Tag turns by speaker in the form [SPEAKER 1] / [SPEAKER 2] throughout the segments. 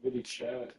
[SPEAKER 1] Really chat.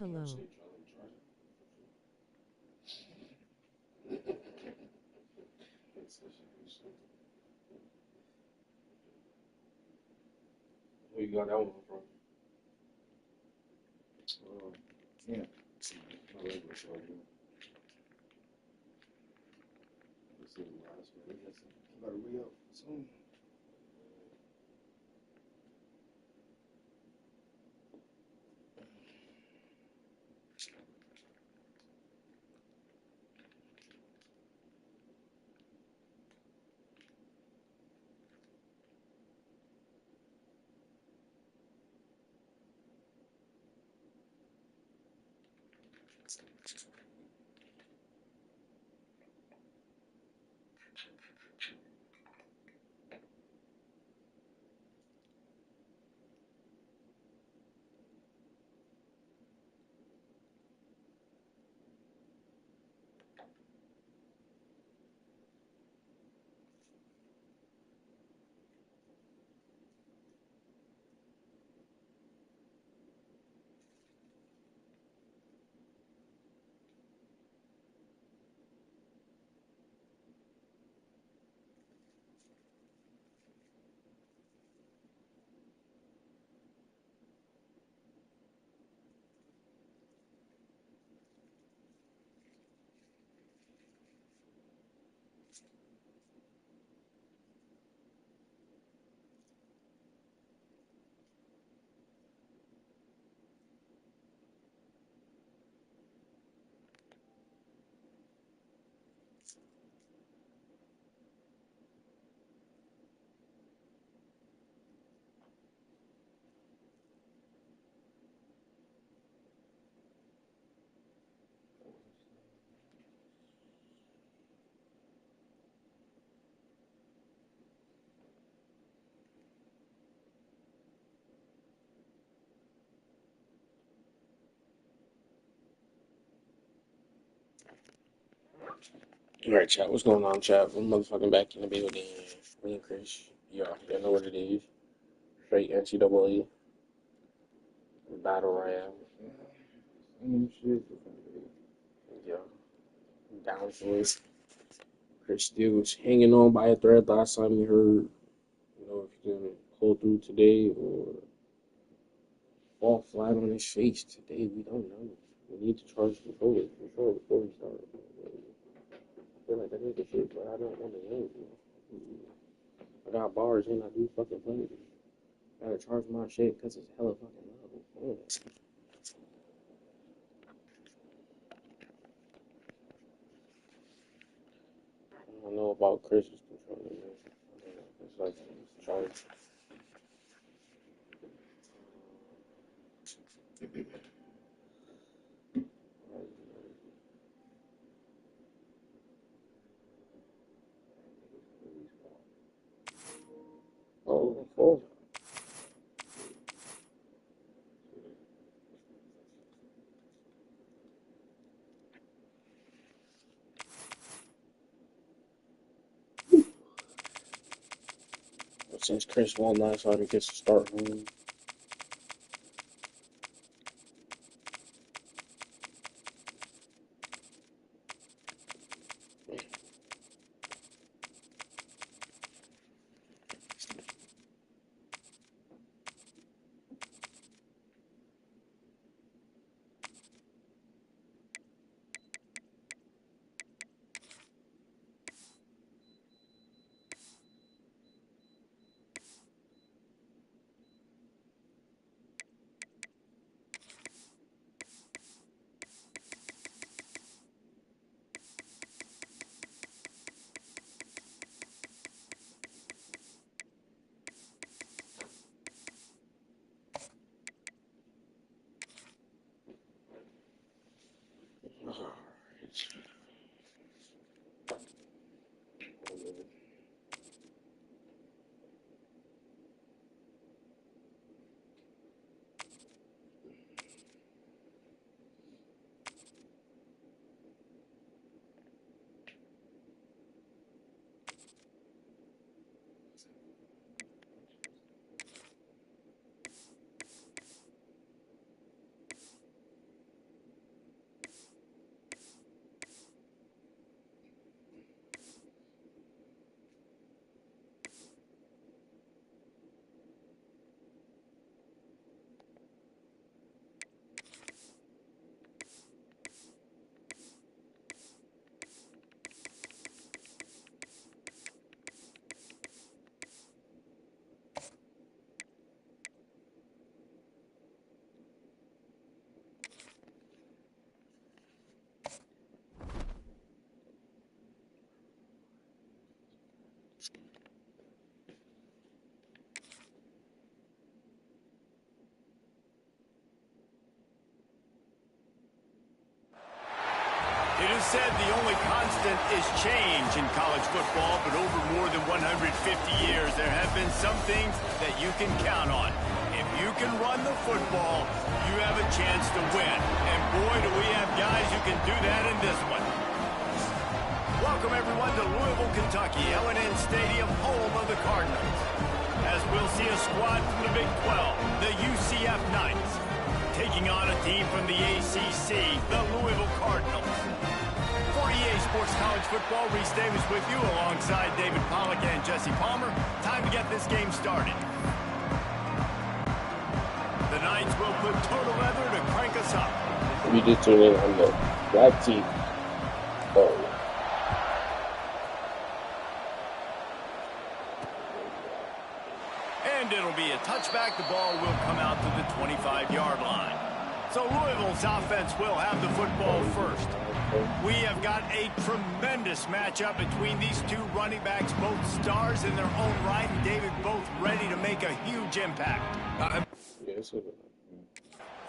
[SPEAKER 2] Hello.
[SPEAKER 1] Where you got that one from? Yeah. My regular show. This is the last one. I gotta re-up soon.
[SPEAKER 3] All right, chat. What's going on, chat? We're motherfucking back in the building. Me and Chris. Y'all know what it is. Straight NCAA battle royale.
[SPEAKER 1] Shit.
[SPEAKER 3] Yeah, down for it. Chris still was hanging on by a thread last time we heard. If he's gonna pull through today or fall flat on his face today, we don't know. We need to charge the bullet for sure before we start. I feel like I need to shit, but I don't want to win. I got bars and I do fucking play. Gotta charge my shit because it's hella fucking low. I don't know about Chris's controller, man. It's like it's charged. Oh. Since Chris won last time, he gets to start home.
[SPEAKER 2] said the only constant is change in college football, but over more than 150 years, there have been some things that you can count on. If you can run the football, you have a chance to win. And boy, do we have guys who can do that in this one. Welcome, everyone, to Louisville, Kentucky, L&N Stadium, home of the Cardinals. As we'll see a squad from the Big 12, the UCF Knights, taking on a team from the ACC, the Louisville Cardinals. For EA Sports College Football, Reese Davis with you alongside David Pollack and Jesse Palmer. Time to get this game started. The Knights will put total leather to crank us up.
[SPEAKER 3] We just tune in on the Black Teeth.
[SPEAKER 2] And it'll be a touchback. The ball will come out to the 25-yard line. So Louisville's offense will have the football first. We have got a tremendous matchup between these two running backs, both stars in their own right, and David, both ready to make a huge impact.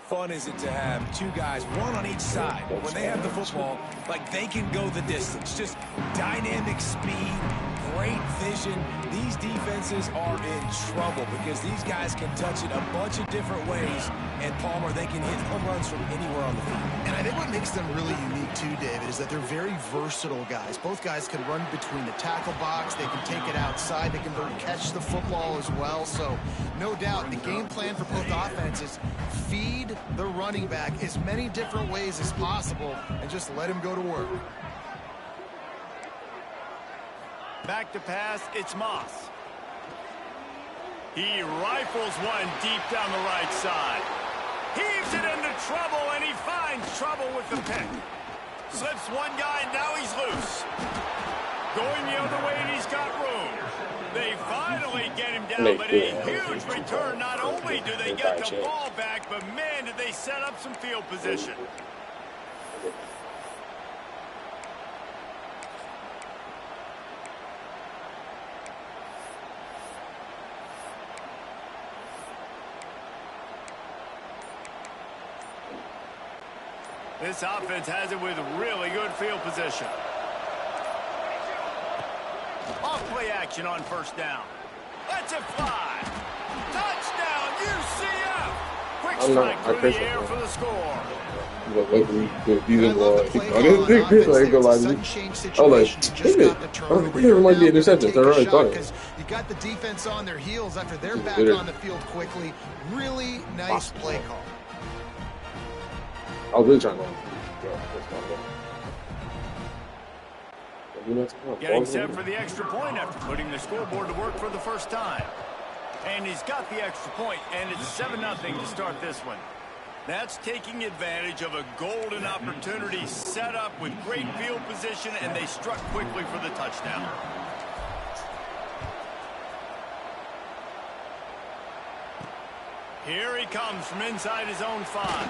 [SPEAKER 4] Fun is it to have two guys, one on each side. When they have the football, like they can go the distance. Just dynamic speed, great vision. These defenses are in trouble because these guys can touch it a bunch of different ways. And Palmer, they can hit home runs from anywhere on the field.
[SPEAKER 5] And I think what makes them really unique too, David, is that they're very versatile guys. Both guys can run between the tackle box. They can take it outside. They can catch the football as well. So no doubt the game plan for both offenses, feed the running back as many different ways as possible and just let him go to work.
[SPEAKER 2] Back to pass, it's Moss. He rifles one deep down the right side. Heaves it into trouble, and he finds trouble with the pick. Slips one guy, and now he's loose. Going the other way, and he's got room. They finally get him down, but a huge return. Not only do they get the ball back, but man, did they set up some field position. This offense has it with really good field position. Off play action on first down. Let's it fly. Touchdown, UCF. Quick strike through the air for the score.
[SPEAKER 5] You got the defense on their heels after they're back on the field quickly. Really nice play call.
[SPEAKER 3] I was really trying to
[SPEAKER 2] getting set for the extra point after putting the scoreboard to work for the first time. And he's got the extra point, and it's 7-0 to start this one. That's taking advantage of a golden opportunity set up with great field position, and they struck quickly for the touchdown. Here he comes from inside his own 5.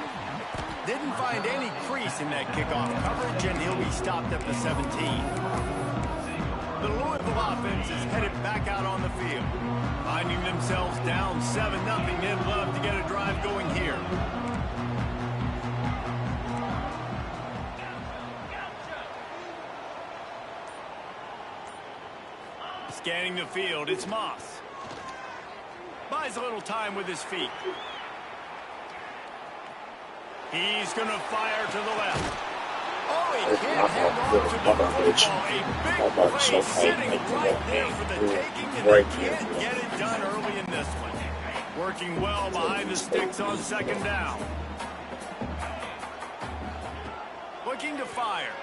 [SPEAKER 2] Didn't find any crease in that kickoff coverage, and he'll be stopped at the 17. The Louisville offense is headed back out on the field. Finding themselves down 7-0, they'd love to get a drive going here. Scanning the field, it's Moss. Buys a little time with his feet. He's going to fire to the left. Oh, he can't hang on to the football. A big play sitting right there for the taking, and they can't get it done early in this one. Working well behind the sticks on second down. Looking to fire.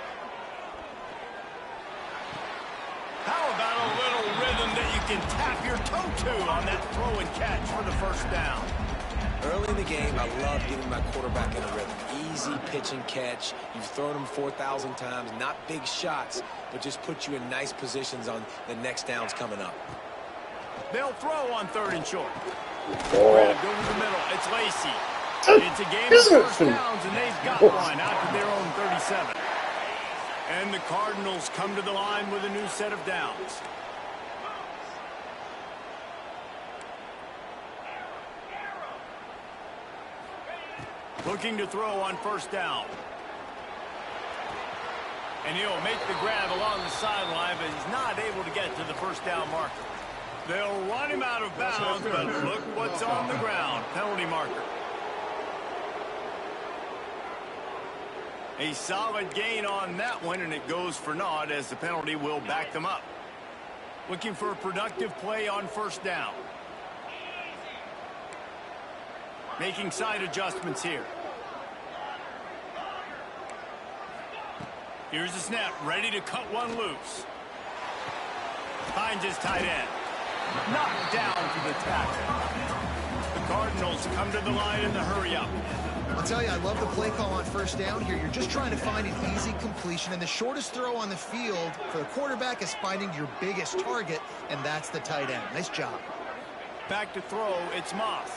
[SPEAKER 2] How about a little rhythm that you can tap your toe to on that throw and catch for the first down?
[SPEAKER 4] Early in the game, I love getting my quarterback in a rhythm. Easy pitch and catch. You've thrown them 4,000 times. Not big shots, but just put you in nice positions on the next downs coming up.
[SPEAKER 2] They'll throw on 3rd and short. Grabbed over the middle. It's Lacey. It's a game of first downs, and they've got one out to their own 37. And the Cardinals come to the line with a new set of downs. Looking to throw on first down. And he'll make the grab along the sideline, but he's not able to get to the first down marker. They'll run him out of bounds, but look what's on the ground. Penalty marker. A solid gain on that one, and it goes for naught as the penalty will back them up. Looking for a productive play on first down. Making side adjustments here. Here's the snap, ready to cut one loose. Finds his tight end. Knocked down for the tackle. The Cardinals come to the line in the hurry up.
[SPEAKER 5] I'll tell you, I love the play call on first down here. You're just trying to find an easy completion, and the shortest throw on the field for the quarterback is finding your biggest target, and that's the tight end. Nice job.
[SPEAKER 2] Back to throw, it's Moss.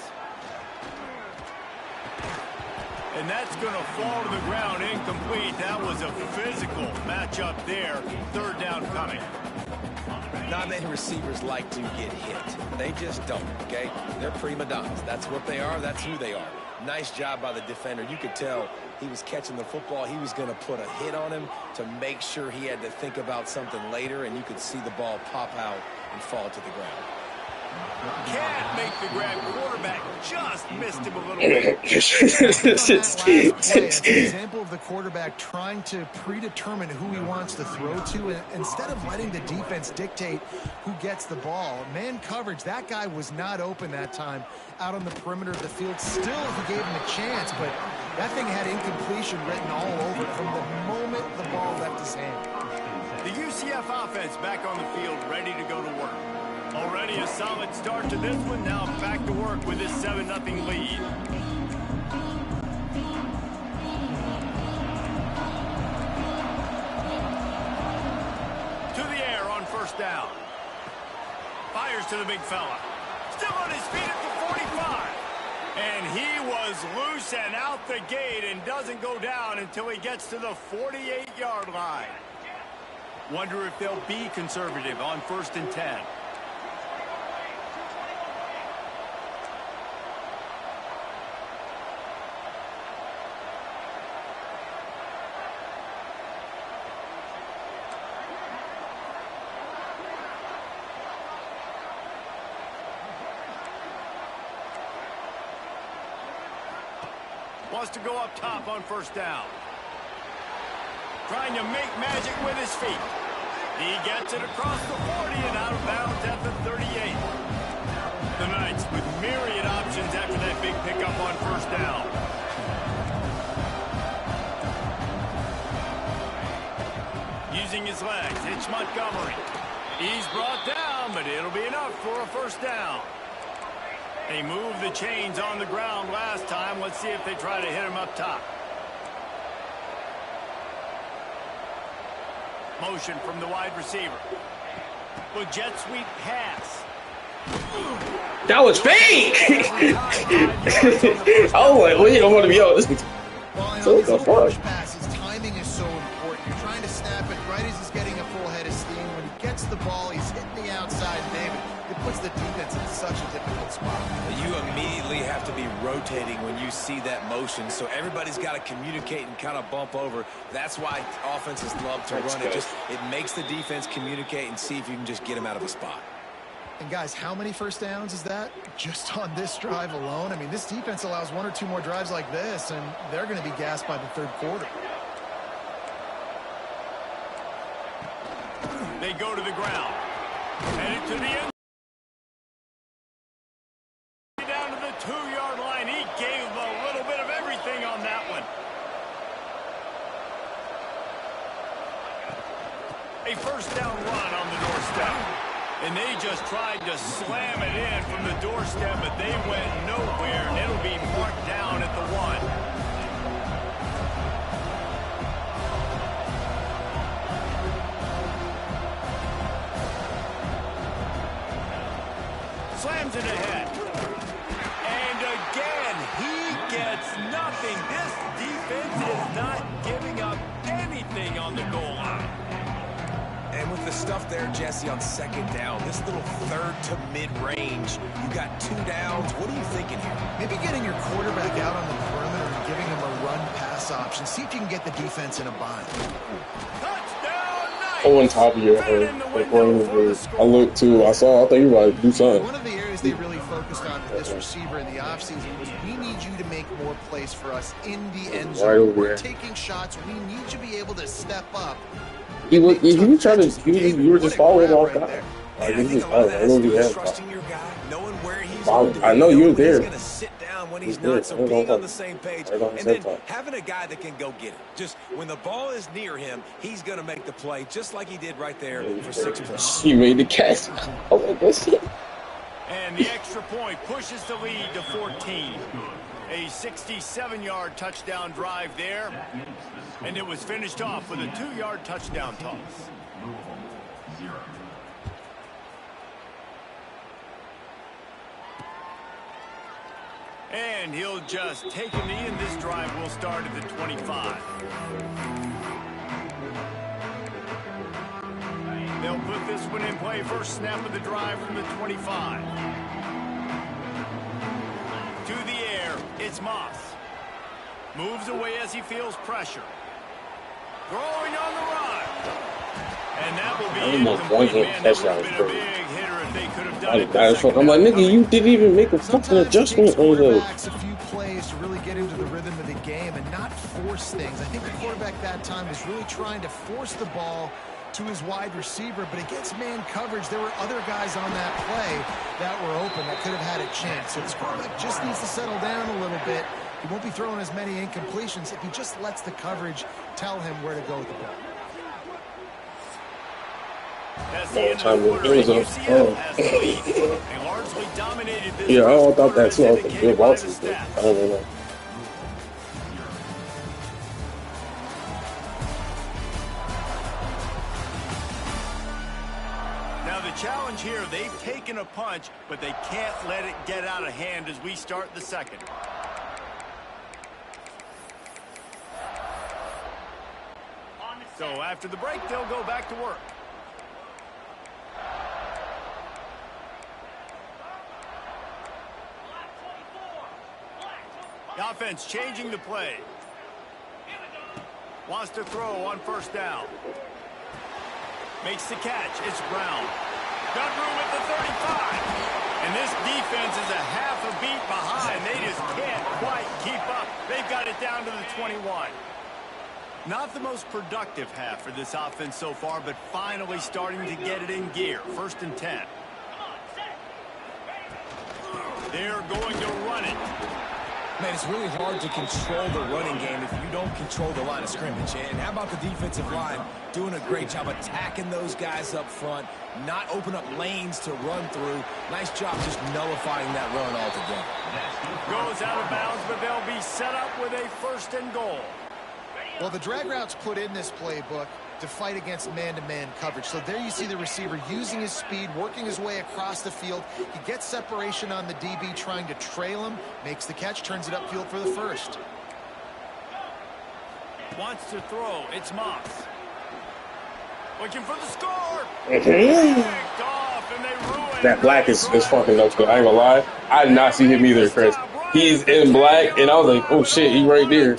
[SPEAKER 2] And that's going to fall to the ground incomplete. That was a physical matchup there. Third down coming.
[SPEAKER 4] Not many receivers like to get hit. They just don't, okay? They're prima donnas. That's what they are. That's who they are. Nice job by the defender. You could tell he was catching the football. He was going to put a hit on him to make sure he had to think about something later, and you could see the ball pop out and fall to the ground.
[SPEAKER 2] Can't make the grab. Quarterback just missed him a little bit.
[SPEAKER 5] It's an example of the quarterback trying to predetermine who he wants to throw to, and instead of letting the defense dictate who gets the ball. Man coverage, that guy was not open that time out on the perimeter of the field. Still, he gave him a chance, but that thing had incompletion written all over it from the moment the ball left his hand.
[SPEAKER 2] The UCF offense back on the field, ready to go to work. Already a solid start to this one. Now back to work with this 7-0 lead. To the air on first down. Fires to the big fella. Still on his feet at the 45. And he was loose and out the gate and doesn't go down until he gets to the 48-yard line. Wonder if they'll be conservative on 1st and 10. Wants to go up top on first down. Trying to make magic with his feet. He gets it across the 40 and out of bounds at the 38. The Knights with myriad options after that big pickup on first down. Using his legs, it's Montgomery. He's brought down, but it'll be enough for a first down. They moved the chains on the ground last time. Let's see if they try to hit him up top. Motion from the wide receiver. Well, jet sweep pass.
[SPEAKER 3] That was fake! Oh, like, wait, I want to be honest.
[SPEAKER 5] Well, you know, these push passes, timing is so important. You're trying to snap it right as he's getting a full head of steam. When he gets the ball, he's hitting the outside, David. It puts the defense in such a difficult spot.
[SPEAKER 4] You immediately have to be rotating when you see that motion, so everybody's got to communicate and kind of bump over. That's why offenses love to run it. It makes the defense communicate and see if you can just get them out of a spot.
[SPEAKER 5] And guys, how many first downs is that just on this drive alone? I mean, this defense allows 1 or 2 more drives like this, and they're going to be gassed by the third quarter.
[SPEAKER 2] They go to the ground. Headed to the end. Down to the 2-yard line. He gave a little bit of everything on that one. A first down run on the doorstep. And they just tried to slam it in from the doorstep, but they went nowhere, and it'll be marked down at the 1. Slams it ahead. And again, he gets nothing. This defense is not giving up anything on the goal line.
[SPEAKER 4] And with the stuff there, Jesse, on second down, this little third to mid-range, you got 2 downs. What are you thinking here?
[SPEAKER 5] Maybe getting your quarterback out on the perimeter and giving them a run-pass option. See if you can get the defense in a bind.
[SPEAKER 3] On top of your head. I looked too. I thought you were about to do something.
[SPEAKER 5] One of the areas they really focused on with this receiver in the offseason was, we need you to make more plays for us in the end zone.
[SPEAKER 3] Right over
[SPEAKER 5] We're
[SPEAKER 3] there.
[SPEAKER 5] taking shots. We need you to be able to step up.
[SPEAKER 3] He was trying to. You were just following off
[SPEAKER 5] right
[SPEAKER 3] guy.
[SPEAKER 5] there.
[SPEAKER 4] And I think a lot of that has to do with trusting your guy, knowing where he's going to be,
[SPEAKER 3] I know you're there.
[SPEAKER 4] He's going to sit down when he's not, so being on the same page, and then having a guy that can go get it. Just when the ball is near him, he's going to make the play, just like he did right there for 6 points.
[SPEAKER 3] He made the catch. Oh my gosh.
[SPEAKER 2] And the extra point pushes the lead to 14. A 67-yard touchdown drive there, and it was finished off with a 2-yard touchdown toss. And he'll just take a knee, and this drive will start at the 25. They'll put this one in play. First snap of the drive from the 25. To the air, it's Moss. Moves away as he feels pressure. Throwing on the run. And that will be incomplete. Man, that would have been a big hitter if they could have done it.
[SPEAKER 3] I'm like, nigga, you didn't even make a fucking adjustment on the.
[SPEAKER 5] A few plays to really get into the rhythm of the game and not force things. I think the quarterback that time was really trying to force the ball to his wide receiver, but against man coverage, there were other guys on that play that were open that could have had a chance. So this quarterback just needs to settle down a little bit. He won't be throwing as many incompletions if he just lets the coverage tell him where to go with the ball.
[SPEAKER 2] That's the end of the quarter. UCF has the lead. They largely dominated this.
[SPEAKER 3] Yeah, I thought that too. I was like,
[SPEAKER 2] indicated
[SPEAKER 3] good
[SPEAKER 2] by the
[SPEAKER 3] Boston.
[SPEAKER 2] stats.
[SPEAKER 3] I don't know.
[SPEAKER 2] Now the challenge here, they've taken a punch, but they can't let it get out of hand as we start the second. So after the break, they'll go back to work. The offense changing the play. Wants to throw on first down. Makes the catch. It's Brown. Got room at the 35. And this defense is a half a beat behind. They just can't quite keep up. They've got it down to the 21. Not the most productive half for this offense so far, but finally starting to get it in gear. 1st and 10. They're going to run it.
[SPEAKER 4] Man, it's really hard to control the running game if you don't control the line of scrimmage. And how about the defensive line doing a great job attacking those guys up front, not open up lanes to run through. Nice job just nullifying that run altogether.
[SPEAKER 2] Goes out of bounds, but they'll be set up with a 1st and goal.
[SPEAKER 5] Well, the drag route's put in this playbook to fight against man-to-man coverage. So there you see the receiver using his speed, working his way across the field. He gets separation on the DB, trying to trail him, makes the catch, turns it upfield for the first.
[SPEAKER 2] Wants to throw. It's Moss. Looking for the score.
[SPEAKER 3] Mm-hmm.
[SPEAKER 2] Off, and they ruin
[SPEAKER 3] That black is fucking up good. I ain't gonna lie. I did not see him either, Chris. He's in black, and I was like, oh shit, he right there.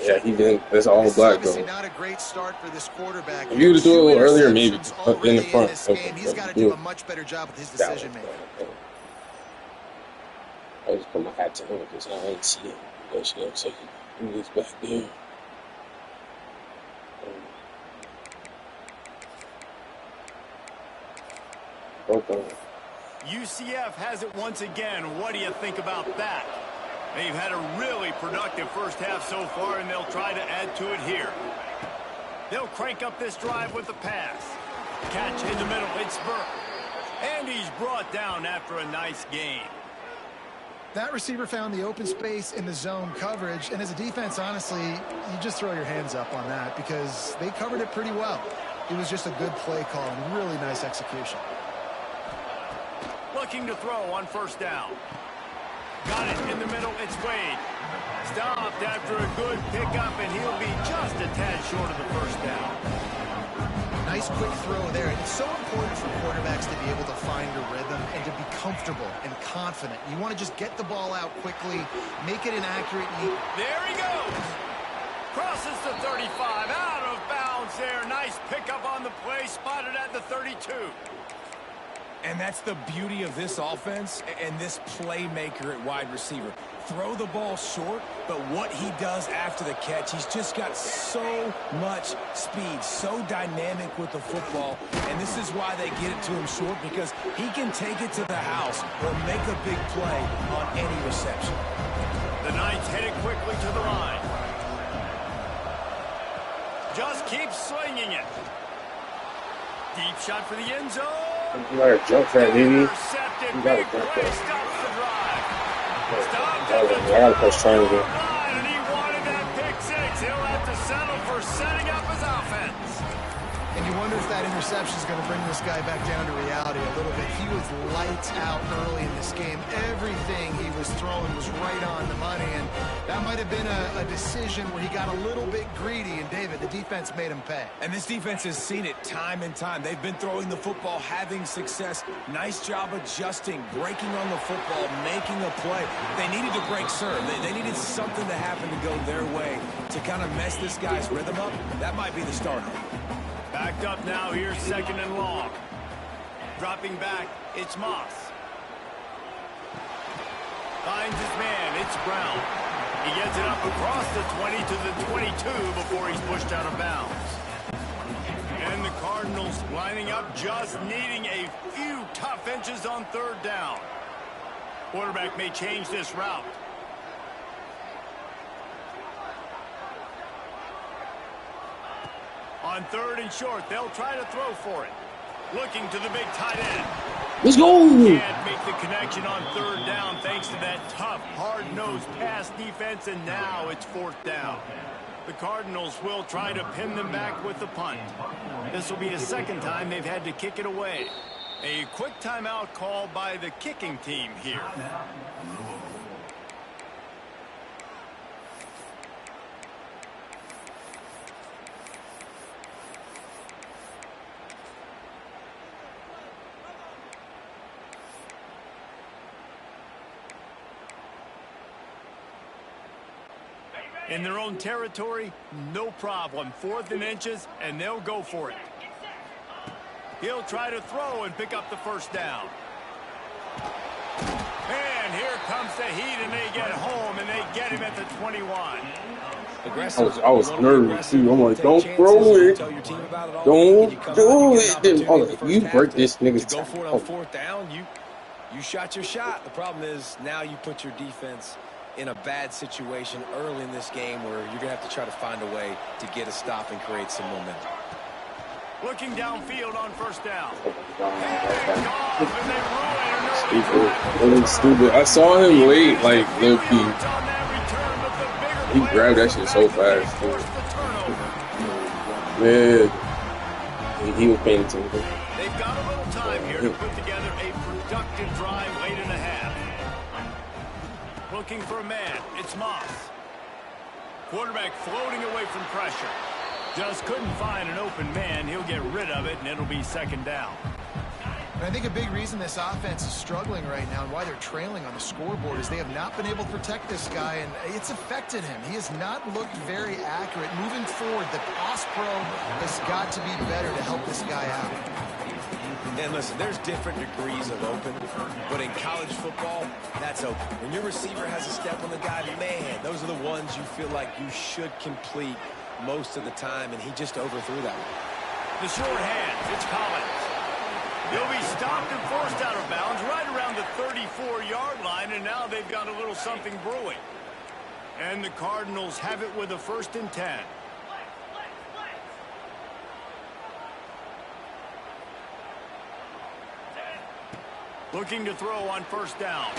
[SPEAKER 3] Yeah, he didn't. It's all black, though.
[SPEAKER 5] Not a great start for this quarterback.
[SPEAKER 3] If you would do it a little earlier, maybe in the front.
[SPEAKER 5] He's got to do a much better job with his decision making.
[SPEAKER 3] I just put my hat to him because I didn't see it. But you know, so he was back there.
[SPEAKER 2] UCF has it once again. What do you think about that? They've had a really productive first half so far, and they'll try to add to it here. They'll crank up this drive with the pass. Catch in the middle. It's Burke. And he's brought down after a nice gain.
[SPEAKER 5] That receiver found the open space in the zone coverage, and as a defense, honestly, you just throw your hands up on that because they covered it pretty well. It was just a good play call and really nice execution.
[SPEAKER 2] Looking to throw on first down. Got it in the middle. It's Wade. Stopped after a good pickup, and he'll be just a tad short of the first down.
[SPEAKER 5] Nice quick throw there. And it's so important for quarterbacks to be able to find a rhythm and to be comfortable and confident. You want to just get the ball out quickly, make it an accurate leap.
[SPEAKER 2] There he goes. Crosses the 35, out of bounds there. Nice pickup on the play, spotted at the 32.
[SPEAKER 4] And that's the beauty of this offense and this playmaker at wide receiver. Throw the ball short, but what he does after the catch, he's just got so much speed, so dynamic with the football. And this is why they get it to him short, because he can take it to the house or make a big play on any reception.
[SPEAKER 2] The Knights headed quickly to the line. Just keep slinging it. Deep shot for the end zone.
[SPEAKER 3] You gotta jump that, baby.
[SPEAKER 2] Intercepted.
[SPEAKER 3] You gotta
[SPEAKER 2] Big
[SPEAKER 3] jump
[SPEAKER 2] play
[SPEAKER 3] that.
[SPEAKER 2] stops the drive. Stopped
[SPEAKER 3] I
[SPEAKER 2] at the
[SPEAKER 3] gotta press triangle.
[SPEAKER 2] line, and he wanted that pick six. He'll have to settle for setting up his offense.
[SPEAKER 5] And you wonder if that interception is going to bring this guy back down to reality a little bit. He was lights out early in this game. Everything he was throwing was right on the money, and that might have been a decision where he got a little bit greedy, and David, the defense made him pay.
[SPEAKER 4] And this defense has seen it time and time. They've been throwing the football, having success. Nice job adjusting, breaking on the football, making a play. They needed to break serve. They needed something to happen to go their way to kind of mess this guy's rhythm up. That might be the starter.
[SPEAKER 2] Backed up now, here's second and long. Dropping back, it's Moss. Finds his man, it's Brown. He gets it up across the 20 to the 22 before he's pushed out of bounds. And the Cardinals lining up, just needing a few tough inches on third down. Quarterback may change this route. On third and short, they'll try to throw for it. Looking to the big tight end.
[SPEAKER 3] Let's go.
[SPEAKER 2] Can't make the connection on third down thanks to that tough, hard-nosed pass defense, and now it's fourth down. The Cardinals will try to pin them back with the punt. This will be the second time they've had to kick it away. A quick timeout called by the kicking team here. In their own territory, no problem. 4th and inches, and they'll go for it. He'll try to throw and pick up the first down. And here comes the heat, and they get home, and they get him at the 21.
[SPEAKER 3] I was nervous too. I'm like, don't throw it. Don't do it. I'm like, you break this nigga's
[SPEAKER 4] go for it on
[SPEAKER 3] tackle.
[SPEAKER 4] fourth down. You shot your shot. The problem is now you put your defense in a bad situation early in this game where you're going to have to try to find a way to get a stop and create some momentum.
[SPEAKER 2] Looking downfield on first down.
[SPEAKER 3] Stupid. I saw him late, like low key. He grabbed that shit so fast. Man, he was paying attention.
[SPEAKER 2] They've got a little time here to put together a productive drive late in the half. Looking for a man, it's Moss. Quarterback floating away from pressure. Just couldn't find an open man. He'll get rid of it, and it'll be second down.
[SPEAKER 5] And I think a big reason this offense is struggling right now and why they're trailing on the scoreboard is they have not been able to protect this guy, and it's affected him. He has not looked very accurate. Moving forward, the pass pro has got to be better to help this guy out.
[SPEAKER 4] And listen, there's different degrees of open, but in college football, that's open. When your receiver has a step on the guy, man, those are the ones you feel like you should complete most of the time, and he just overthrew that one.
[SPEAKER 2] The short hands, it's Collins. He'll be stopped and forced out of bounds right around the 34-yard line, and now they've got a little something brewing. And the Cardinals have it with a 1st and 10. Looking to throw on first down.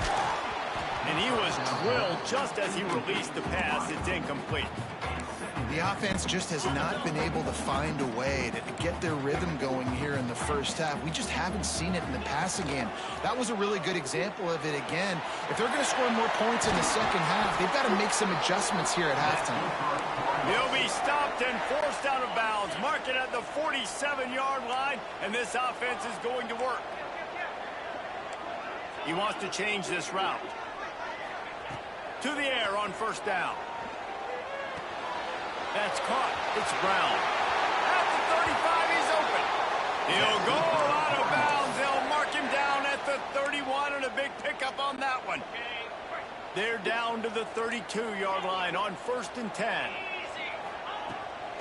[SPEAKER 2] And he was drilled just as he released the pass. It's incomplete.
[SPEAKER 5] The offense just has not been able to find a way to get their rhythm going here in the first half. We just haven't seen it in the passing game. That was a really good example of it again. If they're going to score more points in the second half, they've got to make some adjustments here at halftime.
[SPEAKER 2] He'll be stopped and forced out of bounds. Mark it at the 47-yard line, and this offense is going to work. He wants to change this route. To the air on first down. That's caught. It's Brown. At the 35, he's open. He'll go out of bounds. They'll mark him down at the 31, and a big pickup on that one. They're down to the 32-yard line on 1st and 10.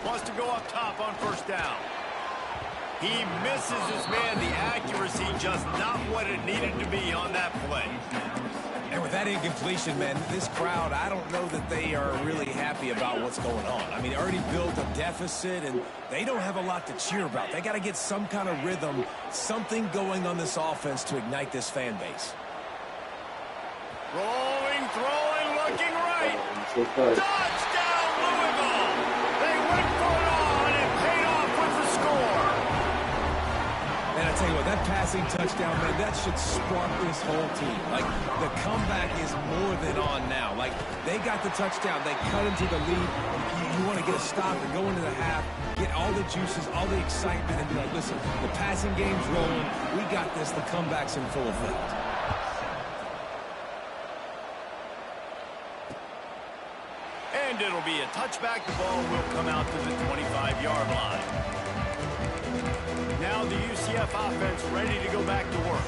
[SPEAKER 2] Wants to go up top on first down. He misses his man. The accuracy just not what it needed to be on that play.
[SPEAKER 4] And with that incompletion, man, this crowd, I don't know that they are really happy about what's going on. I mean, already built a deficit, and they don't have a lot to cheer about. They got to get some kind of rhythm, something going on this offense to ignite this fan base.
[SPEAKER 2] Rolling, throwing, looking right. Touchdown, Louisville! They went for it all, and it paid off with the score.
[SPEAKER 4] And I tell you what, that passing touchdown, man, that should spark this whole team. Like, the comeback is more than on now. Like, they got the touchdown. They cut into the lead. You want to get a stop and go into the half, get all the juices, all the excitement, and be like, listen, the passing game's rolling. We got this. The comeback's in full effect.
[SPEAKER 2] And it'll be a touchback. The ball will come out to the 25-yard line. Now the UCF offense ready to go back to work.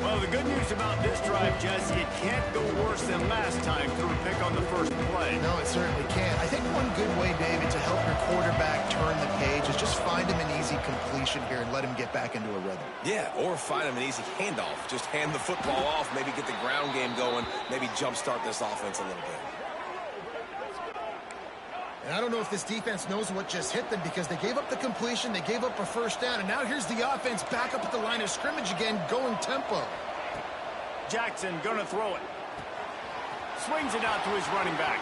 [SPEAKER 2] Well, the good news about this drive, Jesse, it can't go worse than last time through a pick on the first play.
[SPEAKER 5] No, it certainly can't. I think one good way, David, to help your quarterback turn the page is just find him an easy completion here and let him get back into a rhythm.
[SPEAKER 4] Yeah, or find him an easy handoff. Just hand the football off, maybe get the ground game going, maybe jumpstart this offense a little bit.
[SPEAKER 5] And I don't know if this defense knows what just hit them because they gave up the completion, they gave up a first down, and now here's the offense back up at the line of scrimmage again, going tempo.
[SPEAKER 2] Jackson gonna throw it. Swings it out to his running back.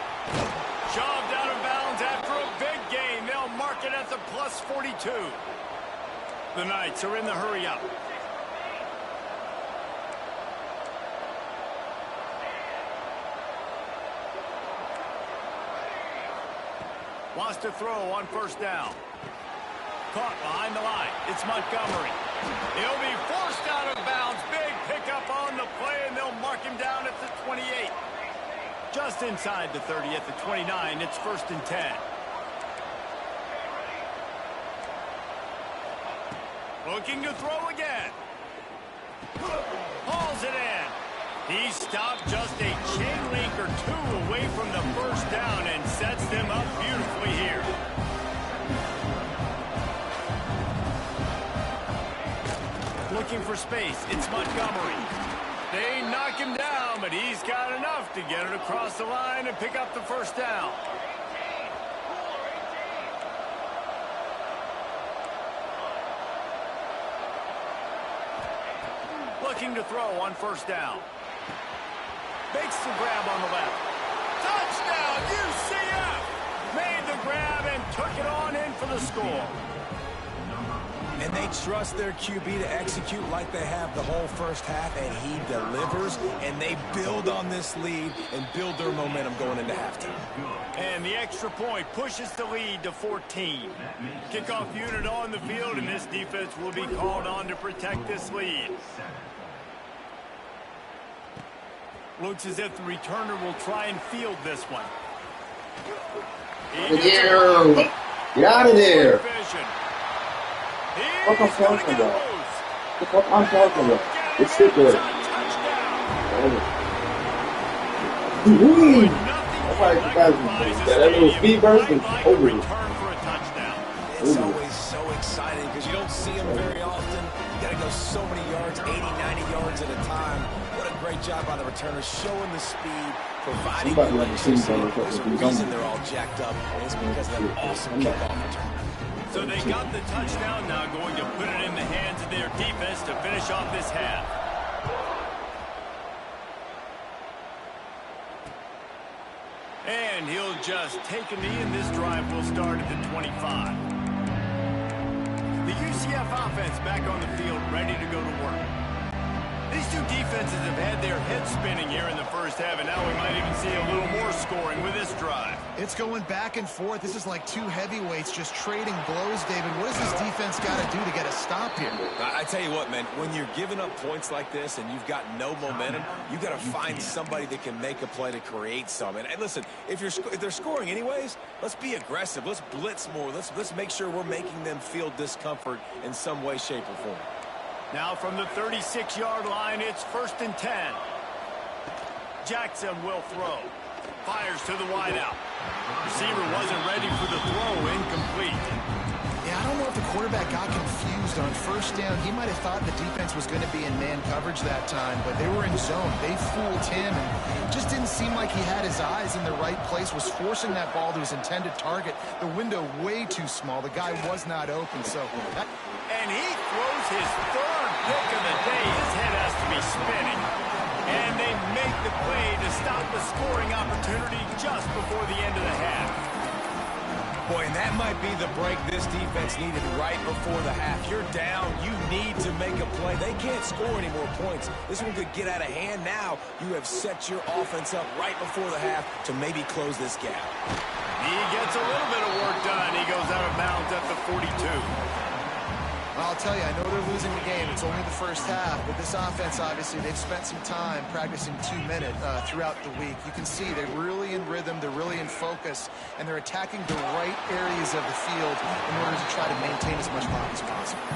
[SPEAKER 2] Shoved out of bounds after a big gain. They'll mark it at the plus 42. The Knights are in the hurry up. Wants to throw on first down. Caught behind the line. It's Montgomery. He'll be forced out of bounds. Big pickup on the play, and they'll mark him down at the 28. Just inside the 30 at the 29. It's 1st and 10. Looking to throw again. Hauls it in. He stopped just a chain link or two away from the first down and sets them up beautifully here. Looking for space. It's Montgomery. They knock him down, but he's got enough to get it across the line and pick up the first down. Looking to throw on first down. Makes the grab on the left. Touchdown, UCF! Made the grab and took it on in for the score.
[SPEAKER 4] And they trust their QB to execute like they have the whole first half, and he delivers, and they build on this lead and build their momentum going into halftime.
[SPEAKER 2] And the extra point pushes the lead to 14. Kickoff unit on the field, and this defense will be called on to protect this lead. Looks as if the returner will try and field this one.
[SPEAKER 1] Get out of there. What the fuck about? The fuck I'm talking about? It's sit there. That little speed burst is over.
[SPEAKER 4] It's always so exciting because you don't see them very often. You got to go so many yards, 80, 90 yards at a time. What a great job by the returners, showing the speed, providing the legs. There's a reason they're all jacked up, and it's because of that awesome kickoff return.
[SPEAKER 2] So they got the touchdown, now going to put it in the hands of their defense to finish off this half. And he'll just take a knee, and this drive will start at the 25. The UCF offense back on the field, ready to go to work. These two defenses have had their heads spinning here in the first half, and now we might even see a little more scoring with this drive.
[SPEAKER 5] It's going back and forth. This is like two heavyweights just trading blows, David. What does this defense got to do to get a stop here?
[SPEAKER 4] I tell you what, man, when you're giving up points like this and you've got no momentum, you got to find somebody that can make a play to create some. And listen, if they're scoring anyways, let's be aggressive. Let's blitz more. Let's make sure we're making them feel discomfort in some way, shape, or form.
[SPEAKER 2] Now from the 36-yard line, it's 1st and 10. Jackson will throw. Fires to the wideout. Receiver wasn't ready for the throw. Incomplete.
[SPEAKER 5] Yeah, I don't know if the quarterback got confused on 1st down. He might have thought the defense was going to be in man coverage that time, but they were in zone. They fooled him, and it just didn't seem like he had his eyes in the right place, was forcing that ball to his intended target. The window way too small. The guy was not open, so...
[SPEAKER 2] And he throws his 3rd pick of the day. His head has to be spinning. And they make the play to stop the scoring opportunity just before the end of the half.
[SPEAKER 4] Boy, and that might be the break this defense needed right before the half. You're down. You need to make a play. They can't score any more points. This one could get out of hand now. You have set your offense up right before the half to maybe close this gap.
[SPEAKER 2] He gets a little bit of work done. He goes out of bounds at the 42.
[SPEAKER 5] I'll tell you, I know they're losing the game. It's only the first half, but this offense, obviously, they've spent some time practicing 2-minute throughout the week. You can see they're really in rhythm, they're really in focus, and they're attacking the right areas of the field in order to try to maintain as much clock as possible.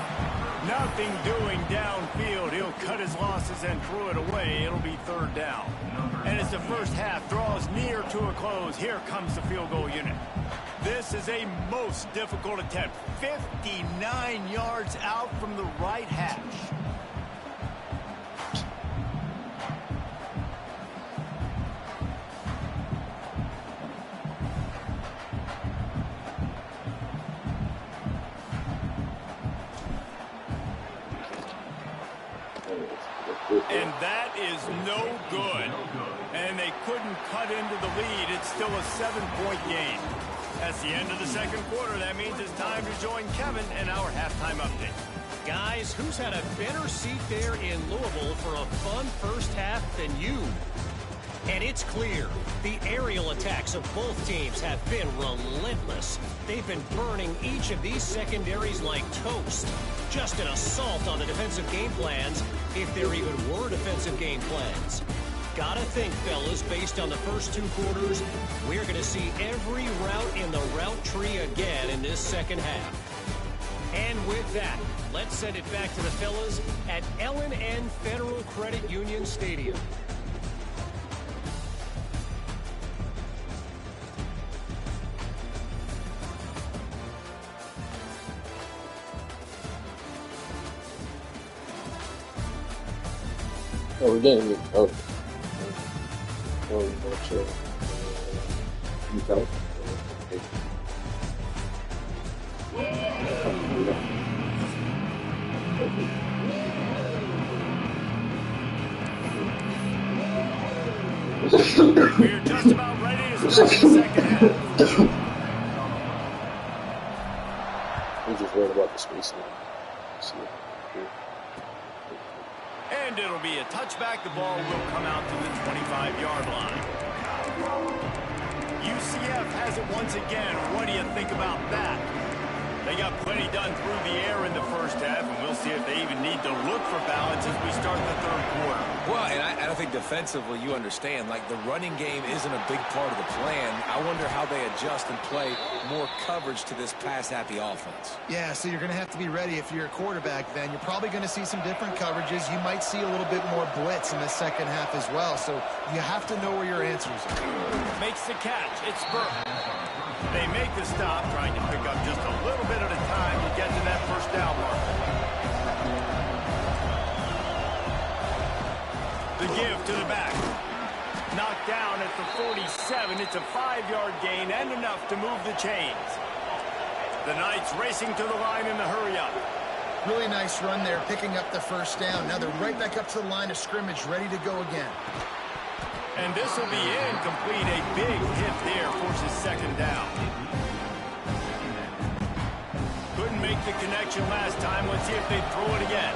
[SPEAKER 2] Nothing doing downfield. He'll cut his losses and throw it away. It'll be 3rd down. And as the first half draws near to a close, here comes the field goal unit. This is a most difficult attempt. 59 yards out from the right hash. And that is no good. And they couldn't cut into the lead. It's still a 7-point game. That's the end of the second quarter. That means it's time to join Kevin in our halftime update.
[SPEAKER 6] Guys, who's had a better seat there in Louisville for a fun first half than you? And it's clear, the aerial attacks of both teams have been relentless. They've been burning each of these secondaries like toast. Just an assault on the defensive game plans, if there even were defensive game plans. Gotta think, fellas, based on the first 2 quarters, we're going to see every route in the route tree again in this second half. And with that, let's send it back to the fellas at L&N Federal Credit Union Stadium.
[SPEAKER 3] Oh, we're getting it. Oh.
[SPEAKER 2] We're just about ready to start the second half.
[SPEAKER 3] I'm just worried about the spacing.
[SPEAKER 2] And it'll be a touchback. The ball will come out to the 25-yard line. UCF has it once again. What do you think about that? They got plenty done through the air in the first half, and we'll see if they even need to look for balance as we start the third quarter.
[SPEAKER 4] Well, and I think defensively, you understand, like the running game isn't a big part of the plan. I wonder how they adjust and play more coverage to this pass-happy offense.
[SPEAKER 5] Yeah, so you're going to have to be ready if you're a quarterback then. You're probably going to see some different coverages. You might see a little bit more blitz in the second half as well, so you have to know where your answers are.
[SPEAKER 2] Makes the catch. It's Burke. They make the stop, trying to pick up just a little bit at a time to get to that first down marker. The give to the back. Knocked down at the 47. It's a 5-yard gain and enough to move the chains. The Knights racing to the line in the hurry-up.
[SPEAKER 5] Really nice run there, picking up the first down. Now they're right back up to the line of scrimmage, ready to go again.
[SPEAKER 2] And this will be incomplete. A big hit there forces second down. Couldn't make the connection last time. Let's see if they throw it again.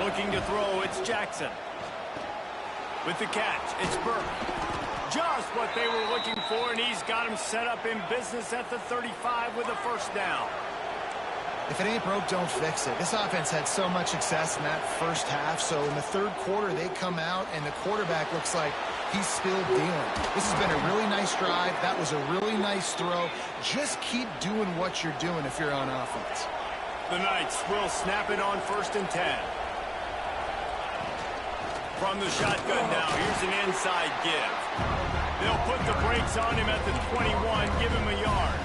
[SPEAKER 2] Looking to throw, it's Jackson. With the catch, it's Burke. Just what they were looking for, and he's got him set up in business at the 35 with a first down.
[SPEAKER 5] If it ain't broke, don't fix it. This offense had so much success in that first half, so in the third quarter, they come out, and the quarterback looks like he's still dealing. This has been a really nice drive. That was a really nice throw. Just keep doing what you're doing if you're on offense.
[SPEAKER 2] The Knights will snap it on 1st and 10. From the shotgun now, here's an inside give. They'll put the brakes on him at the 21, give him a yard.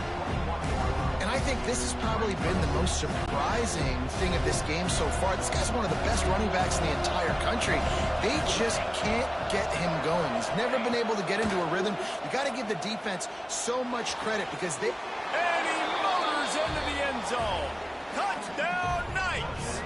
[SPEAKER 5] And I think this has probably been the most surprising thing of this game so far. This guy's one of the best running backs in the entire country. They just can't get him going. He's never been able to get into a rhythm. You got to give the defense so much credit because they...
[SPEAKER 2] And he motors into the end zone. Touchdown, Knights!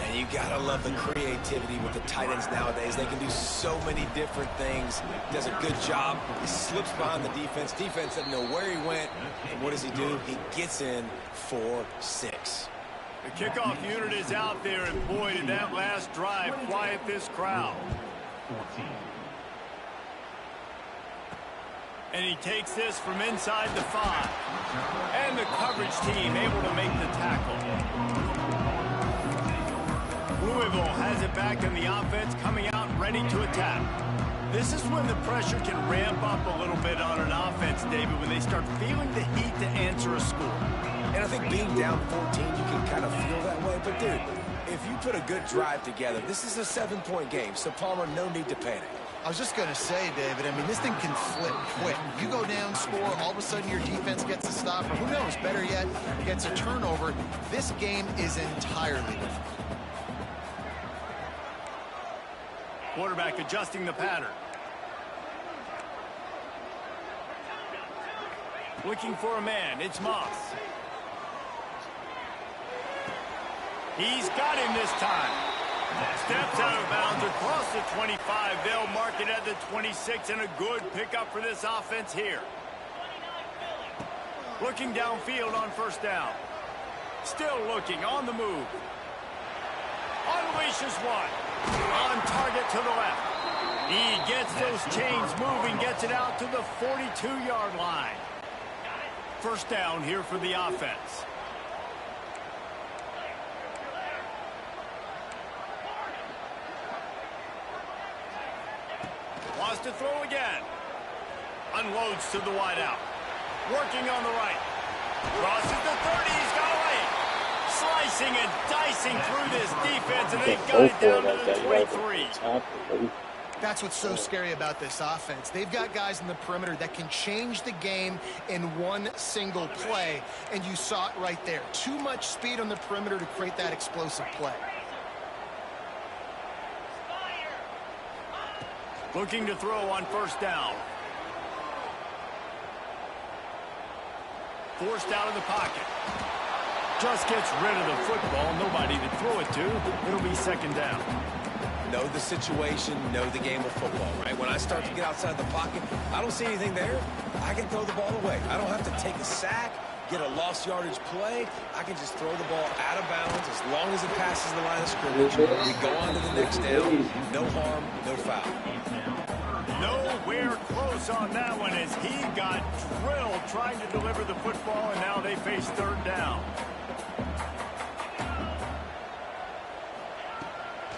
[SPEAKER 4] And you gotta love the creativity with the tight ends nowadays. They can do so many different things. He does a good job. He slips behind the defense. Defense doesn't know where he went. And what does he do? He gets in for 6.
[SPEAKER 2] The kickoff unit is out there, and boy, did that last drive quiet this crowd. And he takes this from inside the 5. And the coverage team able to make the tackle. Louisville has it back in the offense, coming out ready to attack. This is when the pressure can ramp up a little bit on an offense, David, when they start feeling the heat to answer a score.
[SPEAKER 4] And I think being down 14, you can kind of feel that way. But, dude, if you put a good drive together, this is a 7-point game, so Palmer, no need to panic.
[SPEAKER 5] I was just going to say, David, I mean, this thing can flip quick. You go down, score, all of a sudden your defense gets a stop, or who knows, better yet, gets a turnover. This game is entirely different.
[SPEAKER 2] Quarterback adjusting the pattern. Looking for a man. It's Moss. He's got him this time. Steps out of bounds across the 25. They'll mark it at the 26, and a good pickup for this offense here. Looking downfield on 1st down. Still looking on the move. Unleashes one. On target to the left. He gets those chains moving, gets it out to the 42-yard line. First down here for the offense. Wants to throw again. Unloads to the wideout. Working on the right. Crosses the 30. He's got a lane. Slicing and dicing through this defense, and they've got it down to the 23.
[SPEAKER 5] That's what's so scary about this offense. They've got guys in the perimeter that can change the game in one single play, and you saw it right there. Too much speed on the perimeter to create that explosive play.
[SPEAKER 2] Looking to throw on 1st down. Forced out of the pocket. Just gets rid of the football. Nobody to throw it to. It'll be 2nd down.
[SPEAKER 4] Know the situation, know the game of football, right? When I start to get outside the pocket, I don't see anything there. I can throw the ball away. I don't have to take a sack, get a lost yardage play. I can just throw the ball out of bounds as long as it passes the line of scrimmage. We go on to the next down. No harm, no foul.
[SPEAKER 2] Nowhere close on that one as he got drilled trying to deliver the football, and now they face 3rd down.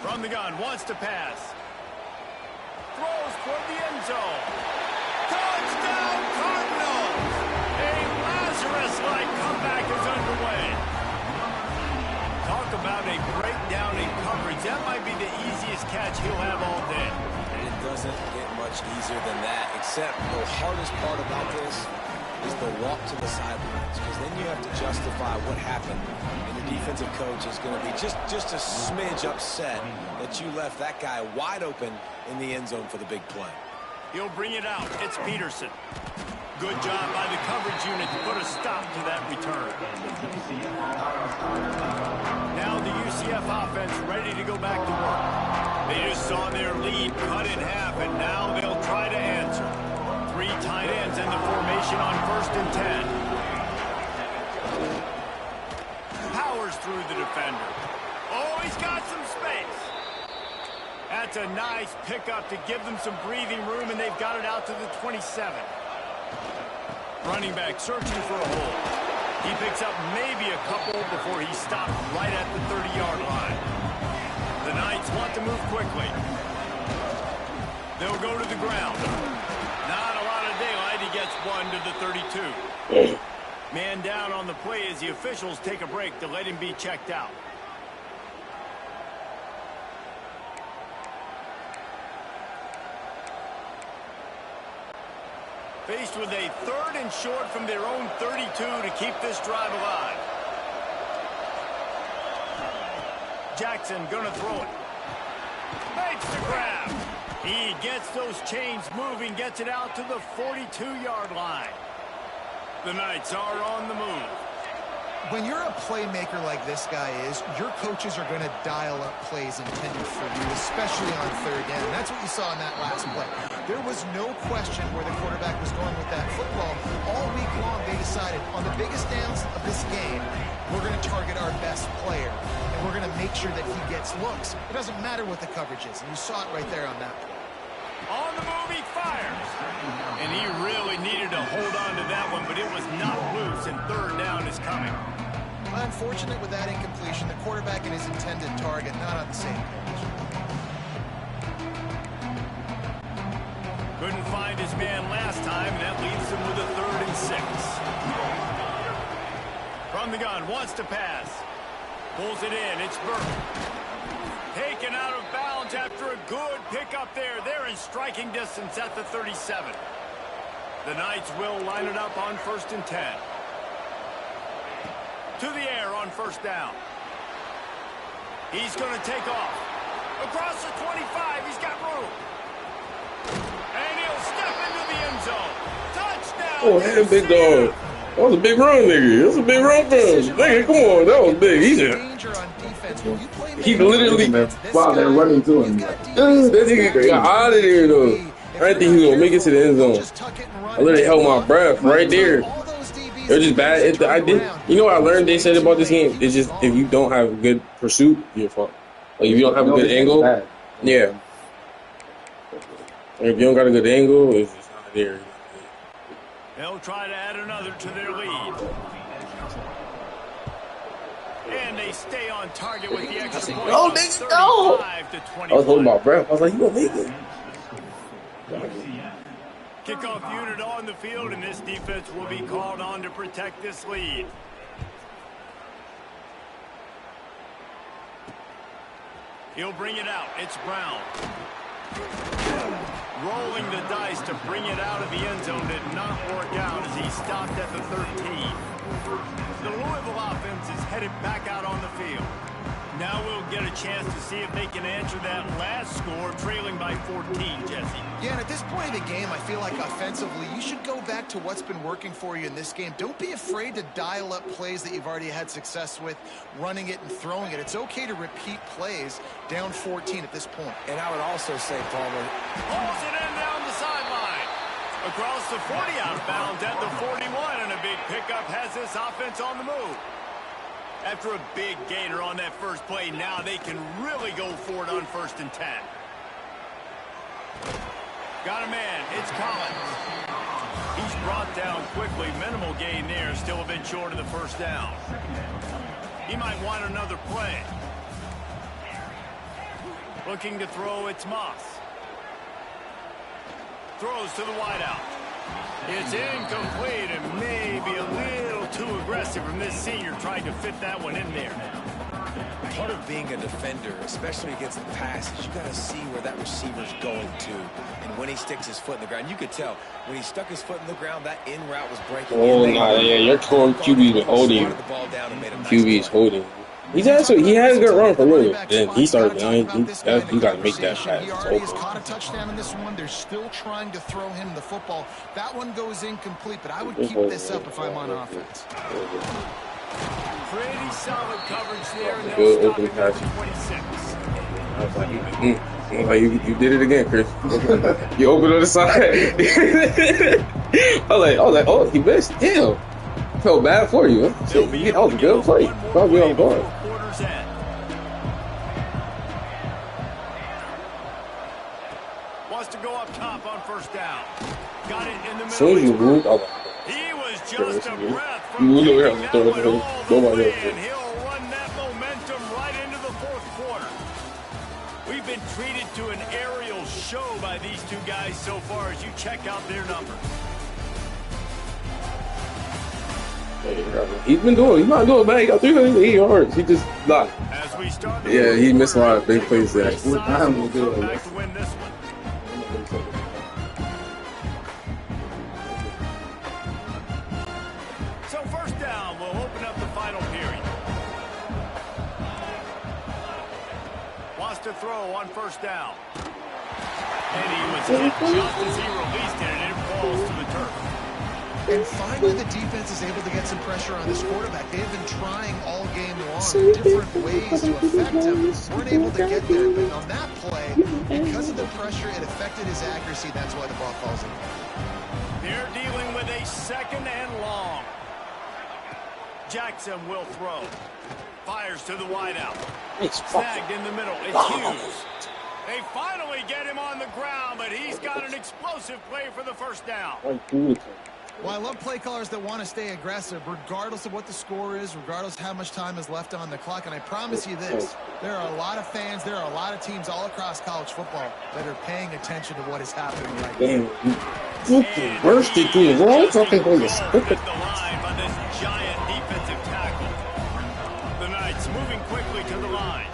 [SPEAKER 2] From the gun, wants to pass. Throws toward the end zone. Touchdown, Cardinals! A Lazarus-like comeback is underway. Talk about a breakdown in coverage. That might be the easiest catch he'll have all day.
[SPEAKER 4] And it doesn't get much easier than that, except the hardest part about this is the walk to the sidelines, because then you have to justify what happened. Defensive coach is going to be just a smidge upset that you left that guy wide open in the end zone for the big play.
[SPEAKER 2] He'll bring it out. It's Peterson. Good job by the coverage unit to put a stop to that return. Now the UCF offense ready to go back to work. They just saw their lead cut in half, and now they'll try to answer. 3 tight ends in the formation on 1st and 10. Powers through the defender. Oh, he's got some space. That's a nice pickup to give them some breathing room, and they've got it out to the 27. Running back searching for a hole. He picks up maybe a couple before he stops right at the 30-yard line. The Knights want to move quickly. They'll go to the ground. Not a lot of daylight. He gets 1 to the 32. Man down on the play as the officials take a break to let him be checked out. Faced with a 3rd and short from their own 32 to keep this drive alive. Jackson gonna throw it. Makes the grab. He gets those chains moving, gets it out to the 42-yard line. The Knights are on the move.
[SPEAKER 5] When you're a playmaker like this guy is, your coaches are going to dial up plays intended for you, especially on 3rd down. That's what you saw in that last play. There was no question where the quarterback was going with that football. All week long, they decided on the biggest downs of this game, we're going to target our best player, and we're going to make sure that he gets looks. It doesn't matter what the coverage is, and you saw it right there on that play.
[SPEAKER 2] On the move, he fires. And he really needed to hold on to that one, but it was not loose, and 3rd down is coming.
[SPEAKER 5] Unfortunate with that incompletion, the quarterback and his intended target not on the same page.
[SPEAKER 2] Couldn't find his man last time, and that leaves him with a 3rd and 6. From the gun, wants to pass. Pulls it in, it's Burke. Taken out of bounds after a good pickup there. They're in striking distance at the 37. The Knights will line it up on 1st and 10. To the air on 1st down. He's going to take off. Across the 25, he's got room. And he'll step into the end zone. Touchdown!
[SPEAKER 7] Oh, that big dog. That was a big run, nigga. That was a big run for him. Nigga, come on. That was big. He literally,
[SPEAKER 1] wow, they're running to him.
[SPEAKER 7] that nigga got out of there, though. I didn't think he was going to make it to the end zone. I literally held my breath right there. It was just bad. You know what I learned they said about this game? It's just if you don't have a good pursuit, you're fucked. Like if you don't have a good angle, yeah. If you don't got a good angle, it's just not there.
[SPEAKER 2] They'll try to add another to their lead. And they stay on target with the extra point.
[SPEAKER 7] Go, nigga, go! I was holding my breath. I was like, you gonna make it?
[SPEAKER 2] Kickoff unit on the field, and this defense will be called on to protect this lead. He'll bring it out. It's Brown. Rolling the dice to bring it out of the end zone did not work out as he stopped at the 13. The Louisville offense is headed back out on the field. Now we'll get a chance to see if they can answer that last score, trailing by 14, Jesse.
[SPEAKER 5] Yeah, and at this point of the game, I feel like offensively, you should go back to what's been working for you in this game. Don't be afraid to dial up plays that you've already had success with, running it and throwing it. It's okay to repeat plays down 14 at this point.
[SPEAKER 4] And I would also say, Palmer,
[SPEAKER 2] Pulls it in down the sideline. Across the 40, out of bounds at the 41, and a big pickup has this offense on the move. After a big gainer on that first play, now they can really go for it on 1st and 10. Got a man. It's Collins. He's brought down quickly. Minimal gain there. Still a bit short of the 1st down. He might want another play. Looking to throw, it's Moss. Throws to the wideout. It's incomplete and maybe a little too aggressive from this senior trying to fit that one in there.
[SPEAKER 4] part of being a defender, especially against the pass, is you got to see where that receiver's going to. And when he sticks his foot in the ground, you could tell when he stuck his foot in the ground, that in route was breaking.
[SPEAKER 7] Oh, nah, yeah, your QB is holding. QB is holding. He had a good run for a little bit. Then he started. You got to make that shot.
[SPEAKER 5] He already has caught a touchdown in this one. They're still trying to throw him the football. That one goes incomplete, but I would keep this up if I'm on offense.
[SPEAKER 2] Pretty solid coverage there.
[SPEAKER 7] Good open pass.
[SPEAKER 2] 26.
[SPEAKER 7] I was like, Oh, you did it again, Chris. You opened on the side. I was like, oh, he missed. Damn. Felt bad for you. Shit, that was a good play. Caught me off guard.
[SPEAKER 2] Wants to go up top on first down. Got it in the middle.
[SPEAKER 7] As soon as you moved,
[SPEAKER 2] he was just a breath
[SPEAKER 7] from
[SPEAKER 2] from
[SPEAKER 7] taking
[SPEAKER 2] that one all the way,
[SPEAKER 7] else.
[SPEAKER 2] and he'll run that momentum right into the fourth quarter. We've been treated to an aerial show by these two guys so far as you check out their numbers.
[SPEAKER 7] He's not doing bad. He got 380 yards. He just not. Yeah, he missed a lot of big plays there.
[SPEAKER 2] Back to win this one. So first down, we'll open up the final period. Wants to throw on first down. And he was hit just as he released it, and it falls to the turf.
[SPEAKER 5] And finally, the defense is able to get some pressure on this quarterback. They've been trying all game long different ways to affect him. Weren't able to get there, but on that play, because of the pressure, it affected his accuracy. That's why the ball falls in.
[SPEAKER 2] They're dealing with a second and long. Jackson will throw. Fires to the wideout. Snagged in the middle. It's Hughes. They finally get him on the ground, but he's got an explosive play for the first down.
[SPEAKER 5] Well, I love play callers that want to stay aggressive, regardless of what the score is, regardless of how much time is left on the clock. And I promise you this, there are a lot of fans, there are a lot of teams all across college football that are paying attention to what is happening right now.
[SPEAKER 7] Damn, bursted through the wall. Talking about this.
[SPEAKER 2] The line by this giant defensive tackle. The Knights moving quickly to the line.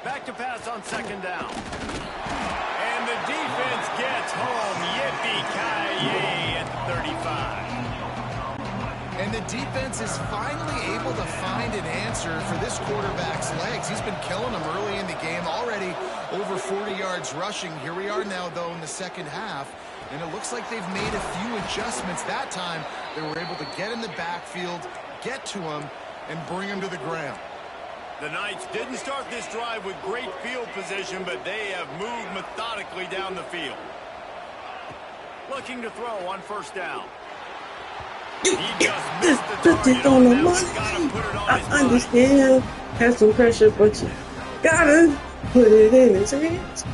[SPEAKER 2] Back to pass on second down. And the defense gets home. Yippee-ki-yay at the 35.
[SPEAKER 5] And the defense is finally able to find an answer for this quarterback's legs. He's been killing them early in the game, already over 40 yards rushing. Here we are now, though, in the second half. And it looks like they've made a few adjustments. That time, they were able to get in the backfield, get to him, and bring him to the ground.
[SPEAKER 2] The Knights didn't start this drive with great field position, but they have moved methodically down the field. Looking to throw on first down. He just missed the target on that one. Gotta put it on his body.
[SPEAKER 3] Understand, have some pressure, but you gotta put it in his hands.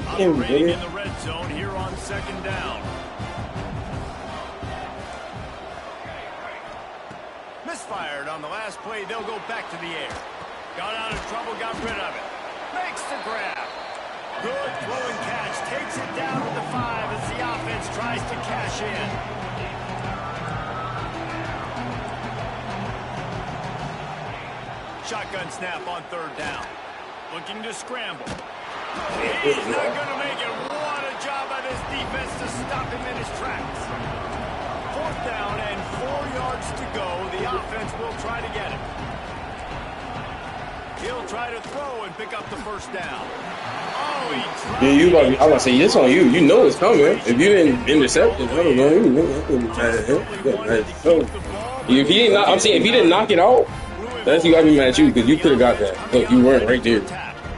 [SPEAKER 2] Operating in the red zone here on second down. Misfired on the last play. They'll go back to the air. Got out of trouble, got rid of it. Makes the grab. Good throw and catch. Takes it down to the 5 as the offense tries to cash in. Shotgun snap on third down. Looking to scramble. He's not going to make it. What a job by this defense to stop him in his tracks. Fourth down and 4 yards to go. The offense will try to get him. He'll try to throw and pick up the first down. Oh, he tried.
[SPEAKER 7] I was gonna say, it's on you. You know it's coming. If you didn't intercept it, I don't know. If he didn't, I'm saying if he didn't knock it out, that's you gotta be mad at you because you could have got that. Look, you weren't right there.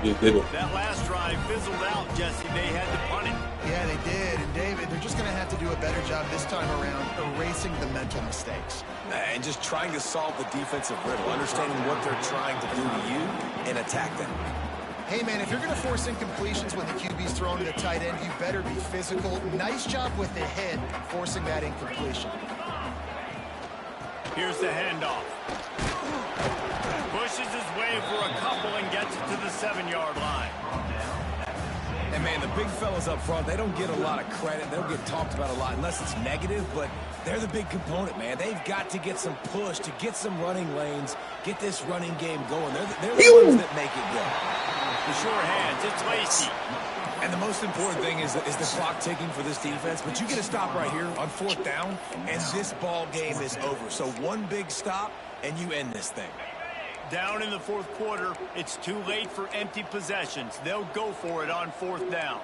[SPEAKER 7] You just did it.
[SPEAKER 2] That last drive fizzled out, Jesse. They had to punt it.
[SPEAKER 5] Yeah, they did. And David, they're just going to have to do a better job this time around erasing the mental mistakes.
[SPEAKER 4] And just trying to solve the defensive riddle, understanding what they're trying to do to you and attack them.
[SPEAKER 5] Hey, man, if you're going to force incompletions when the QB's thrown to the tight end, you better be physical. Nice job with the hit, forcing that incompletion.
[SPEAKER 2] Here's the handoff. Pushes his way for a couple and gets it to the 7-yard line.
[SPEAKER 4] And, man, the big fellas up front, they don't get a lot of credit. They don't get talked about a lot unless it's negative, but they're the big component, man. They've got to get some push, to get some running lanes, get this running game going. They're the ones that make it go.
[SPEAKER 2] The sure hands, it's Lacey.
[SPEAKER 4] And the most important thing is the clock ticking for this defense, but you get a stop right here on fourth down, and this ball game is over. So one big stop, and you end this thing.
[SPEAKER 2] Down in the fourth quarter, it's too late for empty possessions. They'll go for it on fourth down.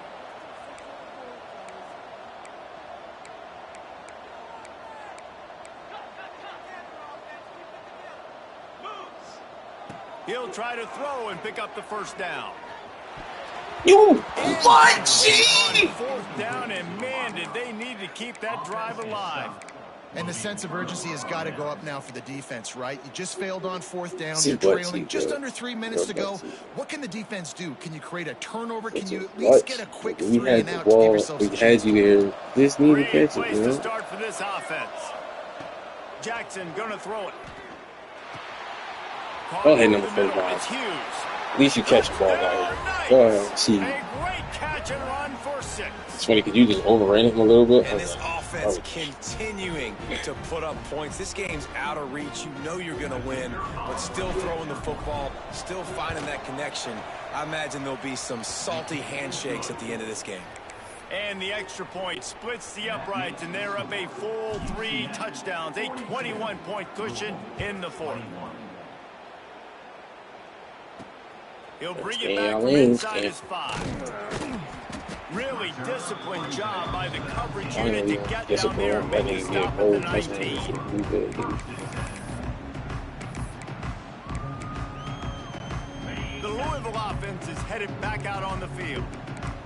[SPEAKER 2] He'll try to throw and pick up the first down.
[SPEAKER 7] You what? Gee!
[SPEAKER 2] On fourth down, and man, did they need to keep that drive alive.
[SPEAKER 5] And the sense of urgency has got to go up now for the defense, right? You just failed on fourth down. You're trailing just under 3 minutes to go. What can the defense do? Can you create a turnover? Can you at least get a quick 3 and out to give yourself some chance?
[SPEAKER 7] We had you there. This need to catch it,
[SPEAKER 2] place to start for this offense. Jackson gonna throw it.
[SPEAKER 7] Go ahead, number 45. At least you catch the ball right here. Go ahead. See.
[SPEAKER 2] A great catch and run for 6.
[SPEAKER 7] It's funny because you just overran him a little bit.
[SPEAKER 4] And this offense continuing to put up points. This game's out of reach. You know you're going to win, but still throwing the football, still finding that connection. I imagine there'll be some salty handshakes at the end of this game.
[SPEAKER 2] And the extra point splits the uprights, and they're up a full 3 touchdowns, a 21-point cushion in the fourth. He'll bring it back from inside his 5. Really disciplined job by the coverage unit to get down there and make a stop at the 19. The Louisville offense is headed back out on the field.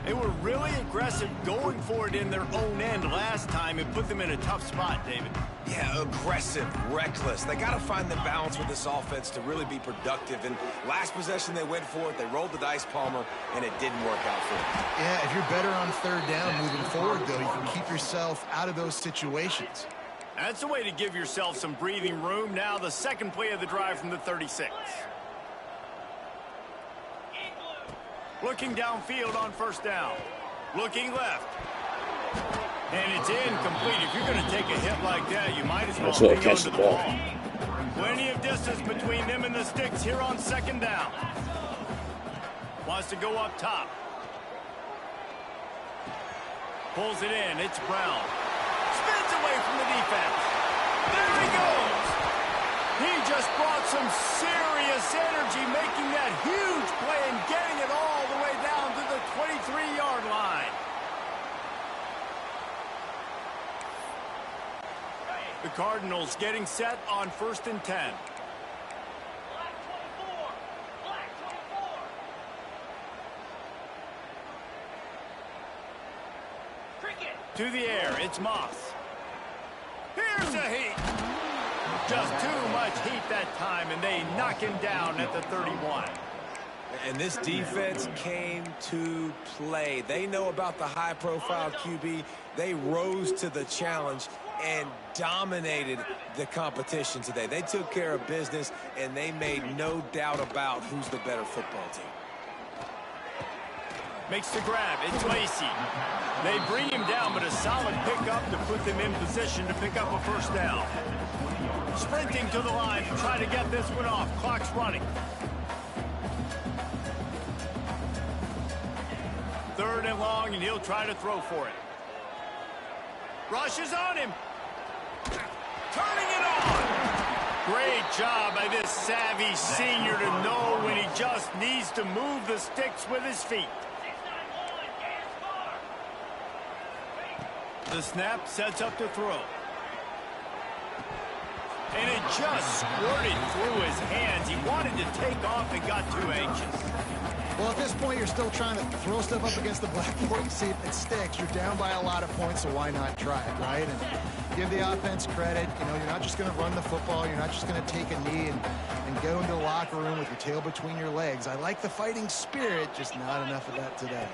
[SPEAKER 2] They were really aggressive going for it in their own end last time. It put them in a tough spot, David.
[SPEAKER 4] Yeah, aggressive, reckless. They got to find the balance with this offense to really be productive. And last possession, they went for it. They rolled the dice, Palmer, and it didn't work out for them.
[SPEAKER 5] Yeah, if you're better on third down moving forward, though, you can keep yourself out of those situations.
[SPEAKER 2] That's the way to give yourself some breathing room. Now the second play of the drive from the 36. Looking downfield on first down. Looking left. And it's incomplete. If you're going to take a hit like that, you might as well hang on to the ball. Plenty of distance between them and the sticks here on second down. Wants to go up top. Pulls it in. It's Brown. Spins away from the defense. There he goes. He just brought some serious energy, making that huge play and getting it all the way down to the 23-yard line. The Cardinals getting set on 1st and 10. To the air, it's Moss. Here's a heat. Just too much heat that time, and they knock him down at the 31.
[SPEAKER 4] And this defense came to play. They know about the high-profile QB. They rose to the challenge and dominated the competition today. They took care of business, and they made no doubt about who's the better football team.
[SPEAKER 2] Makes the grab. It's Lacey. They bring him down, but a solid pickup to put them in position to pick up a first down. Sprinting to the line to try to get this one off. Clock's running. 3rd and long, and he'll try to throw for it. Rushes on him. Turning it on. Great job by this savvy senior to know when he just needs to move the sticks with his feet. The snap sets up to throw. And it just squirted through his hands. He wanted to take off and got too anxious.
[SPEAKER 5] Well, at this point, you're still trying to throw stuff up against the blackboard and see if it sticks. You're down by a lot of points, so why not try it, right? And give the offense credit. You know, you're not just going to run the football. You're not just going to take a knee and go into the locker room with your tail between your legs. I like the fighting spirit, just not enough of that today.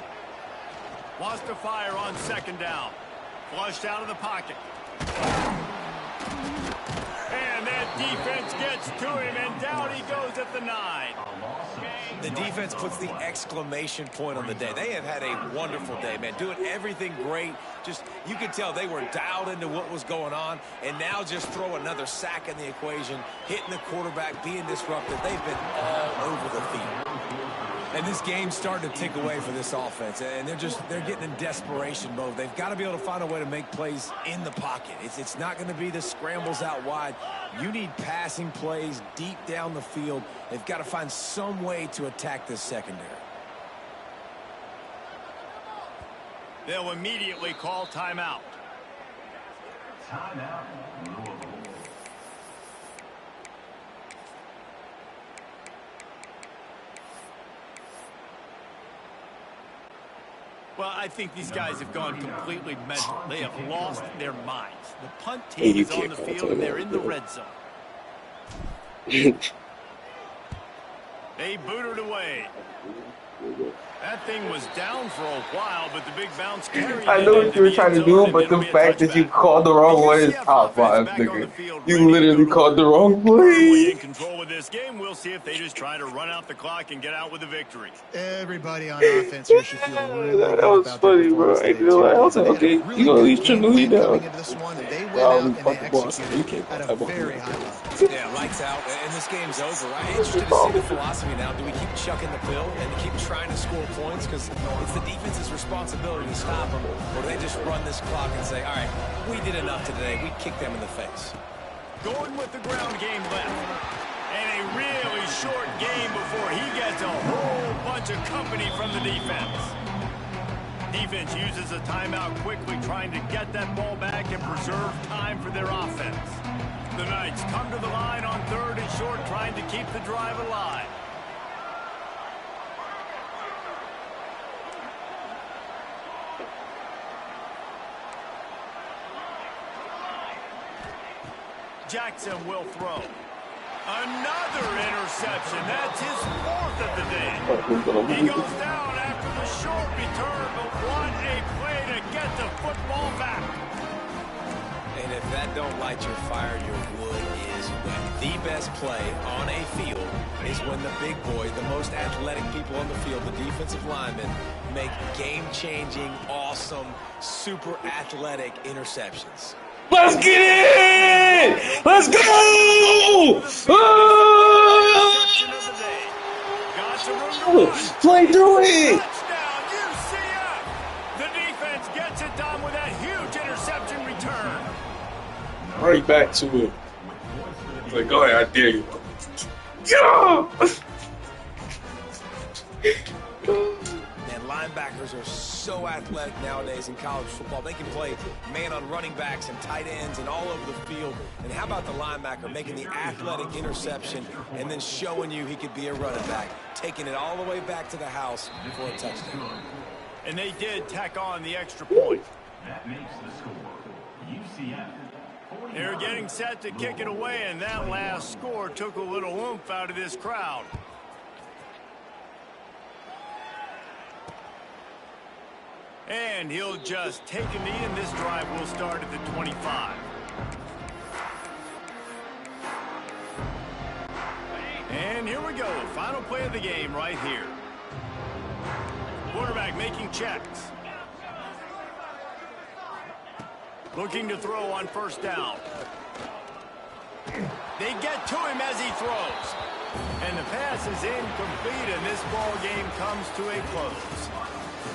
[SPEAKER 2] Wants to fire on 2nd down. Flushed out of the pocket. And that defense gets to him, and down he goes at the 9.
[SPEAKER 4] The defense puts the exclamation point on the day. They have had a wonderful day, man. Doing everything great. Just, you could tell they were dialed into what was going on, and now just throw another sack in the equation, hitting the quarterback, being disruptive. They've been all over the field. And this game's starting to tick away for this offense, and they're getting in desperation mode. They've got to be able to find a way to make plays in the pocket. It's not going to be the scrambles out wide. You need passing plays deep down the field. They've got to find some way to attack this secondary.
[SPEAKER 2] They'll immediately call timeout.
[SPEAKER 8] Timeout, Louisville.
[SPEAKER 2] Well, I think these guys have gone completely mental. They have lost their minds. The punt team is on the field, and they're in the red zone. They booted away. That thing was down for a while, but the big bounce carried.
[SPEAKER 7] I know what you were trying to do, but the fact that you called the wrong one is top 5, nigga. You literally called the wrong play.
[SPEAKER 2] In control of this game, we'll see if they just try to run out the clock and get out with a victory.
[SPEAKER 5] Everybody on offense here should feel really good
[SPEAKER 7] that was
[SPEAKER 5] about
[SPEAKER 7] funny, bro. I was like, okay, you gonna at least trim the lead down.
[SPEAKER 5] They went out and they executed at a very high level.
[SPEAKER 4] Yeah, lights out, and this game's over. I'm interested to see the philosophy now. Do we keep chucking the pill and keep trying to score points? Because it's the defense's responsibility to stop them. Or do they just run this clock and say, all right, we did enough today. We kicked them in the face.
[SPEAKER 2] Going with the ground game left. And a really short game before he gets a whole bunch of company from the defense. Defense uses a timeout quickly, trying to get that ball back and preserve time for their offense. The Knights come to the line on 3rd and short, trying to keep the drive alive. Jackson will throw. Another interception. That's his 4th of the day. He goes down after the short return, but what a play to get the football back.
[SPEAKER 4] And if that don't light your fire, your wood is wet. The best play on a field is when the big boys, the most athletic people on the field, the defensive linemen, make game-changing, awesome, super athletic interceptions.
[SPEAKER 7] Let's get it! Let's go! Play through it!
[SPEAKER 2] Touchdown, UCF! The defense gets it done with that huge interception return.
[SPEAKER 7] Right back to it. It's like, go ahead, I dare you. Yeah!
[SPEAKER 4] And linebackers are so athletic nowadays in college football. They can play man on running backs and tight ends and all over the field. And how about the linebacker making the athletic interception and then showing you he could be a running back, taking it all the way back to the house for a touchdown.
[SPEAKER 2] And they did tack on the extra point.
[SPEAKER 8] That makes the score UCF.
[SPEAKER 2] They're getting set to kick it away, and that last score took a little oomph out of this crowd. And he'll just take a knee, and this drive will start at the 25. And here we go. Final play of the game right here. Quarterback making checks. Looking to throw on 1st down. They get to him as he throws. And the pass is incomplete, and this ball game comes to a close.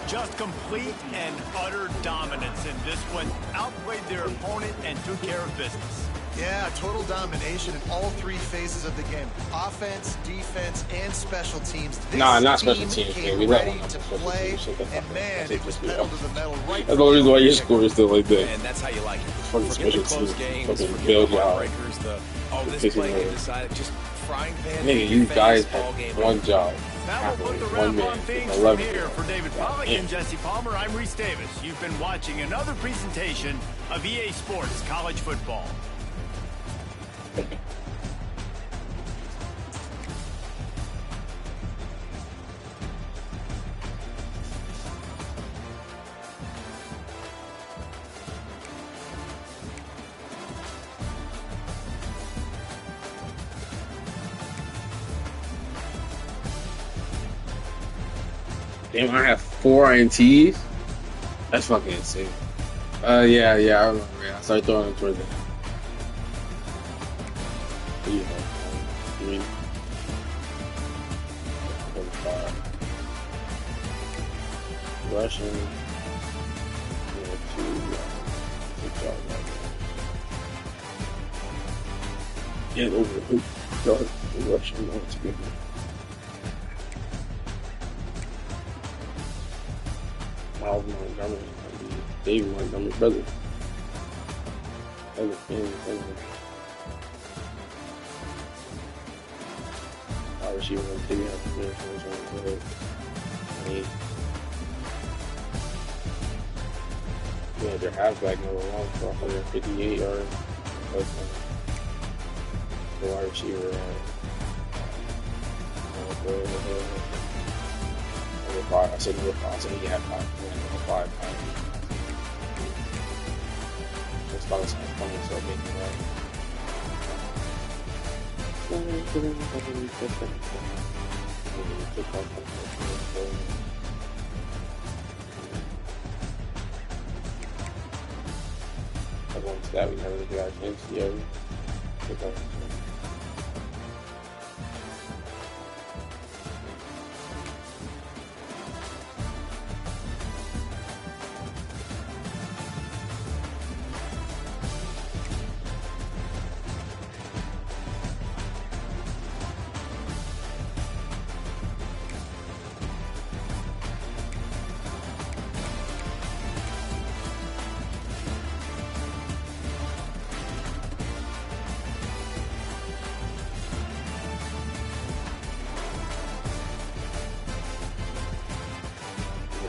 [SPEAKER 2] Just complete and utter dominance in this one. Outplayed their opponent and took care of business.
[SPEAKER 5] Yeah, total domination in all 3 phases of the game. Offense, defense, and special teams.
[SPEAKER 7] Not special teams, man. We let one
[SPEAKER 5] to play, and man, it was pedal to the metal right.
[SPEAKER 7] That's the only reason why your score is still like that.
[SPEAKER 4] And that's how you like it.
[SPEAKER 7] Fucking
[SPEAKER 4] Forget the
[SPEAKER 7] special
[SPEAKER 4] close
[SPEAKER 7] teams.
[SPEAKER 4] games,
[SPEAKER 7] Fucking
[SPEAKER 4] forget
[SPEAKER 7] build
[SPEAKER 4] the
[SPEAKER 7] y'all.
[SPEAKER 4] heartbreakers, this play get decided, just frying pan.
[SPEAKER 7] Nigga, you guys have one job.
[SPEAKER 2] That will put the wrap on things from here. For David Pollack and Jesse Palmer, I'm Reese Davis. You've been watching another presentation of EA Sports College Football.
[SPEAKER 7] Damn, I have 4 INTs? That's fucking insane. Yeah, I remember. I started throwing them towards it. Yeah, I mean, 45. Russian. Yeah, 2. Get over the hoop. Dog. Russian. That's good. Miles Montgomery, David Montgomery, brother. Other fans, wide receiver, they have the finish on the
[SPEAKER 3] Yeah, their halfback never won for 158 yards. The wide receiver number 5. I said number 5. I said he had 5. Number 5. That's about the same funny, so it made me right. Everyone's that we never got NCAA.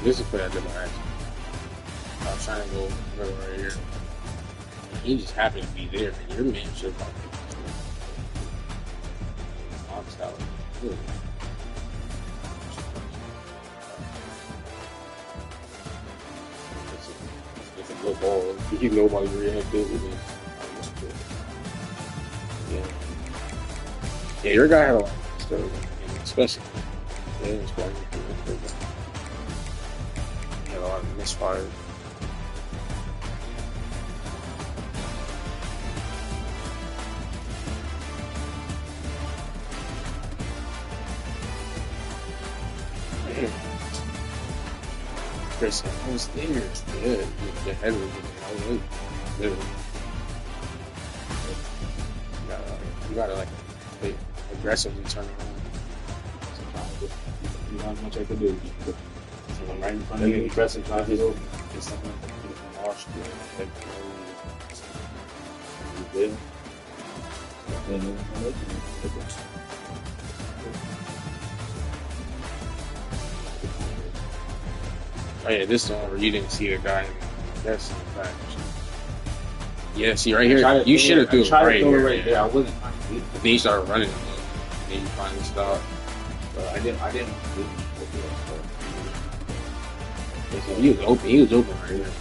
[SPEAKER 3] This is what I did my action. I was trying to go right here. He just happened to be there, and your man should have boxed out. It's a good ball. Nobody reacted with it. Yeah, your guy had a lot of stuff, especially. Yeah, it's quite good. A lot of misfires. Chris, I was there. Yeah, the head was there. You gotta like aggressively turn around. Not much I could do. Someone right in front of you, aggressive drive is over. It's something like you can wash the head. You did. Oh yeah, this one where you didn't see the guy. That's the fact. Yeah, see right here, you should have threw it right here. Right there. I wasn't. Then you started running, and then you finally stopped. But I didn't. He was open. He was open right here.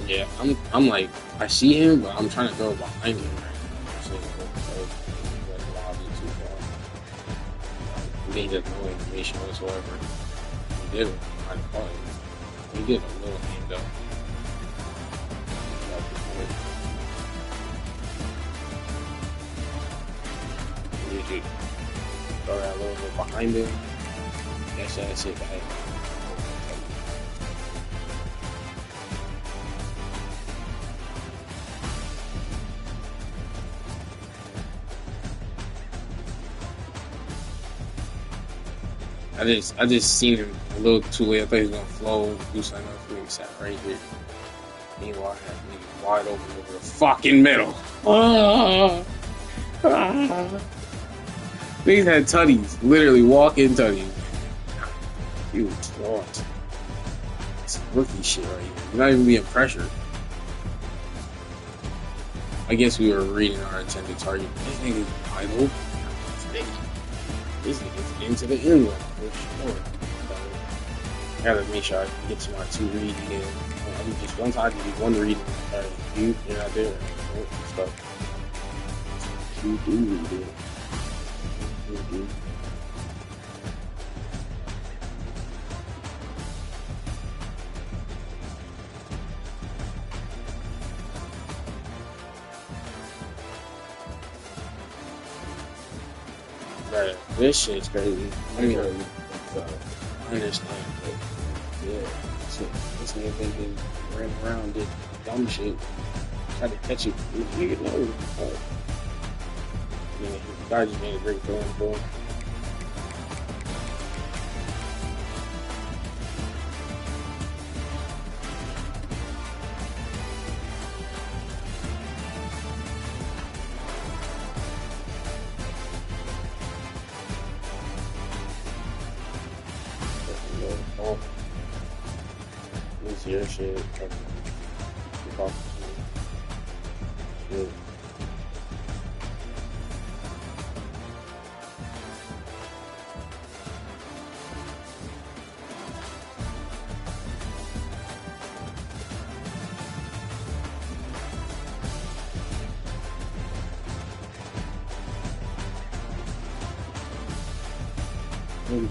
[SPEAKER 3] Yeah, I'm like, I see him, but I'm trying to throw behind him right now. So, too far. He has no information whatsoever. He did it. I call him. He did a little hand up. You should throw that a little bit behind him. That's it, guys. I just seen him a little too late. I thought he was gonna flow, do something else. He sat right here. Meanwhile, I had me wide open over the fucking middle. These had tutties, literally walk-in tutties. You what? It's rookie shit right here. You're not even being pressured. I guess we were reading our intended target. This nigga's wide open. This nigga's into the end zone for sure. I gotta make sure I get to my 2 read again. Just once I do 1 read, you're not there. Stuff. You do read it. You do. Right. This shit's crazy. I understand, but yeah, this nigga thinking ran around, did dumb shit, tried to catch it. You know, Yeah, the guy just made a great throw and ball. Oh, this year shit. Shit.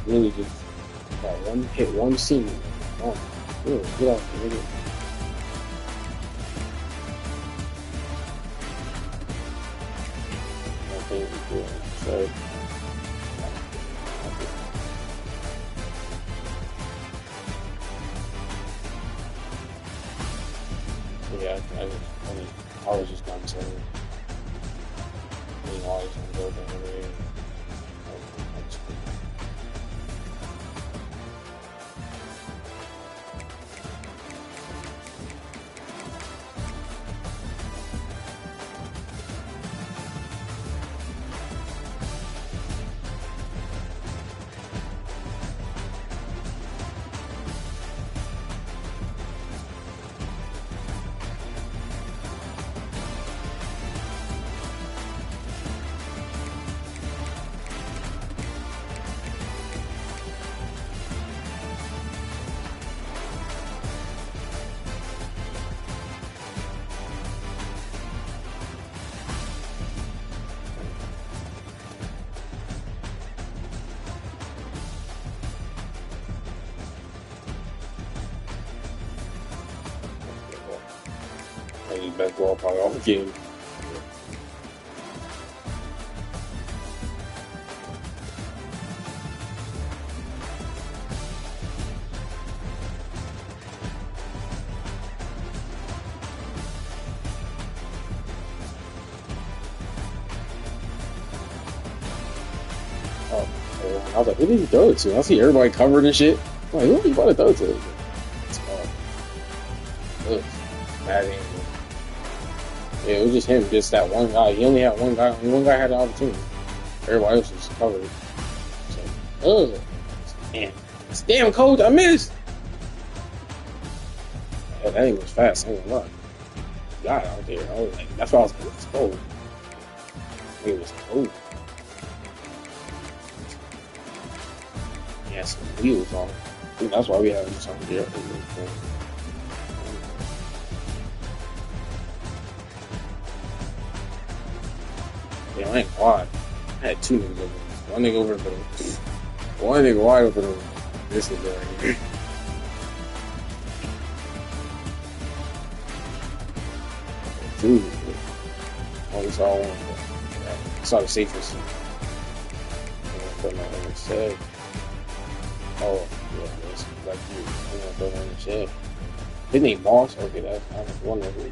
[SPEAKER 3] Really just got one hit, one scene. Oh, really, get off the nigga. I think we're doing so. Yeah, I was just gonna say, I was gonna go down there. Best ball probably all the game. Oh, I was like, who did he throw it to? I see everybody covered and shit. I'm like, who did he about to throw it to? Bad angle. Yeah, it was just him, just that one guy. He only had one guy. Only one guy had the opportunity. Everybody else was covered. So, damn. Damn, coach, I missed. Yeah, that thing was fast. I ain't gonna lie. God out there. I was like, that's why I was like, let's go. It was cold. He had some wheels on. That's why we had this on there. Yeah, I ain't wide. I had two niggas over there. One nigga over there. One nigga wide over there. This nigga right here. Two. Only saw one. I saw the safest. Put my on the shed. Oh, yeah, that's like you. I'm gonna throw that in the shed. His name Moss? Okay, that's I was wondering who.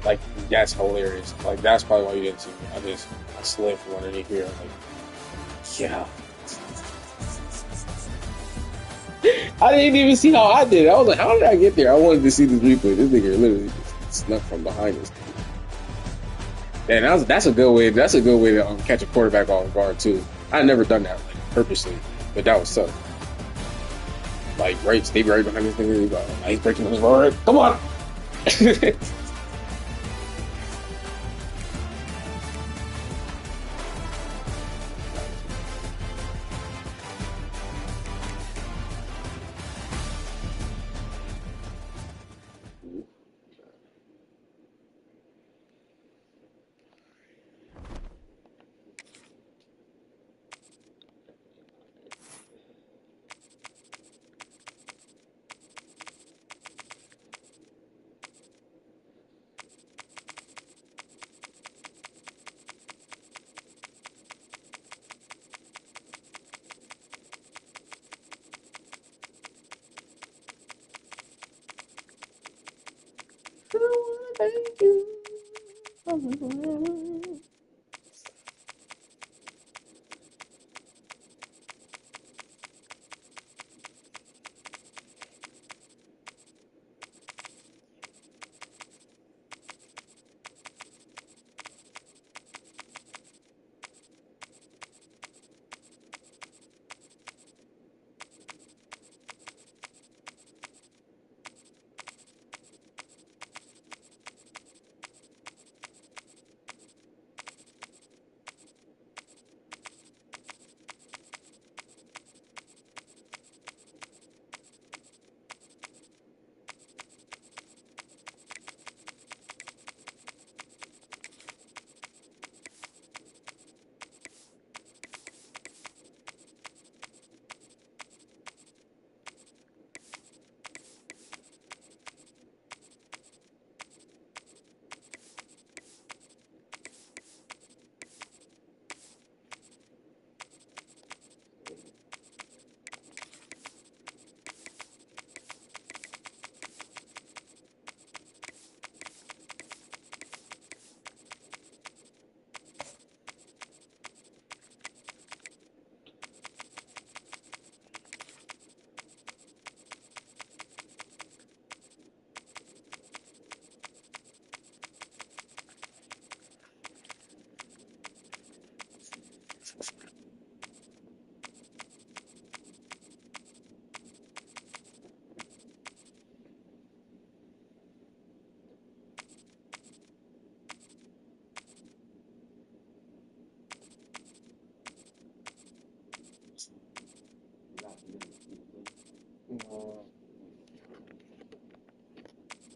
[SPEAKER 3] Like, that's hilarious. Like, that's probably why you didn't see me. I slid from underneath here. I'm like, yeah. I didn't even see how I did it. I was like, how did I get there? I wanted to see this replay. This nigga literally just snuck from behind us. And that's a good way. That's a good way to catch a quarterback off guard too. I've never done that like purposely, but that was tough. Like, right, stay right behind this nigga. He's breaking his guard. Come on. Thank you.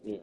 [SPEAKER 3] Yeah.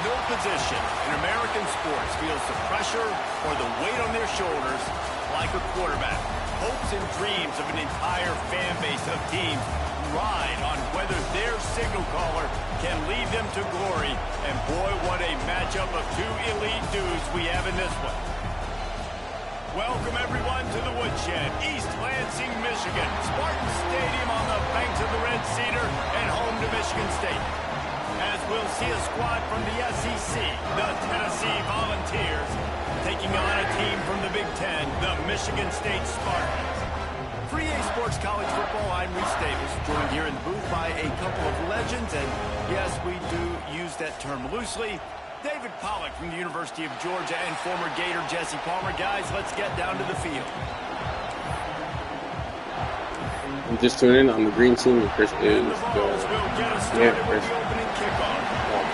[SPEAKER 2] No position in American sports feels the pressure or the weight on their shoulders like a quarterback. Hopes and dreams of an entire fan base of teams ride on whether their signal caller can lead them to glory. And boy, what a matchup of two elite dudes we have in this one. Welcome, everyone, to the Woodshed, East Lansing, Michigan. Spartan Stadium on the banks of the Red Cedar and home to Michigan State. As we'll see a squad from the SEC, the Tennessee Volunteers, taking on a team from the Big Ten, the Michigan State Spartans. For EA Sports College Football, I'm Reese Davis, joined here in the booth by a couple of legends, and yes, we do use that term loosely. David Pollack from the University of Georgia and former Gator Jesse Palmer. Guys, let's get down to the field.
[SPEAKER 3] I'm just tuning in on the green team with Chris is
[SPEAKER 2] And the balls will get us started with
[SPEAKER 3] Chris.
[SPEAKER 2] the opening kickoff.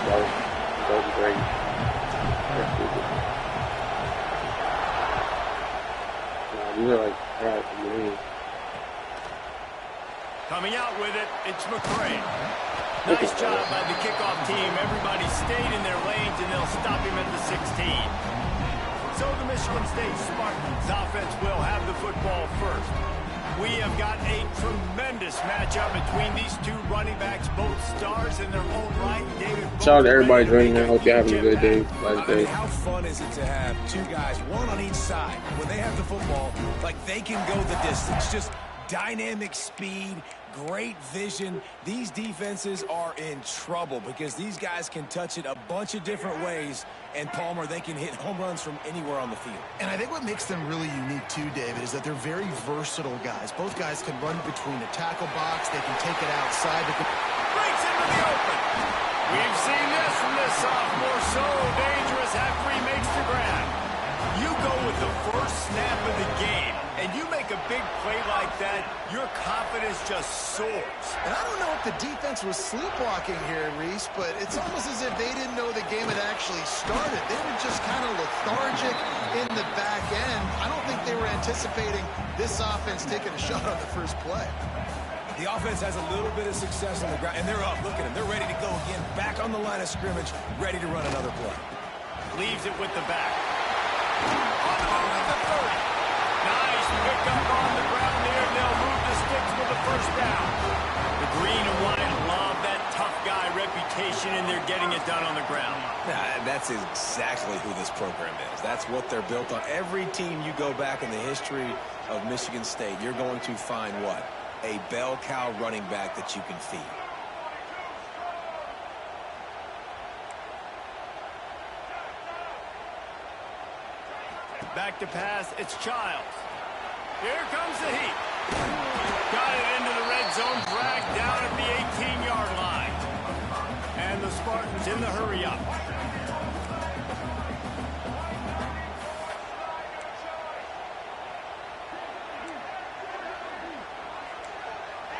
[SPEAKER 3] That was great. These are like,
[SPEAKER 2] Coming out with it, it's McCray. Nice job by the kickoff team. Everybody stayed in their lanes, and they'll stop him at the 16. So the Michigan State Spartans offense will have the football first. We have got a tremendous matchup between these two running backs, both stars in their own right. David,
[SPEAKER 3] shout out to everybody joining in. I hope you're having a good day.
[SPEAKER 4] I mean, how fun is it to have two guys, one on each side, when they have the football, like they can go the distance. Just dynamic speed, great vision. These defenses are in trouble because these guys can touch it a bunch of different ways. And Palmer, they can hit home runs from anywhere on the field.
[SPEAKER 5] And I think what makes them really unique too, David, is that they're very versatile guys. Both guys can run between a tackle box. They can take it outside. They can...
[SPEAKER 2] Breaks into the open. We've seen this from this sophomore. So dangerous after he makes the grab. You go with the first snap of the game, and you make a big play like that, your confidence just soars.
[SPEAKER 5] And I don't know if the defense was sleepwalking here, Reese, but it's almost as if they didn't know the game had actually started. They were just kind of lethargic in the back end. I don't think they were anticipating this offense taking a shot on the first play.
[SPEAKER 4] The offense has a little bit of success on the ground, and they're up. Look at them. They're ready to go again. Back on the line of scrimmage, ready to run another play.
[SPEAKER 2] Leaves it with the back. On the move at the 30. Nice pickup on the ground there, and they'll move the sticks for the first down. The green and white love that tough guy reputation, and they're getting it done on the ground.
[SPEAKER 4] That's exactly who this program is. That's what they're built on. Every team you go back in the history of Michigan State, you're going to find what? A bell cow running back that you can feed.
[SPEAKER 2] Back to pass, it's Childs. Here comes the heat. Got it into the red zone, dragged down at the 18-yard line. And the Spartans in the hurry up.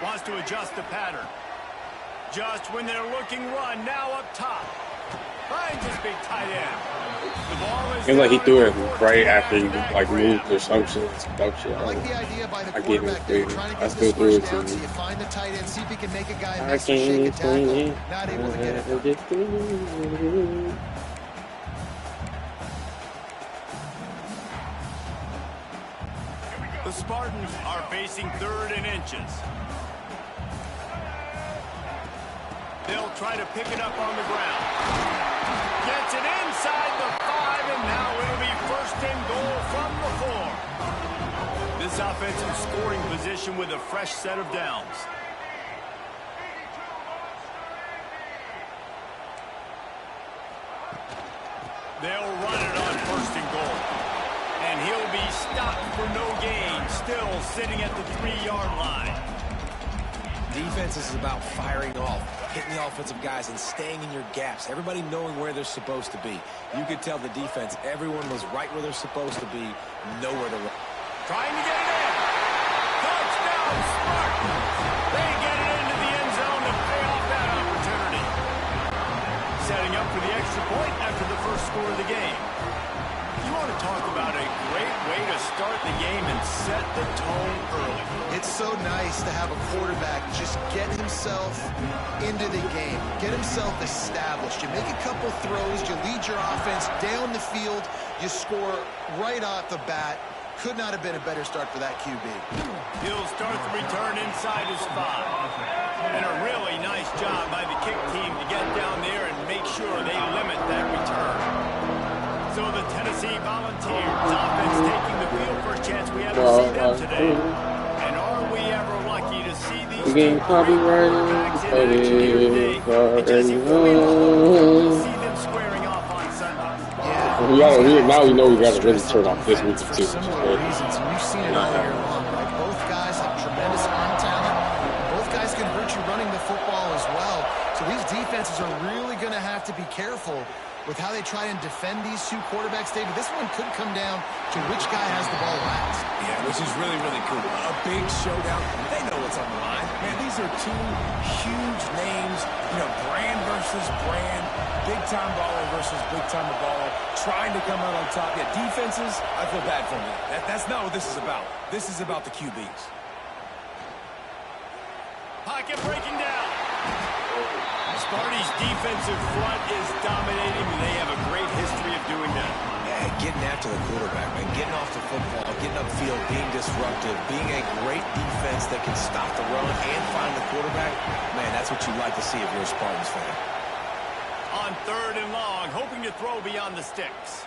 [SPEAKER 2] Wants to adjust the pattern. Just when they're looking run, now up top. Finds his big tight end. The ball is
[SPEAKER 3] It's like he threw it right after he like moved or some shit.
[SPEAKER 5] I like the idea by the
[SPEAKER 3] I gave him
[SPEAKER 5] quarterback there,
[SPEAKER 3] three.
[SPEAKER 5] trying to
[SPEAKER 3] I
[SPEAKER 5] get
[SPEAKER 3] still
[SPEAKER 5] this
[SPEAKER 3] threw
[SPEAKER 5] first
[SPEAKER 3] it to
[SPEAKER 5] down, so
[SPEAKER 3] him.
[SPEAKER 5] you find the tight end, see if he can make a guy
[SPEAKER 3] I
[SPEAKER 5] miss or shake a
[SPEAKER 3] can't
[SPEAKER 5] tackle.
[SPEAKER 3] explain
[SPEAKER 5] Not able to get it.
[SPEAKER 3] it.
[SPEAKER 2] The Spartans are facing 3rd and inches. They'll try to pick it up on the ground. Gets it inside the 5, and now it'll be 1st and goal from the 4. This offensive scoring position with a fresh set of downs. They'll run it on 1st and goal. And he'll be stopped for no gain, still sitting at the 3-yard line.
[SPEAKER 4] Defense is about firing off, hitting the offensive guys and staying in your gaps. Everybody knowing where they're supposed to be. You could tell the defense, everyone was right where they're supposed to be, nowhere to run.
[SPEAKER 2] Trying to get it in. Touchdown, Spartans. They get it into the end zone to pay off that opportunity. Setting up for the extra point after the first score of the game. You want to talk about a great way to start the game and set the tone early.
[SPEAKER 5] It's so nice to have a quarterback just get himself into the game, get himself established. You make a couple throws, you lead your offense down the field, you score right off the bat. Could not have been a better start for that QB.
[SPEAKER 2] He'll start the return inside his 5. And a really nice job by the kick team to get down there and make sure they limit that return. So the Tennessee Volunteers offense taking the field for a chance we haven't seen them today. And are we ever lucky to see these
[SPEAKER 3] Game copyrighted, but it's already on.
[SPEAKER 2] see them squaring off on Sunday?
[SPEAKER 3] Now we know we got to really turn off this week too.
[SPEAKER 5] Reasons, and we've seen it all year long, right? Both guys have tremendous arm talent. Both guys can hurt you running the football as well. So these defenses are really going to have to be careful with how they try and defend these two quarterbacks, David. This one could come down to which guy has the ball last.
[SPEAKER 4] Yeah, which is really, really cool. A big showdown. They know what's on the line. Man, these are two huge names. You know, brand versus brand. Big-time baller versus big-time baller. Trying to come out on top. Yeah, defenses, I feel bad for them. That's not what this is about. This is about the QBs.
[SPEAKER 2] Pocket breaking down. Sparty's defensive front is dominating. They have a great history of doing that.
[SPEAKER 4] Yeah, getting after the quarterback, man. Getting off the football, getting upfield, being disruptive, being a great defense that can stop the run and find the quarterback. Man, that's what you like to see if you're a Spartans fan.
[SPEAKER 2] On 3rd and long, hoping to throw beyond the sticks.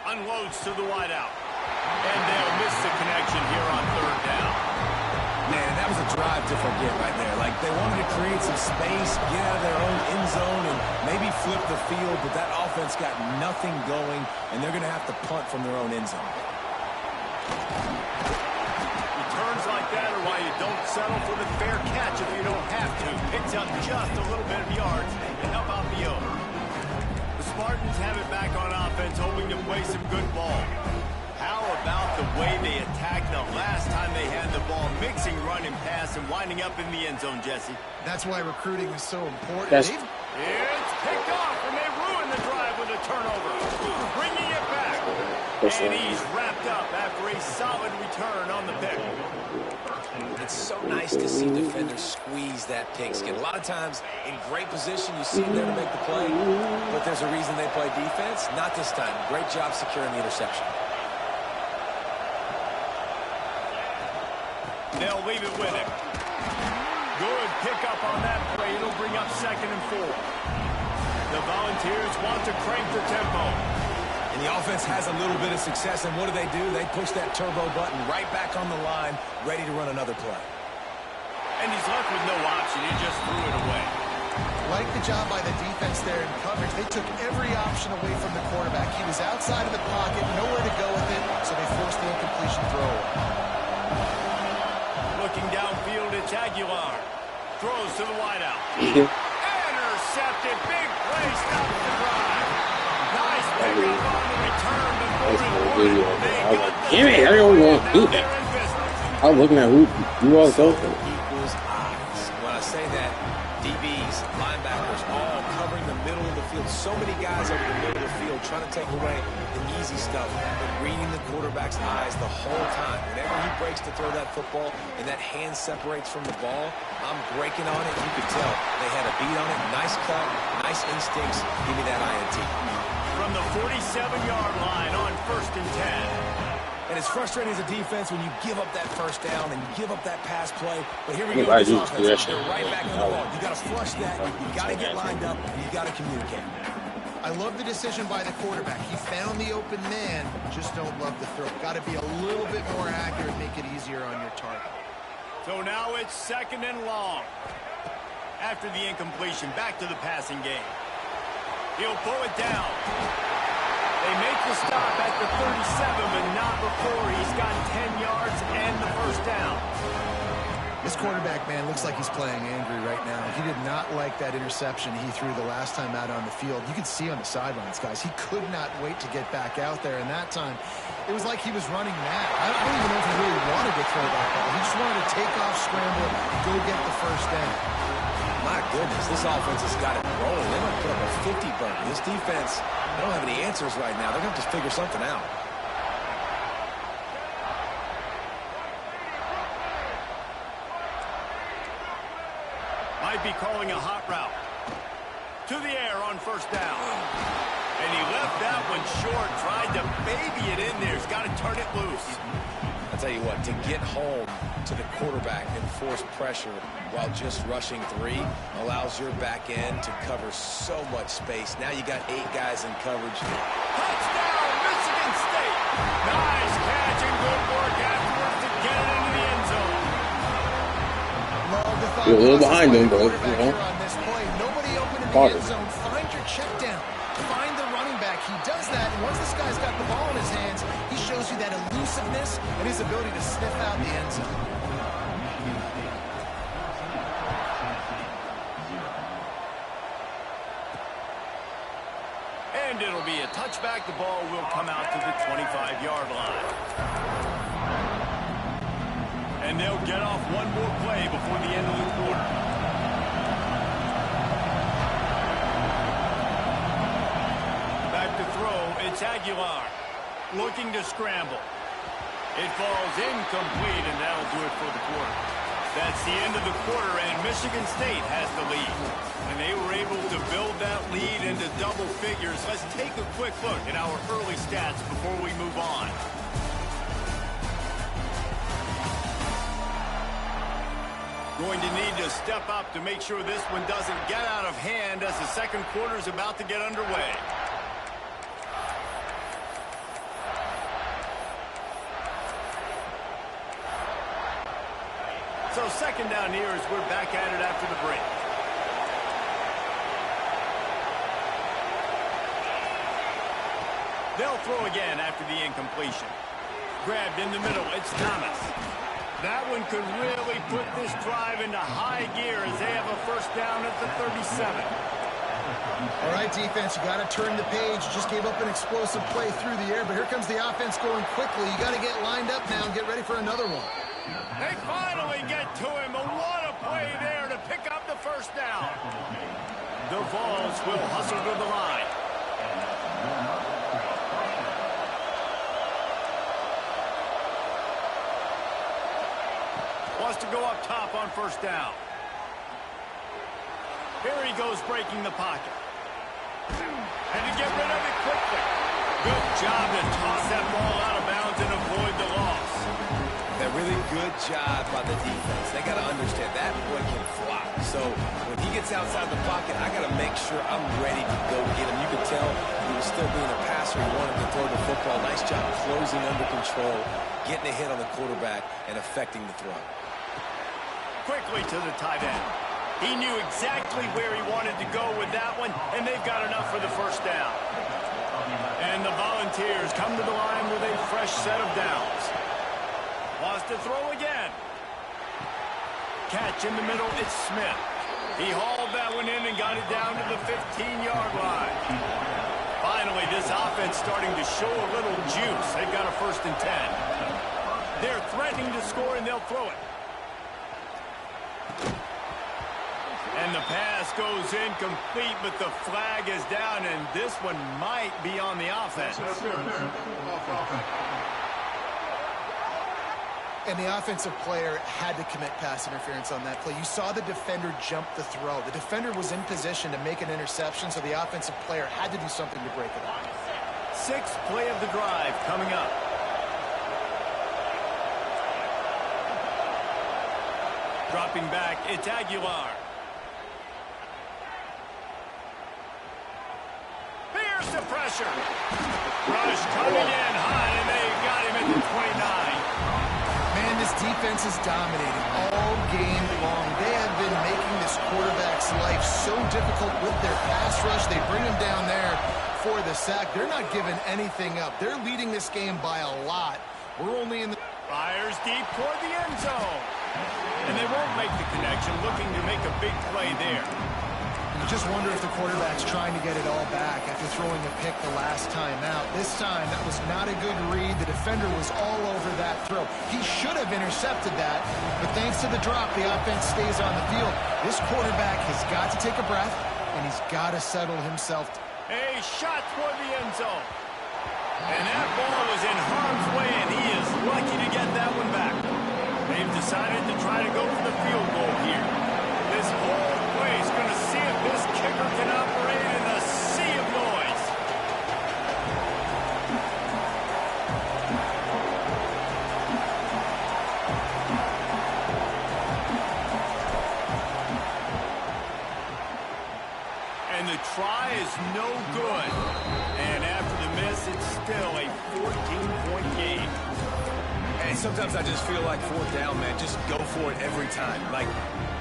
[SPEAKER 2] Unloads to the wideout. And they'll miss the connection here on 3rd down.
[SPEAKER 4] Man, that was a drive to forget right there. Like, they wanted to create some space, get out of their own end zone, and maybe flip the field, but that offense got nothing going, and they're going to have to punt from their own end zone.
[SPEAKER 2] Returns like that are why you don't settle for the fair catch if you don't have to. Picks up just a little bit of yards to help out the O. The Spartans have it back on offense, hoping to play some good ball. How about the way they attacked the last time they had the ball, mixing run and pass and winding up in the end zone, Jesse?
[SPEAKER 5] That's why recruiting is so important.
[SPEAKER 2] It's picked off, and they ruin the drive with a turnover. Bringing it back. And he's wrapped up after a solid return on the pick.
[SPEAKER 4] It's so nice to see defenders squeeze that pigskin. A lot of times, in great position, you see them there to make the play, but there's a reason they play defense. Not this time. Great job securing the interception.
[SPEAKER 2] They'll leave it with him. Good pickup on that play. It'll bring up 2nd and 4. The Volunteers want to crank the tempo.
[SPEAKER 4] And the offense has a little bit of success, and what do? They push that turbo button right back on the line, ready to run another play.
[SPEAKER 2] And he's left with no option. He just threw it away.
[SPEAKER 5] Like the job by the defense there in coverage. They took every option away from the quarterback. He was outside of the pocket, nowhere to go with it, so they forced the incompletion throw.
[SPEAKER 2] Looking downfield, it's Aguilar. Throws to the wideout. Intercepted. Big play. Stops the drive. Nice pickup on the return.
[SPEAKER 3] Damn it, I don't want to do that. I was looking at who all so.
[SPEAKER 4] Equals eyes. When I say that, DBs, linebackers, all covering the middle of the field. So many guys over the middle of the field trying to take away the easy stuff, but reading the quarterback's eyes the whole time. Whenever he breaks to throw that football and that hand separates from the ball, I'm breaking on it. You could tell they had a beat on it. Nice cut, nice instincts. Give me that INT.
[SPEAKER 2] From the 47-yard line on 1st and 10.
[SPEAKER 4] And it's frustrating as a defense when you give up that first down and you give up that pass play. But here we go with this offense. They're right back on the ball. You got to flush that. You got to get lined up. And you got to communicate.
[SPEAKER 5] I love the decision by the quarterback. He found the open man. Just don't love the throw. Got to be a little bit more accurate, make it easier on your target.
[SPEAKER 2] So now it's 2nd and long. After the incompletion, back to the passing game. He'll pull it down. They make the stop at the 37, but not before he's got 10 yards and the first down.
[SPEAKER 5] This quarterback, man, looks like he's playing angry right now. He did not like that interception he threw the last time out on the field. You can see on the sidelines, guys, he could not wait to get back out there. And that time, it was like he was running mad. I don't even know if he really wanted to throw that ball. He just wanted to take off, scramble, go get the first down.
[SPEAKER 4] My goodness, this offense has got it rolling. They might put up a 50 burger. This defense, they don't have any answers right now. They're going to have to figure something out.
[SPEAKER 2] Might be calling a hot route. To the air on 1st down. And he left that one short. Tried to baby it in there. He's got to turn it loose.
[SPEAKER 4] I'll tell you what, to get home to the quarterback and force pressure while just rushing 3 allows your back end to cover so much space. Now you got 8 guys in coverage.
[SPEAKER 2] Touchdown, Michigan State. Nice catch and good work afterwards to get it into the end zone.
[SPEAKER 5] Love the thought.
[SPEAKER 3] You're a little behind them, but,
[SPEAKER 5] you know. On this play, nobody open in the end zone. Find your check down. Find the running back. He does that, and once this guy's got the ball in his hands, he shows you that elusiveness and his ability to sniff out the end zone.
[SPEAKER 2] And it'll be a touchback. The ball will come out to the 25-yard line. And they'll get off one more play before the end of the quarter. Back to throw, it's Aguilar. Looking to scramble. It falls incomplete, and that'll do it for the quarter. That's the end of the quarter, and Michigan State has the lead. And they were able to build that lead into double figures. Let's take a quick look at our early stats before we move on. Going to need to step up to make sure this one doesn't get out of hand as the second quarter is about to get underway. So 2nd down here as we're back at it after the break. They'll throw again after the incompletion. Grabbed in the middle, it's Thomas. That one could really put this drive into high gear as they have a first down at the 37.
[SPEAKER 5] All right, defense, you got to turn the page. You just gave up an explosive play through the air, but here comes the offense going quickly. You got to get lined up now and get ready for another one.
[SPEAKER 2] They finally get to him, but what a play there to pick up the first down. The Vols will hustle to the line. Wants to go up top on first down. Here he goes breaking the pocket. And to get rid of it quickly. Good job to toss that ball out of bounds and avoid the loss.
[SPEAKER 4] That really good job by the defense. They got to understand that boy can fly. So when he gets outside the pocket, I got to make sure I'm ready to go get him. You could tell he was still being a passer. He wanted to throw the football. Nice job closing under control, getting a hit on the quarterback, and affecting the throw.
[SPEAKER 2] Quickly to the tight end. He knew exactly where he wanted to go with that one, and they've got enough for the first down. And the Volunteers come to the line with a fresh set of downs. Wants to throw again. Catch in the middle, it's Smith. He hauled that one in and got it down to the 15-yard line. Finally, this offense starting to show a little juice. They've got a 1st and 10. They're threatening to score, and they'll throw it. And the pass goes incomplete, but the flag is down, and this one might be on the offense.
[SPEAKER 5] And the offensive player had to commit pass interference on that play. You saw the defender jump the throw. The defender was in position to make an interception, so the offensive player had to do something to break it up.
[SPEAKER 2] 6th play of the drive coming up. Dropping back, it's Aguilar. Here's the pressure. Rush coming in high, and they got him at the 29.
[SPEAKER 5] Man, this defense is dominating all game long. They have been making this quarterback's life so difficult with their pass rush. They bring him down there for the sack. They're not giving anything up. They're leading this game by a lot. We're only in the...
[SPEAKER 2] Fires deep toward the end zone. And they won't make the connection, looking to make a big play there.
[SPEAKER 5] You just wonder if the quarterback's trying to get it all back after throwing a pick the last time out. This time, that was not a good read. The defender was all over that throw. He should have intercepted that, but thanks to the drop, the offense stays on the field. This quarterback has got to take a breath, and he's got to settle himself.
[SPEAKER 2] A shot toward the end zone. And that ball was in harm's way, and he is lucky to get that one back. They've decided to try to go for the field goal here. This whole play is going to see if this kicker can operate in a sea of noise. And the try is no good. And after the miss, it's still a 14-point game.
[SPEAKER 4] And sometimes I just feel like 4th down, man. Just go for it every time. Like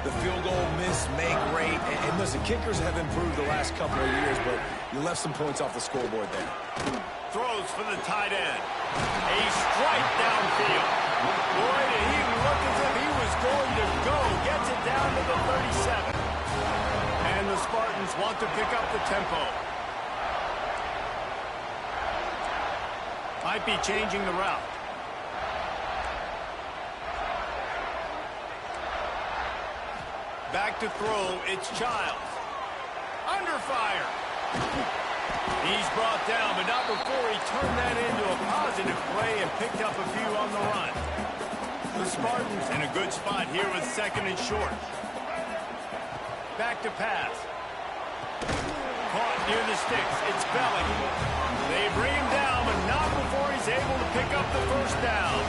[SPEAKER 4] the field goal miss, make great. And listen, kickers have improved the last couple of years, but you left some points off the scoreboard there.
[SPEAKER 2] Throws for the tight end. A strike downfield. Boy, did he look as if he was going to go. Gets it down to the 37. And the Spartans want to pick up the tempo. Might be changing the route. Back to throw, it's Childs. Under fire. He's brought down, but not before he turned that into a positive play and picked up a few on the run. The Spartans in a good spot here with 2nd and short. Back to pass. Caught near the sticks, it's Belling. They bring him down, but not before he's able to pick up the first down.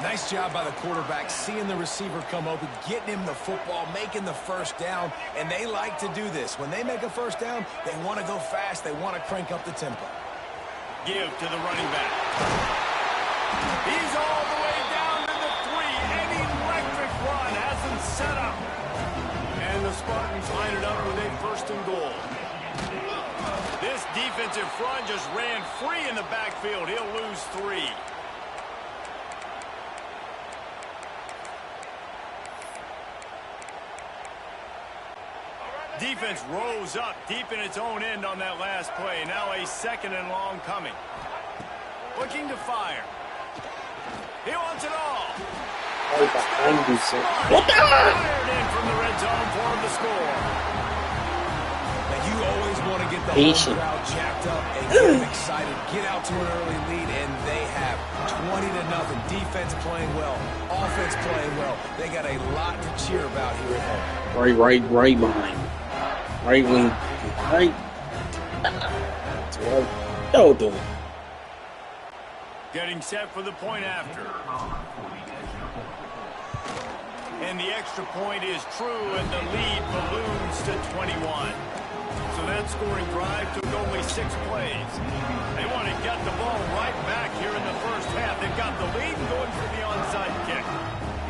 [SPEAKER 4] Nice job by the quarterback, seeing the receiver come open, getting him the football, making the first down, and they like to do this. When they make a first down, they want to go fast. They want to crank up the tempo.
[SPEAKER 2] Give to the running back. He's all the way down to the 3. An electric run has him set up. And the Spartans line it up with a 1st and goal. This defensive front just ran free in the backfield. He'll lose 3. Defense rose up deep in its own end on that last play. Now a 2nd and long coming. Looking to fire. He wants it all.
[SPEAKER 3] Behind you, sir.
[SPEAKER 2] Fired in from the red zone for him to score.
[SPEAKER 4] Now you always want to get the home crowd jacked up and get them excited. Get out to an early lead, and they have 20-0. Defense playing well. Offense playing well. They got a lot to cheer about here at home.
[SPEAKER 3] Right behind. Right wing. Right. That's what I'm doing.
[SPEAKER 2] Getting set for the point after. And the extra point is true, and the lead balloons to 21. So that scoring drive took only 6 plays. They want to get the ball right back here in the first half. They've got the lead and going for the onside kick.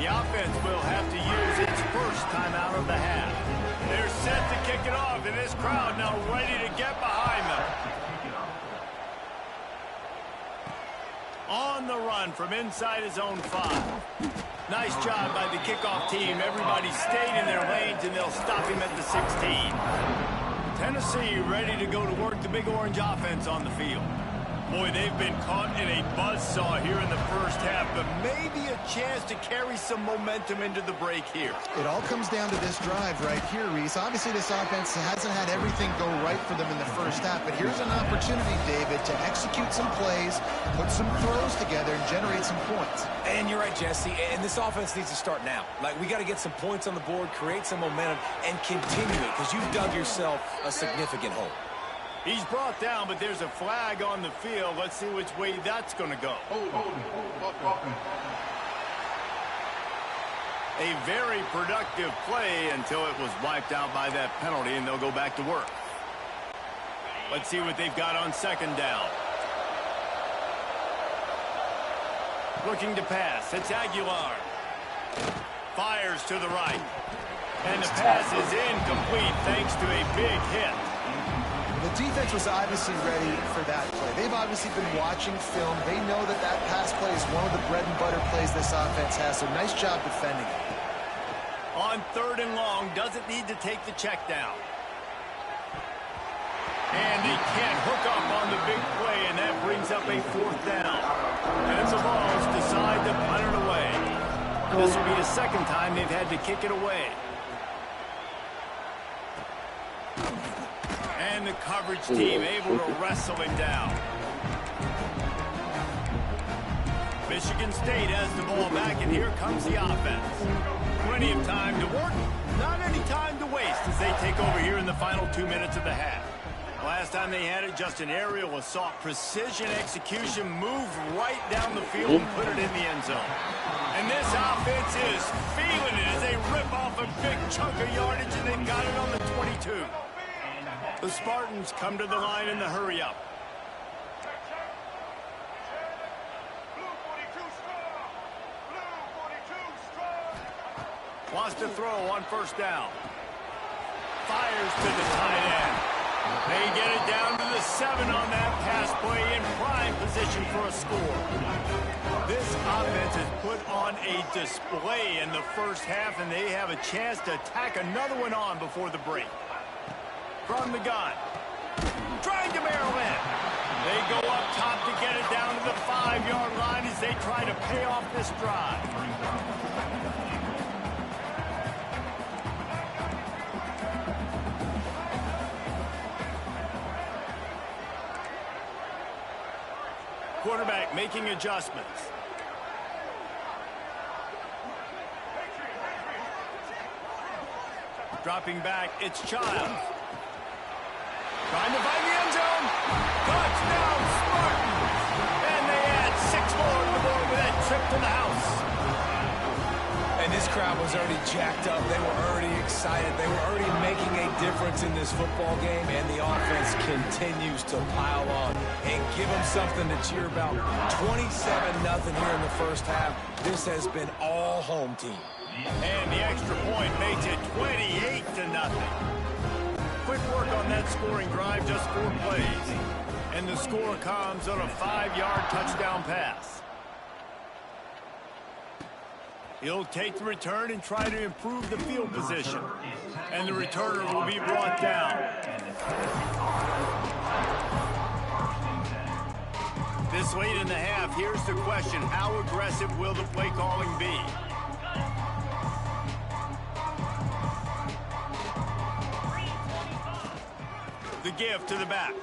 [SPEAKER 2] The offense will have to use its first timeout of the half. They're set to kick it off, and this crowd now ready to get behind them. On the run from inside his own 5. Nice job by the kickoff team. Everybody stayed in their lanes, and they'll stop him at the 16. Tennessee ready to go to work the Big Orange offense on the field. Boy, they've been caught in a buzzsaw here in the first half, but maybe a chance to carry some momentum into the break here.
[SPEAKER 5] It all comes down to this drive right here, Reese. Obviously, this offense hasn't had everything go right for them in the first half, but here's an opportunity, David, to execute some plays, put some throws together, and generate some points.
[SPEAKER 4] And you're right, Jesse, and this offense needs to start now. Like, we got to get some points on the board, create some momentum, and continue it, because you've dug yourself a significant hole.
[SPEAKER 2] He's brought down, but there's a flag on the field. Let's see which way that's going to go. A very productive play until it was wiped out by that penalty, and they'll go back to work. Let's see what they've got on 2nd down. Looking to pass. It's Aguilar. Fires to the right. And the pass is incomplete thanks to a big hit.
[SPEAKER 5] The defense was obviously ready for that play. They've obviously been watching film. They know that that pass play is one of the bread and butter plays this offense has, so nice job defending it.
[SPEAKER 2] On 3rd and long, doesn't need to take the check down. And he can't hook up on the big play, and that brings up a 4th down. And the Vols decide to punt it away. This will be the 2nd time they've had to kick it away. And the coverage team able to wrestle him down. Michigan State has the ball back, and here comes the offense. Plenty of time to work, not any time to waste as they take over here in the final 2 minutes of the half. Last time they had it, just an aerial assault, precision execution, moved right down the field and put it in the end zone. And this offense is feeling it as they rip off a big chunk of yardage, and they've got it on the 22. The Spartans come to the line in the hurry-up. Wants to throw on 1st down. Fires to the tight end. They get it down to the 7 on that pass play in prime position for a score. This offense has put on a display in the first half, and they have a chance to tack another one on before the break. From the gun. Trying to barrel in. They go up top to get it down to the 5-yard line as they try to pay off this drive. Quarterback making adjustments. Dropping back, it's Childs. Trying to find the end zone. Touchdown, Spartans. And they add 6 more to the board with that trip to the house.
[SPEAKER 4] And this crowd was already jacked up. They were already excited. They were already making a difference in this football game, and the offense continues to pile on and give them something to cheer about. 27-0 here in the first half. This has been all home team.
[SPEAKER 2] And the extra point makes it 28-0. Quick work on that scoring drive, just 4 plays. And the score comes on a 5-yard touchdown pass. He'll take the return and try to improve the field position. And the returner will be brought down. This late in the half, here's the question. How aggressive will the play calling be? The give to the back.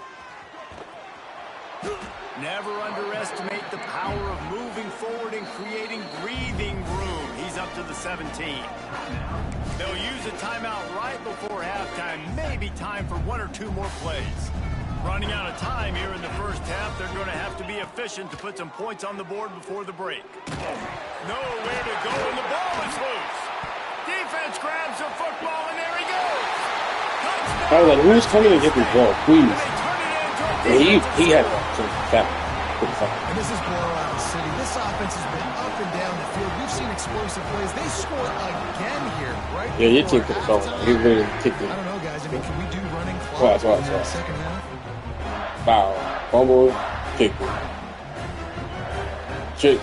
[SPEAKER 2] Never underestimate the power of moving forward and creating breathing room. He's up to the 17. They'll use a timeout right before halftime. Maybe time for 1 or 2 more plays. Running out of time here in the first half. They're going to have to be efficient to put some points on the board before the break. Nowhere to go, and the ball is loose. Defense grabs the football, and there he goes. Touchdown.
[SPEAKER 3] I was like, who's coming to get this ball, please? And he had to cap.
[SPEAKER 5] And this is blowout city. This offense has been up and down the field. We've seen explosive plays. They scored again here, right?
[SPEAKER 3] Yeah, your team could have solved it. He really kicked it.
[SPEAKER 5] I don't know, guys. I mean, can we do running clock in the second half?
[SPEAKER 3] Foul. Fumble. Kick it. Shit.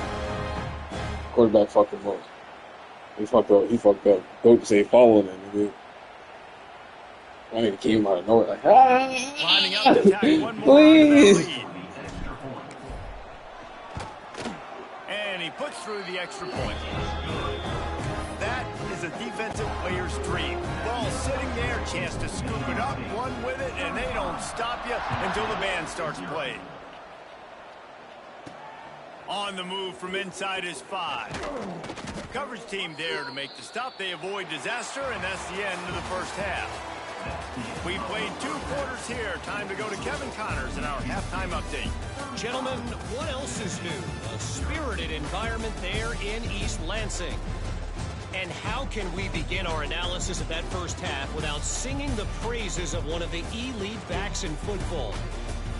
[SPEAKER 3] Quarterback fucking most. He fucked up. Don't say following that nigga. I nigga came out of nowhere like,
[SPEAKER 2] Lining up to attack one more
[SPEAKER 3] please.
[SPEAKER 2] And he puts through the extra point. That is a defensive player's dream. Ball sitting there, chance to scoop it up, run with it, and they don't stop you until the band starts playing. On the move from inside his 5. Coverage team there to make the stop. They avoid disaster, and that's the end of the first half. We played 2 quarters here. Time to go to Kevin Connors in our halftime update.
[SPEAKER 6] Gentlemen, what else is new? A spirited environment there in East Lansing. And how can we begin our analysis of that first half without singing the praises of one of the elite backs in football?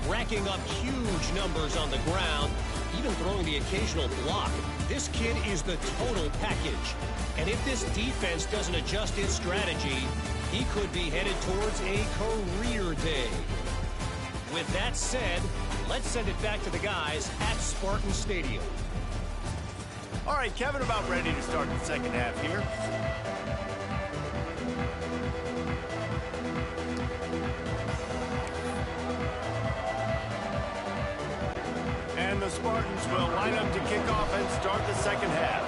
[SPEAKER 6] Racking up huge numbers on the ground, even throwing the occasional block. This kid is the total package. And if this defense doesn't adjust its strategy, he could be headed towards a career day. With that said, let's send it back to the guys at Spartan Stadium.
[SPEAKER 2] All right, Kevin, about ready to start the second half here. And the Spartans will line up to kick off and start the second half.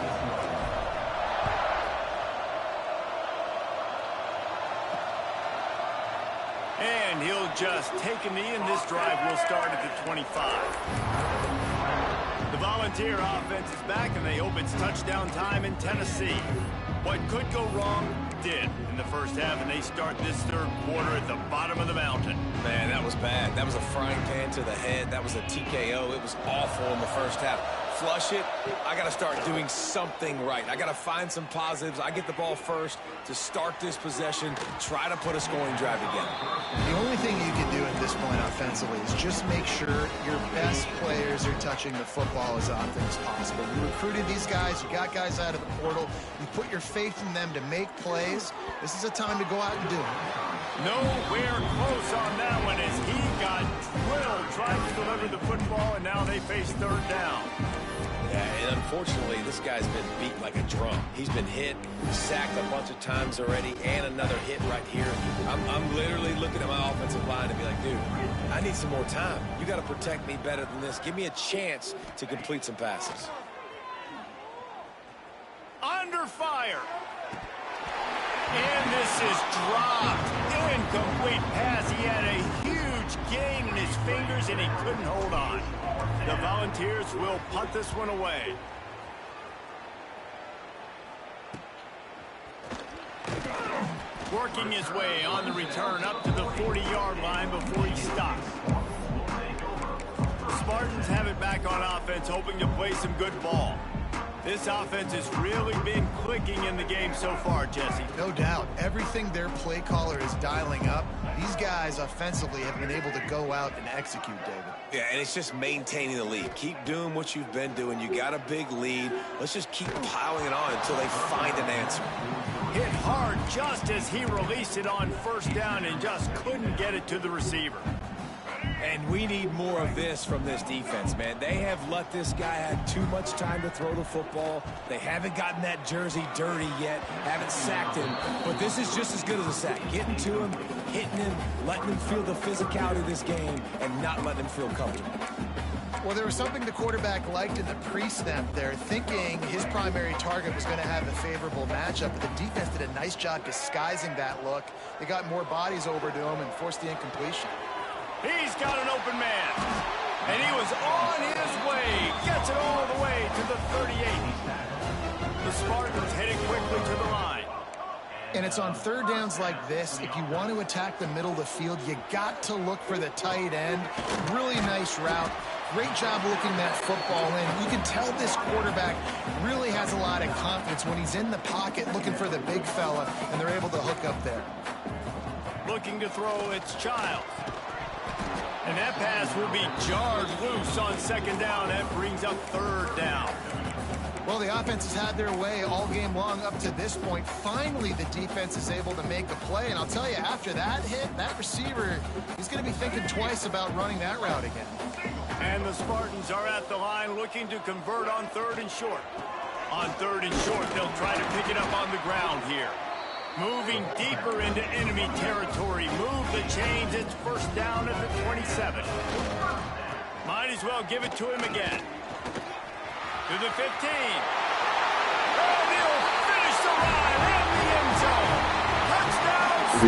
[SPEAKER 2] And he'll just take a knee, and this drive will start at the 25. The Volunteer offense is back, and they hope it's touchdown time in Tennessee. What could go wrong did in the first half, and they start this third quarter at the bottom of the mountain.
[SPEAKER 4] Man, that was bad. That was a frying pan to the head. That was a TKO. It was awful in the first half. Flush it. I got to start doing something right. I got to find some positives. I get the ball first to start this possession, try to put a scoring drive together.
[SPEAKER 5] The only thing you can do at this point offensively is just make sure your best players are touching the football as often as possible. You recruited these guys. You got guys out of the portal. You put your faith in them to make plays. This is a time to go out and do it.
[SPEAKER 2] Nowhere close on that one as he got drilled trying to deliver the football, and now they face third down.
[SPEAKER 4] Yeah, and unfortunately, this guy's been beat like a drum. He's been hit, sacked a bunch of times already, and another hit right here. I'm literally looking at my offensive line and be like, dude, I need some more time. You got to protect me better than this. Give me a chance to complete some passes.
[SPEAKER 2] Under fire. And this is dropped. Incomplete pass. He had a huge gain in his fingers, and he couldn't hold on. The Volunteers will punt this one away. Working his way on the return up to the 40-yard line before he stops. The Spartans have it back on offense, hoping to play some good ball. This offense has really been clicking in the game so far, Jesse.
[SPEAKER 5] No doubt. Everything their play caller is dialing up, these guys offensively have been able to go out and execute, David.
[SPEAKER 4] Yeah, and it's just maintaining the lead. Keep doing what you've been doing. You got a big lead. Let's just keep piling it on until they find an answer.
[SPEAKER 2] Hit hard just as he released it on first down and just couldn't get it to the receiver.
[SPEAKER 4] And we need more of this from this defense, man. They have let this guy have too much time to throw the football. They haven't gotten that jersey dirty yet, haven't sacked him. But this is just as good as a sack. Getting to him, hitting him, letting him feel the physicality of this game, and not letting him feel comfortable.
[SPEAKER 5] Well, there was something the quarterback liked in the pre-snap there, thinking his primary target was going to have a favorable matchup. But the defense did a nice job disguising that look. They got more bodies over to him and forced the incompletion.
[SPEAKER 2] He's got an open man. And he was on his way. Gets it all the way to the 38. The Spartans heading quickly to the line.
[SPEAKER 5] And it's on third downs like this. If you want to attack the middle of the field, you got to look for the tight end. Really nice route. Great job looking that football in. You can tell this quarterback really has a lot of confidence when he's in the pocket looking for the big fella, and they're able to hook up there.
[SPEAKER 2] Looking to throw, it's Childs. And that pass will be jarred loose on second down. That brings up third down.
[SPEAKER 5] Well, the offense has had their way all game long up to this point. Finally, the defense is able to make a play. And I'll tell you, after that hit, that receiver, he's going to be thinking twice about running that route again.
[SPEAKER 2] And the Spartans are at the line looking to convert on third and short. On third and short, they'll try to pick it up on the ground here. Moving deeper into enemy territory. Move the chains. It's first down at the 27. Might as well give it to him again. To the 15. And he'll finish the ride in the end zone. Touchdown.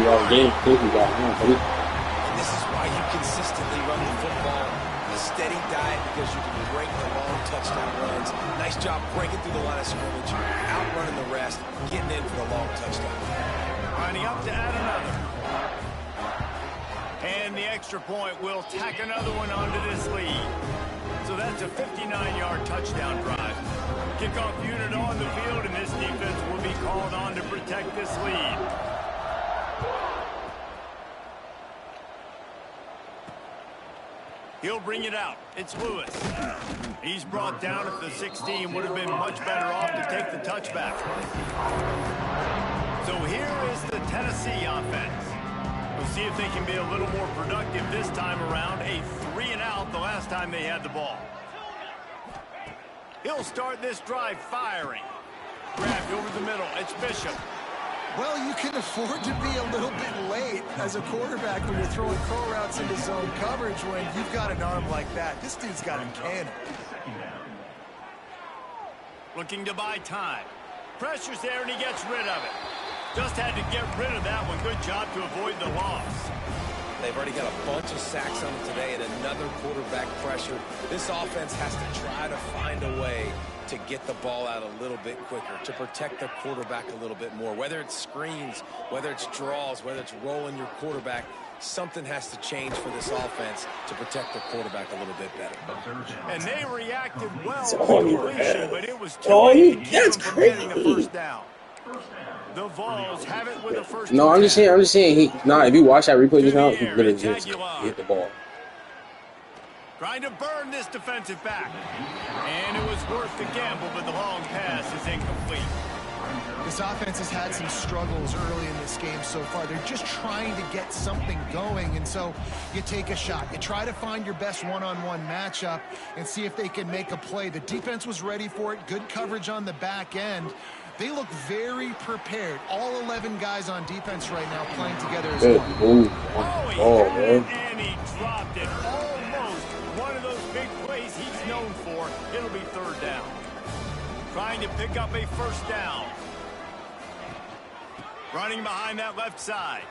[SPEAKER 4] And this is why you consistently run the football. A steady diet because you can break the long touchdown runs. Nice job breaking through the line of scrimmage, outrunning the rest, getting in for the long touchdown.
[SPEAKER 2] Lining up to add another. And the extra point will tack another one onto this lead. So that's a 59-yard touchdown drive. Kickoff unit on the field, and this defense will be called on to protect this lead. He'll bring it out. It's Lewis. He's brought down at the 16. Would have been much better off to take the touchback. So here is the Tennessee offense. We'll see if they can be a little more productive this time around. A 3-and-out the last time they had the ball. He'll start this drive firing. Grabbed over the middle. It's Bishop.
[SPEAKER 5] Well, you can afford to be a little bit late as a quarterback when you're throwing crow routes into zone coverage when you've got an arm like that. This dude's got a cannon.
[SPEAKER 2] Looking to buy time. Pressure's there, and he gets rid of it. Just had to get rid of that one. Good job to avoid the loss.
[SPEAKER 4] They've already got a bunch of sacks on them today and another quarterback pressure. This offense has to try to find a way to get the ball out a little bit quicker, to protect the quarterback a little bit more. Whether it's screens, whether it's draws, whether it's rolling your quarterback, something has to change for this offense to protect the quarterback a little bit better.
[SPEAKER 2] And they reacted well
[SPEAKER 7] That's
[SPEAKER 2] to
[SPEAKER 7] all you
[SPEAKER 2] completion,
[SPEAKER 7] have.
[SPEAKER 2] but it was
[SPEAKER 7] All
[SPEAKER 2] too
[SPEAKER 7] you
[SPEAKER 2] late to keep
[SPEAKER 7] that's
[SPEAKER 2] them from getting the
[SPEAKER 7] crazy.
[SPEAKER 2] first down. The Vols have it with the first
[SPEAKER 7] No, I'm just saying. If you watch that replay just now, he really just
[SPEAKER 2] Qdagod
[SPEAKER 7] hit the ball.
[SPEAKER 2] trying to burn this defensive back. And it was worth the gamble, but the long pass is incomplete.
[SPEAKER 5] This offense has had some struggles early in this game so far. They're just trying to get something going, and so you take a shot. You try to find your best one-on-one matchup and see if they can make a play. The defense was ready for it. Good coverage on the back end. They look very prepared. All 11 guys on defense right now playing together as
[SPEAKER 7] Good
[SPEAKER 5] one.
[SPEAKER 7] move.
[SPEAKER 2] He
[SPEAKER 7] Oh,
[SPEAKER 2] had it,
[SPEAKER 7] man.
[SPEAKER 2] and he dropped it. Almost one of those big plays he's known for. It'll be third down. Trying to pick up a first down. Running behind that left side.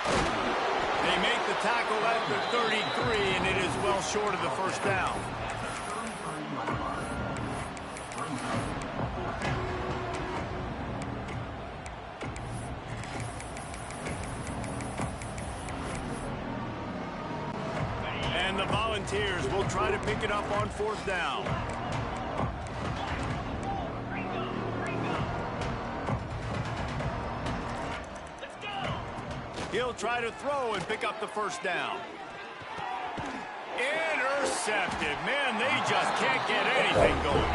[SPEAKER 2] They make the tackle at the 33, and it is well short of the first down. And the Volunteers will try to pick it up on fourth down. He'll try to throw and pick up the first down. Intercepted. Man, they just can't get anything going.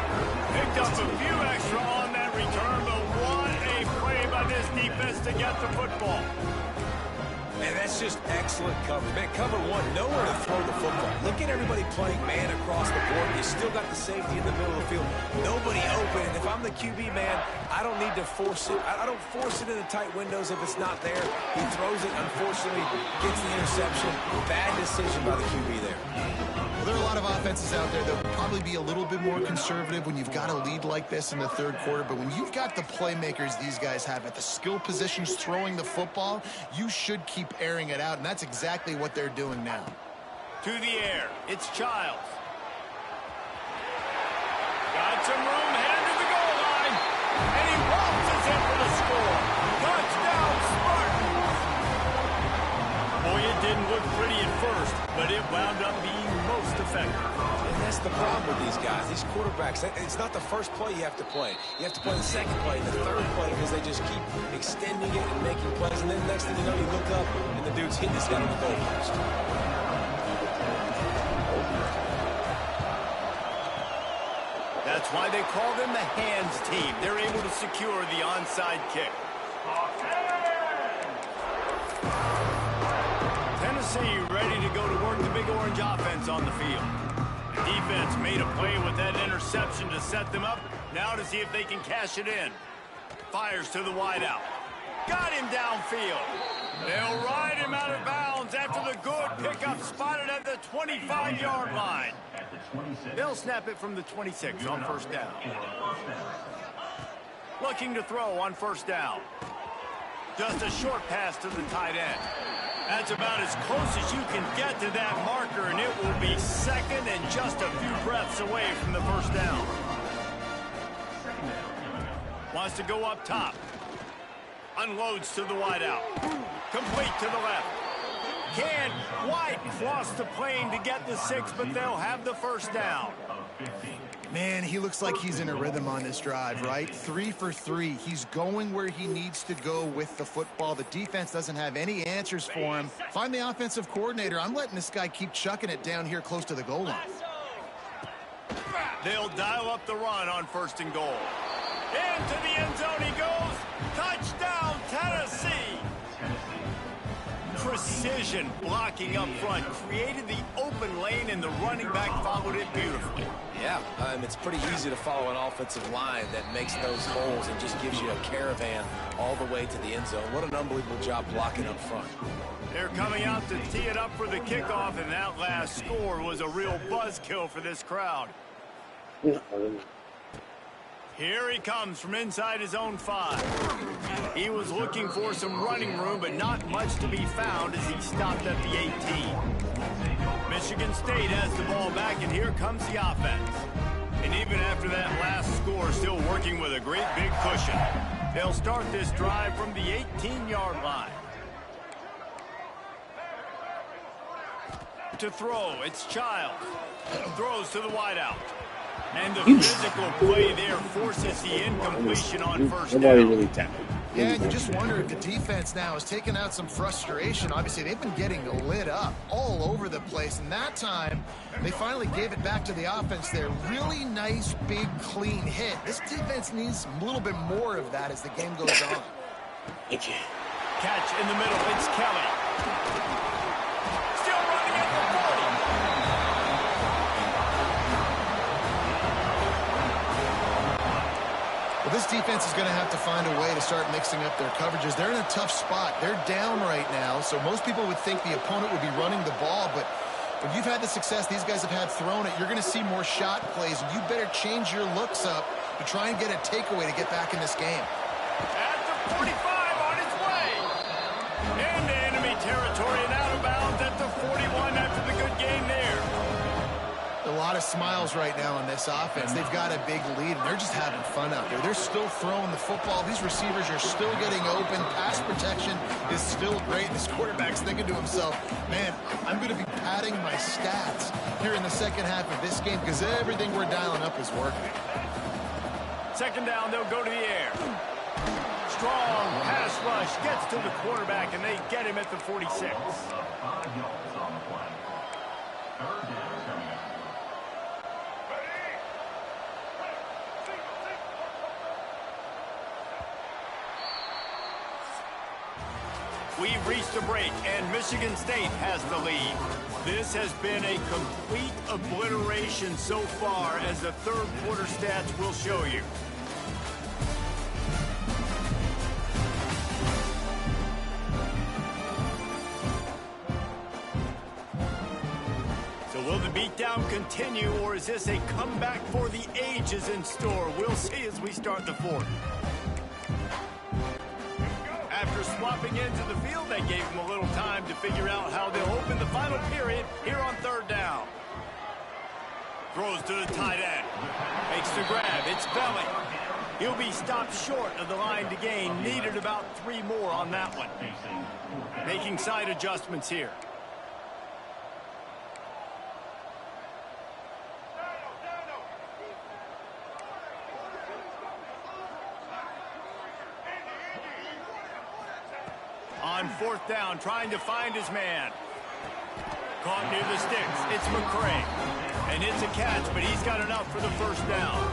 [SPEAKER 2] Picked up a few extra on that return, but what a play by this defense to get the football.
[SPEAKER 4] Man, that That's just excellent cover. Man, cover one, nowhere to throw the football. Look at everybody playing man across the board. You still got the safety in the middle of the field. Nobody open. And if I'm the QB, man, I don't need to force it. I don't force it in the tight windows if it's not there. He throws it, unfortunately, gets the interception. Bad decision by the QB there.
[SPEAKER 5] Well, there are a lot of offenses out there that would probably be a little bit more conservative when you've got a lead like this in the third quarter. But when you've got the playmakers these guys have at the skill positions throwing the football, you should keep airing it out. And that's exactly what they're doing now.
[SPEAKER 2] To the air. It's Childs. Got some room, headed to the goal line. And he waltzes in for the score. Touchdown, Spartans. Boy, it didn't look pretty at first, but it wound up being most effective.
[SPEAKER 4] And that's the problem with these guys, these quarterbacks. It's not the first play you have to play. You have to play the second play, the third play, because they just keep extending it and making plays. And then next thing you know, you look up, and the dude's hitting his head on the goalpost.
[SPEAKER 2] That's why they call them the hands team. They're able to secure the onside kick. Tennessee ready to go to work the Big Orange offense on the field. The defense made a play with that interception to set them up. Now to see if they can cash it in. Fires to the wideout. Got him downfield. They'll ride him out of bounds after the good pickup spotted at the 25-yard line. They'll snap it from the 26 on first down. Looking to throw on first down. Just a short pass to the tight end. That's about as close as you can get to that marker, and it will be second and just a few breaths away from the first down. Wants to go up top. Unloads to the wideout. Complete to the left. Can White cross the plane to get the 6, but they'll have the first down.
[SPEAKER 5] Man, he looks like he's in a rhythm on this drive, right? 3 for 3. He's going where he needs to go with the football. The defense doesn't have any answers for him. Find the offensive coordinator. I'm letting this guy keep chucking it down here close to the goal line.
[SPEAKER 2] They'll dial up the run on first and goal. Into the end zone he goes. Touchdown, Tennessee. Precision blocking up front created the open lane, and the running back followed it beautifully.
[SPEAKER 4] Yeah, it's pretty easy to follow an offensive line that makes those holes and just gives you a caravan all the way to the end zone. What an unbelievable job blocking up front.
[SPEAKER 2] They're coming out to tee it up for the kickoff, and that last score was a real buzzkill for this crowd. Here he comes from inside his own 5. He was looking for some running room, but not much to be found as he stopped at the 18. Michigan State has the ball back, and here comes the offense. And even after that last score, still working with a great big cushion. They'll start this drive from the 18-yard line. To throw, it's Childs. Throws to the wideout. And the physical play there forces the incompletion on first down.
[SPEAKER 3] Nobody really tackled.
[SPEAKER 5] Yeah, and you just wonder if the defense now is taking out some frustration. Obviously, they've been getting lit up all over the place. And that time, they finally gave it back to the offense there. Really nice, big, clean hit. This defense needs a little bit more of that as the game goes on.
[SPEAKER 3] Thank you.
[SPEAKER 2] Catch in the middle. It's Kelly. Still running at the 40.
[SPEAKER 5] Well, this defense is going to have to find a way to start mixing up their coverages. They're in a tough spot. They're down right now, so most people would think the opponent would be running the ball, but when you've had the success these guys have had throwing it, you're going to see more shot plays, and you better change your looks up to try and get a takeaway to get back in this game.
[SPEAKER 2] At the 45 on its way. Into enemy territory and out of bounds at the 41 after the good game there.
[SPEAKER 5] A lot of smiles right now on this offense. They've got a big lead, and they're just having fun out there. They're still throwing the football. These receivers are still getting open. Pass protection is still great. This quarterback's thinking to himself, man, I'm going to be padding my stats here in the second half of this game because everything we're dialing up is working.
[SPEAKER 2] Second down, they'll go to the air. Strong pass rush gets to the quarterback, and they get him at the 46.
[SPEAKER 8] 5 yards on the play. Third down coming up.
[SPEAKER 2] We've reached a break, and Michigan State has the lead. This has been a complete obliteration so far, as the third quarter stats will show you. So will the beatdown continue, or is this a comeback for the ages in store? We'll see as we start the fourth. After swapping into the field, they gave him a little time to figure out how they'll open the final period here on third down. Throws to the tight end. Makes the grab. It's Belly. He'll be stopped short of the line to gain. Needed about 3 more on that one. Making side adjustments here. On fourth down, trying to find his man. Caught near the sticks. It's McCray. And it's a catch, but he's got enough for the first down.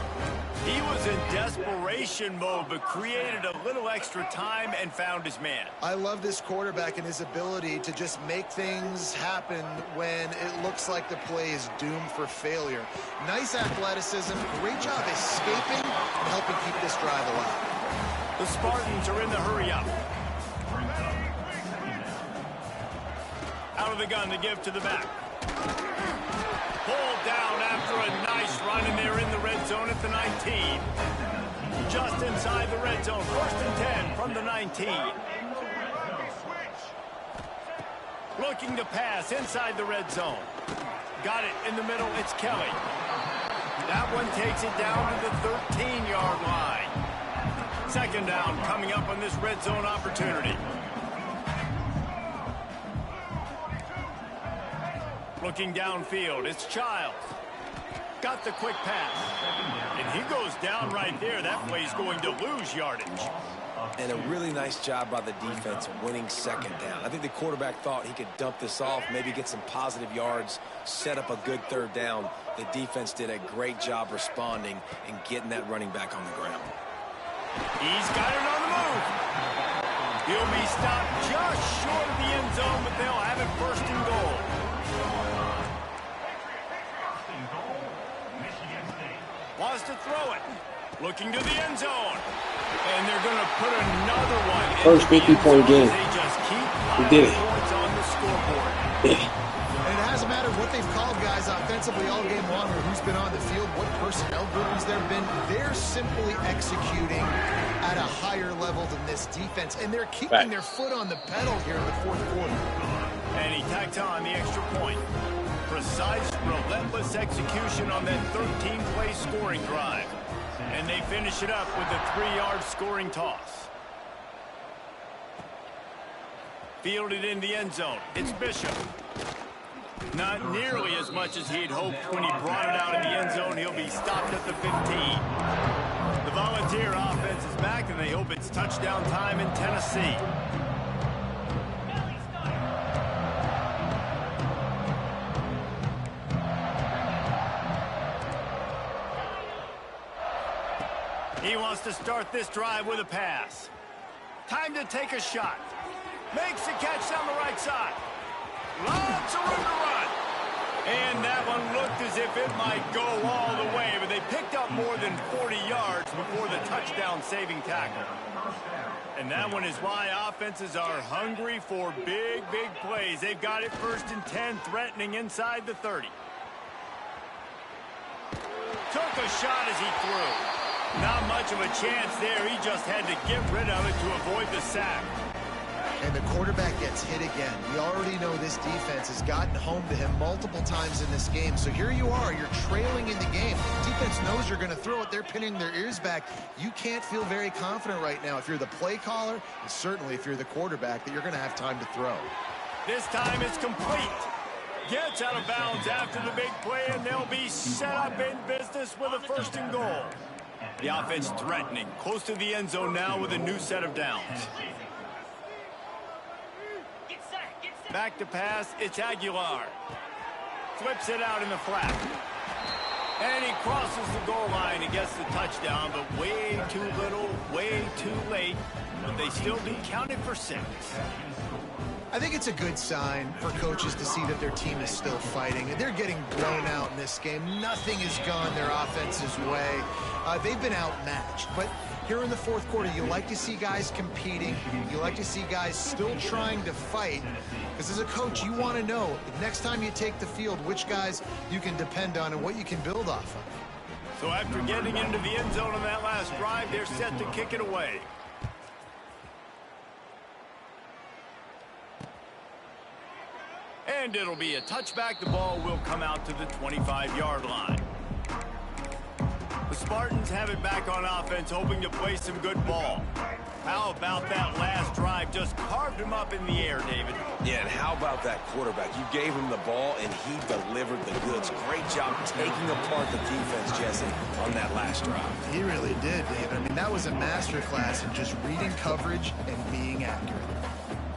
[SPEAKER 2] He was in desperation mode, but created a little extra time and found his man.
[SPEAKER 5] I love this quarterback and his ability to just make things happen when it looks like the play is doomed for failure. Nice athleticism, great job escaping and helping keep this drive alive.
[SPEAKER 2] The Spartans are in the hurry-up. Out of the gun to give to the back. Pulled down after a nice run, and they're in the red zone at the 19. Just inside the red zone. 1st and 10 from the 19. Looking to pass inside the red zone. Got it in the middle. It's Kelly. That one takes it down to the 13-yard line. 2nd down coming up on this red zone opportunity. Looking downfield, it's Childs. Got the quick pass. And he goes down right there. That play's going to lose yardage.
[SPEAKER 4] And a really nice job by the defense winning 2nd down. I think the quarterback thought he could dump this off, maybe get some positive yards, set up a good 3rd down. The defense did a great job responding and getting that running back on the ground.
[SPEAKER 2] He's got it on the move. He'll be stopped just short of the end zone, but they'll have it 1st and goal. Wants to throw it. Looking to the end zone. And they're going to put another one.
[SPEAKER 3] First 50-point game.
[SPEAKER 2] They just keep
[SPEAKER 3] We did it.
[SPEAKER 2] points on the scoreboard.
[SPEAKER 5] And it hasn't mattered what they've called guys offensively all game long or who's been on the field, what personnel groupings there have been. They're simply executing at a higher level than this defense, and they're keeping their foot on the pedal here in the 4th quarter.
[SPEAKER 2] And he tacked on the extra point. Precise, relentless execution on that 13-play scoring drive. And they finish it up with a 3-yard scoring toss. Fielded in the end zone. It's Bishop. Not nearly as much as he'd hoped when he brought it out in the end zone. He'll be stopped at the 15. The Volunteer offense is back, and they hope it's touchdown time in Tennessee. He wants to start this drive with a pass. Time to take a shot. Makes the catch down the right side. Lots of room to run. And that one looked as if it might go all the way, but they picked up more than 40 yards before the touchdown-saving tackle. And that one is why offenses are hungry for big, big plays. They've got it 1st and 10, threatening inside the 30. Took a shot as he threw. Not much of a chance there. He just had to get rid of it to avoid the sack.
[SPEAKER 5] And the quarterback gets hit again. We already know this defense has gotten home to him multiple times in this game. So here you are, you're trailing in the game. Defense knows you're going to throw it. They're pinning their ears back. You can't feel very confident right now if you're the play caller, and certainly if you're the quarterback, that you're going to have time to throw.
[SPEAKER 2] This time it's complete. Gets out of bounds after the big play, and they'll be set up in business with a 1st and goal. The offense threatening, close to the end zone now with a new set of downs. Back to pass, it's Aguilar. Flips it out in the flat. And he crosses the goal line and gets the touchdown, but way too little, way too late. But they still do count it for 6.
[SPEAKER 5] I think it's a good sign for coaches to see that their team is still fighting. They're getting blown out in this game. Nothing has gone their offense's way. They've been outmatched. But here in the fourth quarter, you like to see guys competing. You like to see guys still trying to fight. Because as a coach, you want to know, next time you take the field, which guys you can depend on and what you can build off of.
[SPEAKER 2] So after getting into the end zone on that last drive, they're set to kick it away. And it'll be a touchback. The ball will come out to the 25-yard line. The Spartans have it back on offense, hoping to play some good ball. How about that last drive? Just carved him up in the air, David.
[SPEAKER 4] Yeah, and how about that quarterback? You gave him the ball, and he delivered the goods. Great job taking apart the defense, Jesse, on that last drive.
[SPEAKER 5] He really did, David. I mean, that was a masterclass in just reading coverage and being accurate.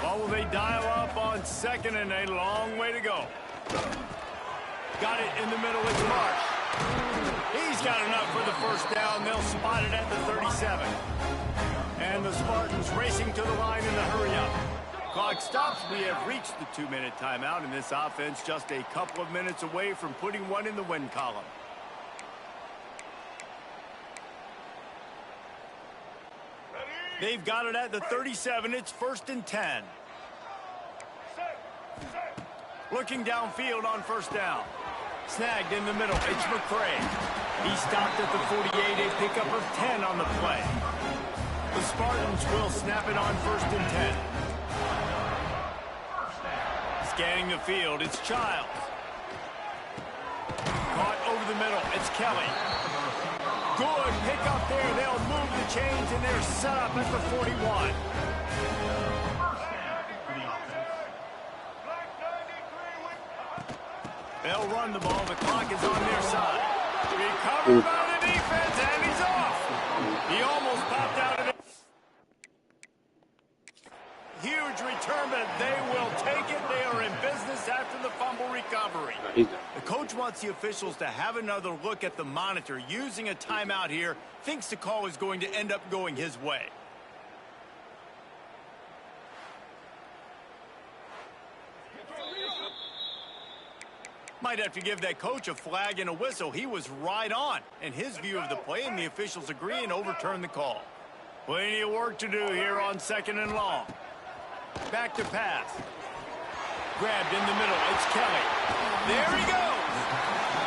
[SPEAKER 2] Well, will they dial up on 2nd and a long way to go? Got it in the middle. It's Marsh. He's got enough for the first down. They'll spot it at the 37. And the Spartans racing to the line in the hurry-up. Clock stops. We have reached the 2-minute timeout, and this offense just a couple of minutes away from putting one in the win column. They've got it at the 37. It's 1st and 10. Looking downfield on first down. Snagged in the middle. It's McCray. He stopped at the 48. A pickup of 10 on the play. The Spartans will snap it on 1st and 10. Scanning the field. It's Childs. Caught over the middle. It's Kelly. Good pick up there. They'll move the chains, and they're set up at the 41. They'll run the ball. The clock is on their side. Recovered by the defense, and he's off. He almost popped out of it. Huge return, but they will take it. They are in business after the fumble recovery. The coach wants the officials to have another look at the monitor. Using a timeout here, thinks the call is going to end up going his way. Might have to give that coach a flag and a whistle. He was right on in his view of the play, and the officials agree and overturn the call. Plenty of work to do here on 2nd and long. Back to pass. Grabbed in the middle. It's Kelly. There he goes.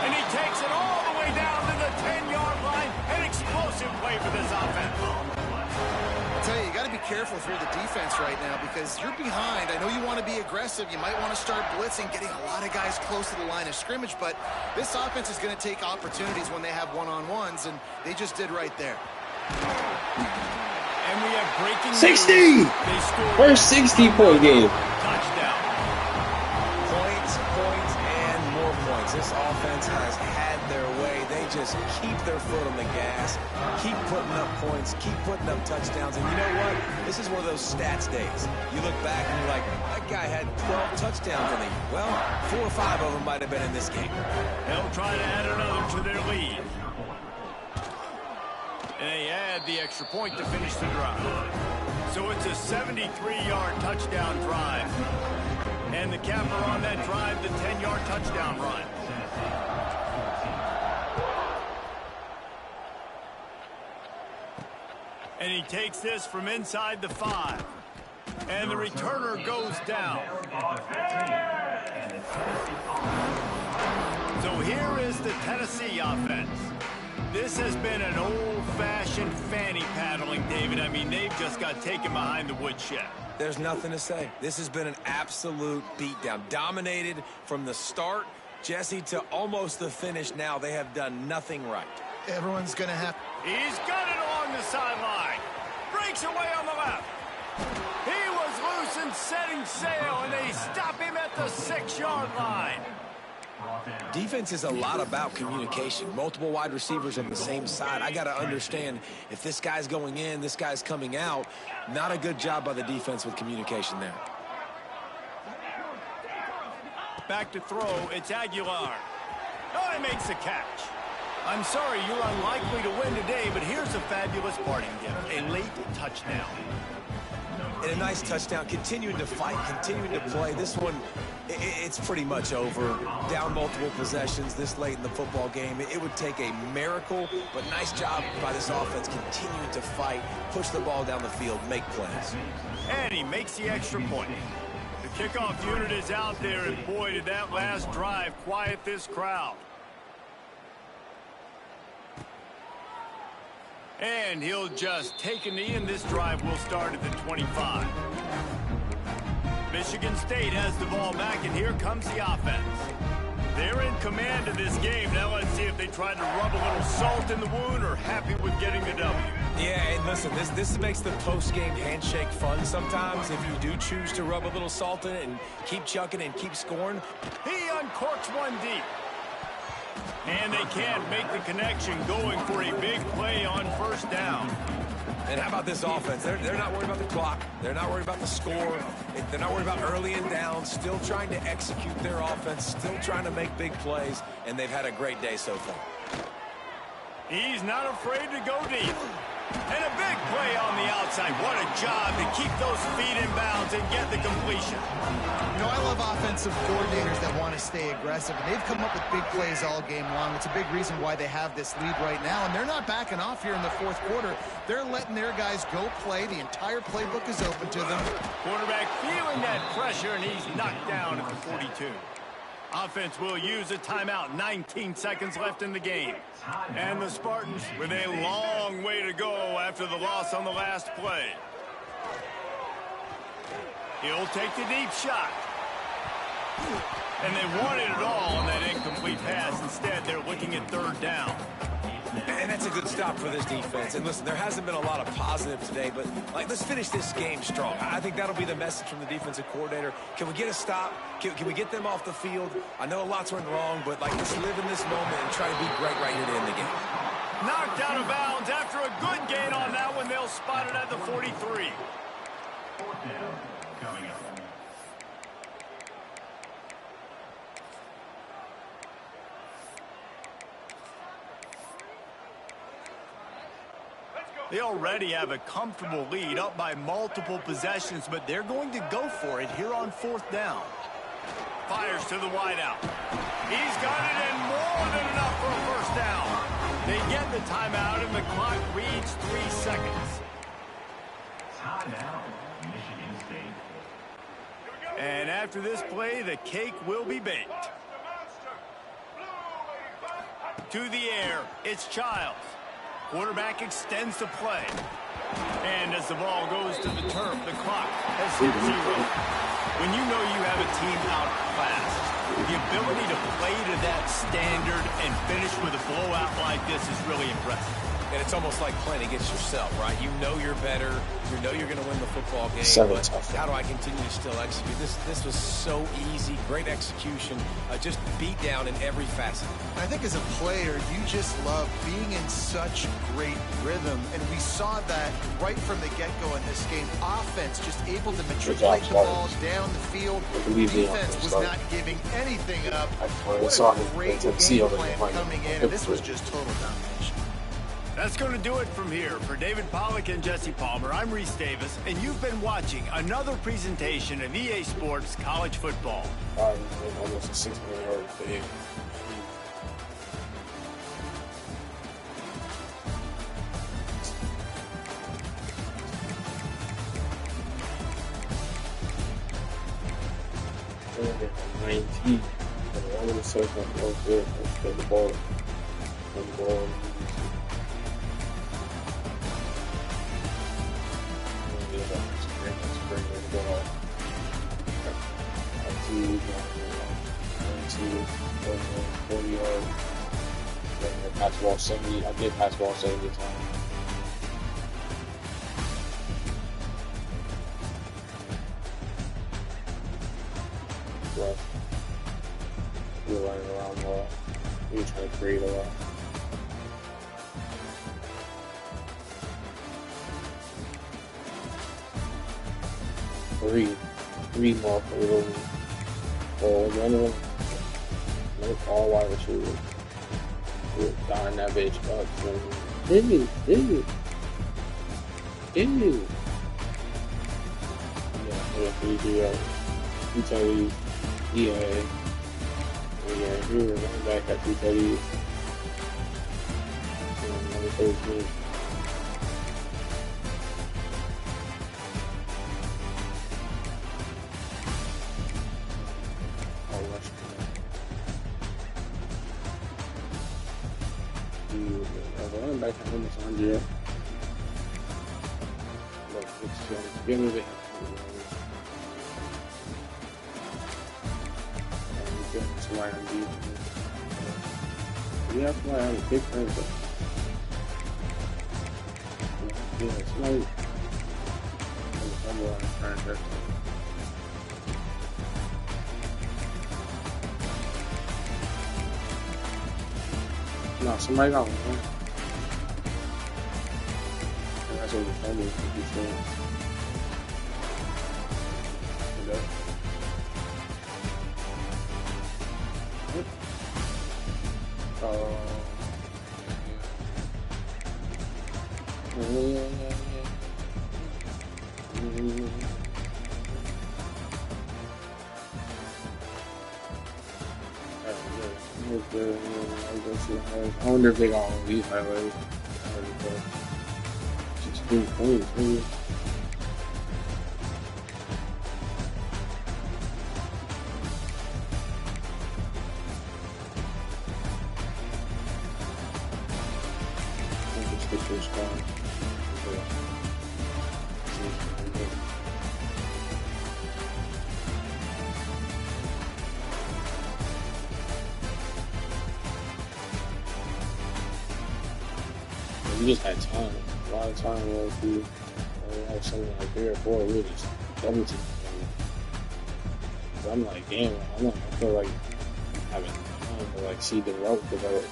[SPEAKER 2] And he takes it all the way down to the 10-yard line. An explosive play for this offense.
[SPEAKER 5] I'll tell you, you got to be careful if you're the defense right now because you're behind. I know you want to be aggressive. You might want to start blitzing, getting a lot of guys close to the line of scrimmage, but this offense is going to take opportunities when they have one-on-ones, and they just did right there.
[SPEAKER 2] And we have breaking
[SPEAKER 7] 60! First 60-point game.
[SPEAKER 2] Touchdown.
[SPEAKER 4] Points, and more points. This offense has had their way. They just keep their foot on the gas, keep putting up points, keep putting up touchdowns. And you know what? This is one of those stats days. You look back and you're like, that guy had 12 touchdowns in the year. Well, 4 or 5 of them might have been in this game.
[SPEAKER 2] They'll try to add another to their lead. And they add the extra point to finish the drive. So it's a 73-yard touchdown drive. And the capper on that drive, the 10-yard touchdown run. And he takes this from inside the 5. And the returner goes down. So here is the Tennessee offense. This has been an old-fashioned fanny paddling, David. I mean, they've just got taken behind the woodshed.
[SPEAKER 4] There's nothing to say. This has been an absolute beatdown. Dominated from the start, Jesse, to almost the finish now. They have done nothing right.
[SPEAKER 5] Everyone's going to have...
[SPEAKER 2] He's got it along the sideline. Breaks away on the left. He was loose and setting sail, and they stop him at the 6-yard line.
[SPEAKER 4] Defense is a lot about communication. Multiple wide receivers on the same side. I got to understand if this guy's going in, this guy's coming out. Not a good job by the defense with communication there.
[SPEAKER 2] Back to throw. It's Aguilar. Oh, he makes the catch. I'm sorry you're unlikely to win today, but here's a fabulous parting gift, a late touchdown.
[SPEAKER 4] And a nice touchdown, continuing to fight, continuing to play. This one, it's pretty much over. Down multiple possessions this late in the football game. It would take a miracle, but nice job by this offense continuing to fight, push the ball down the field, make plays.
[SPEAKER 2] And he makes the extra point. The kickoff unit is out there, and boy, did that last drive quiet this crowd. And he'll just take a knee, and this drive will start at the 25. Michigan State has the ball back, and here comes the offense. They're in command of this game. Now let's see if they try to rub a little salt in the wound or happy with getting the W.
[SPEAKER 4] Yeah, and listen, this makes the post-game handshake fun sometimes if you do choose to rub a little salt in it and keep chucking and keep scoring.
[SPEAKER 2] He uncorks one deep. And they can't make the connection, going for a big play on first down.
[SPEAKER 4] And how about this offense? They're not worried about the clock. They're not worried about the score. They're not worried about early and down. Still trying to execute their offense. Still trying to make big plays. And they've had a great day so far.
[SPEAKER 2] He's not afraid to go deep. And a big play on the outside. What a job to keep those feet in bounds and get the completion.
[SPEAKER 5] You know, I love offensive coordinators that want to stay aggressive, and they've come up with big plays all game long. It's a big reason why they have this lead right now, and they're not backing off here in the fourth quarter. They're letting their guys go play. The entire playbook is open to them.
[SPEAKER 2] Quarterback feeling that pressure, and he's knocked down at the 42. Offense will use a timeout. 19 seconds left in the game. And the Spartans with a long way to go after the loss on the last play. He'll take the deep shot. And they wanted it all on that incomplete pass. Instead, they're looking at third down.
[SPEAKER 4] And that's a good stop for this defense. And listen, there hasn't been a lot of positive today, but let's finish this game strong. I think that'll be the message from the defensive coordinator. Can we get a stop? Can we get them off the field? I know a lot's went wrong, but let's live in this moment and try to be great right here to end the game.
[SPEAKER 2] Knocked out of bounds after a good gain on that one. They'll spot it at the 43.
[SPEAKER 8] Fourth down coming up.
[SPEAKER 2] They already have a comfortable lead, up by multiple possessions, but they're going to go for it here on fourth down. Fires to the wideout. He's got it, and more than enough for a first down. They get the timeout, and the clock reads 3 seconds.
[SPEAKER 8] Timeout, Michigan State.
[SPEAKER 2] And after this play, the cake will be baked. To the air, it's Childs. Quarterback extends the play. And as the ball goes to the turf, the clock has hit 0. When you know you have a team outclassed, the ability to play to that standard and finish with a blowout like this is really impressive.
[SPEAKER 4] And it's almost like playing against yourself, right? You know you're better. You know you're going to win the football game. But how do I continue to still execute? This was so easy. Great execution. Just beat down in every facet.
[SPEAKER 5] I think as a player, you just love being in such great rhythm. And we saw that right from the get-go in this game. Offense just able to matriculate the ball down the field. Defense was not giving anything up. What a great game plan coming in. And this was just total domination.
[SPEAKER 2] That's going to do it from here. For David Pollack and Jesse Palmer, I'm Reese Davis, and you've been watching another presentation of EA Sports College Football.
[SPEAKER 3] Almost a 6-minute thing. At 19, but all of a sudden I'm going good. I play the ball. Pass ball 70. I did pass ball 70 times. Rough. We were running around a lot. We were trying to create a lot. Three more for the one of them. All wide receivers. Dying that bitch up. Ew. Yeah, 3-3 up. He tell you, yeah, he was running back at 230. Number 13. Running back at almost 100. Give me the somebody on defense. We have somebody on the big friend, but yeah, somebody on the front. No, somebody got one. And that's what the phone is to be saying. I wonder if they got all these highlights. 16 points, maybe. We just had time. A lot of time was we had something like 3 or 4. We were just 17. So I'm like, damn, I feel like having time to like see the route develop.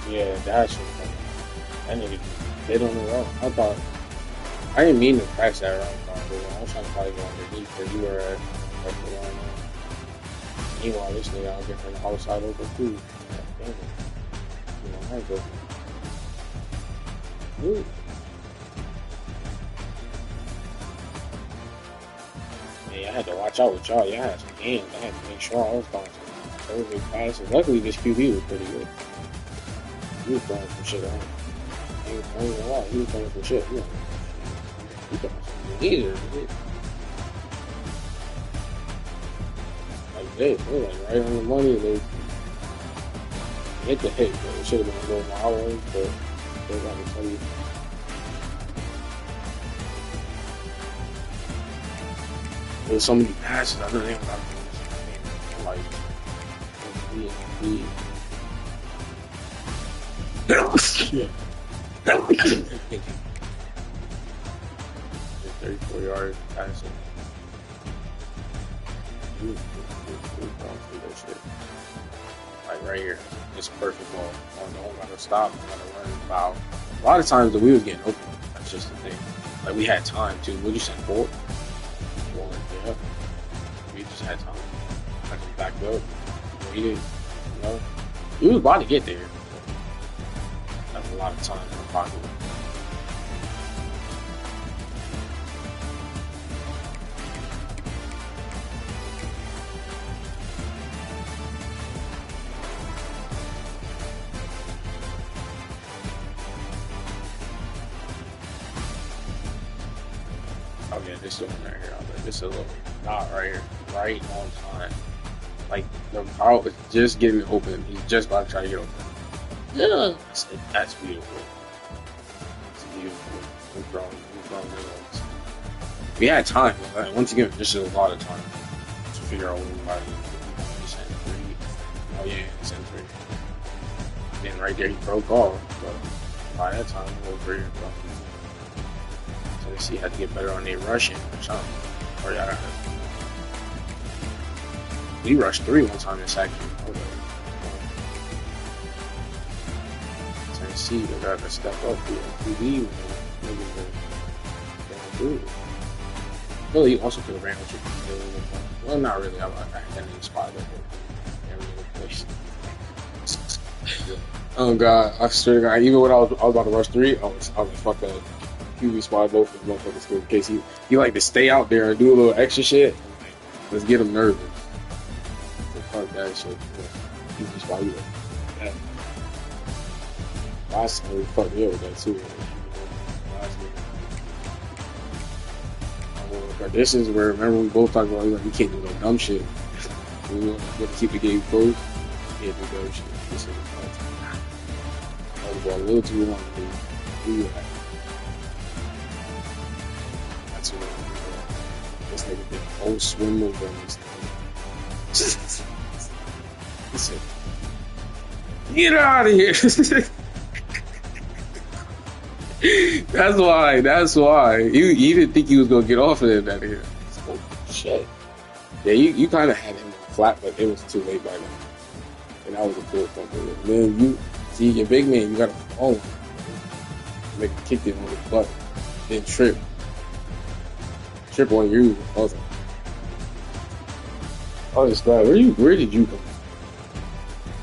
[SPEAKER 3] Yeah, that's that nigga hit on the road. I didn't mean to crash that round, but I was trying to probably go underneath where you were at. Meanwhile, this nigga out there from the outside open too. Damn it. You know, I go. Ooh. Man, I had to watch out with y'all. Y'all had some games. I had to make sure I was going to perfect passes. Luckily, this QB was pretty good. He was throwing some shit on. He was throwing a lot. He was throwing some shit. He throwing some leaders. Like this. They're like right on the money. They hit the hit, but it should have been a little more hours, but they're going to tell you. There's so many passes. I don't even know. I'm like, shit. 34 yards passing. Like right here. It's a perfect ball. I don't gotta stop. I gotta run foul. A lot of times we was getting open. That's just the thing. Like we had time too. What you said, 4? 4, yeah. We just had time. I just backed up. Waited. You know. We was about to get there. That's a lot of time in the pocket. Oh yeah, this is one right here. This is a little dot right here, right on time. Like the ball is just getting open. He's just about to try to get open. Yeah, that's beautiful. It's beautiful. We're throwing good ones. We had time. Like, once again, this is a lot of time to figure out what everybody sent 3. Oh yeah, sent 3. Then right there he broke off, but by that time we were 3 or 4. Tennessee had to get better on their rushing or something. Or y'all gotta. We rushed 3 one time and sacked him. Tennessee, they got to step up here. QB, maybe Philly also could have ran with you. Well, not really. I had that in the spot. Oh God, I swear to God, even when I was about to rush 3, I was like, fuck that. QB spot both of the motherfuckers in case he like to stay out there and do a little extra shit. Like, let's get him nervous. So fuck that shit. QB spot, you like that. Last time we fucked me up with that too. This is where, remember, we both talked about, like, you can't do no dumb shit. We want to keep the game close. You can't do dumb shit. This is the ball a little too long, dude. That's what this nigga did a whole swim move on this thing. He said, get out of here. That's why. You didn't think he was gonna get off of it that here. Oh shit. Yeah, you kinda had him flat, but it was too late by then. And that was a cool fumble. And then you see your big man, you gotta fall him. Make a kick it on his butt. Then trip. Trip on you. I was like, oh, this guy, where did you come from?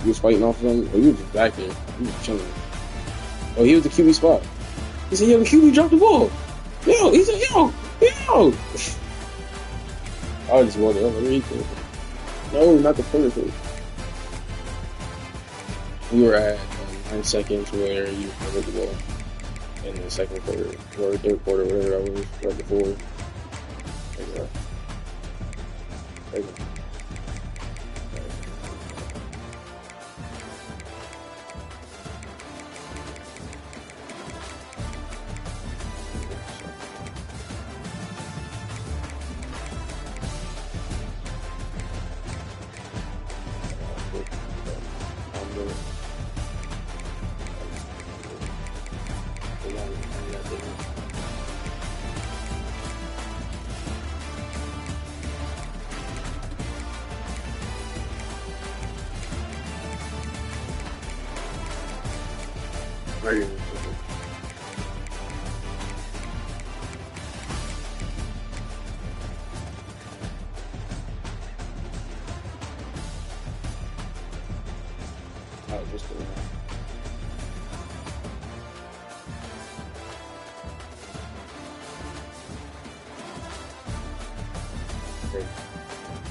[SPEAKER 3] You was fighting off of him, or you was just back there? You was chilling. Oh, he was the QB spot. He said, yo, the QB dropped the ball. Yo, he said, yo. I just wanted to read it. No, not the first one. We were at 9 seconds where you covered the ball in the second quarter, or third quarter, whatever that was, right before. There you go.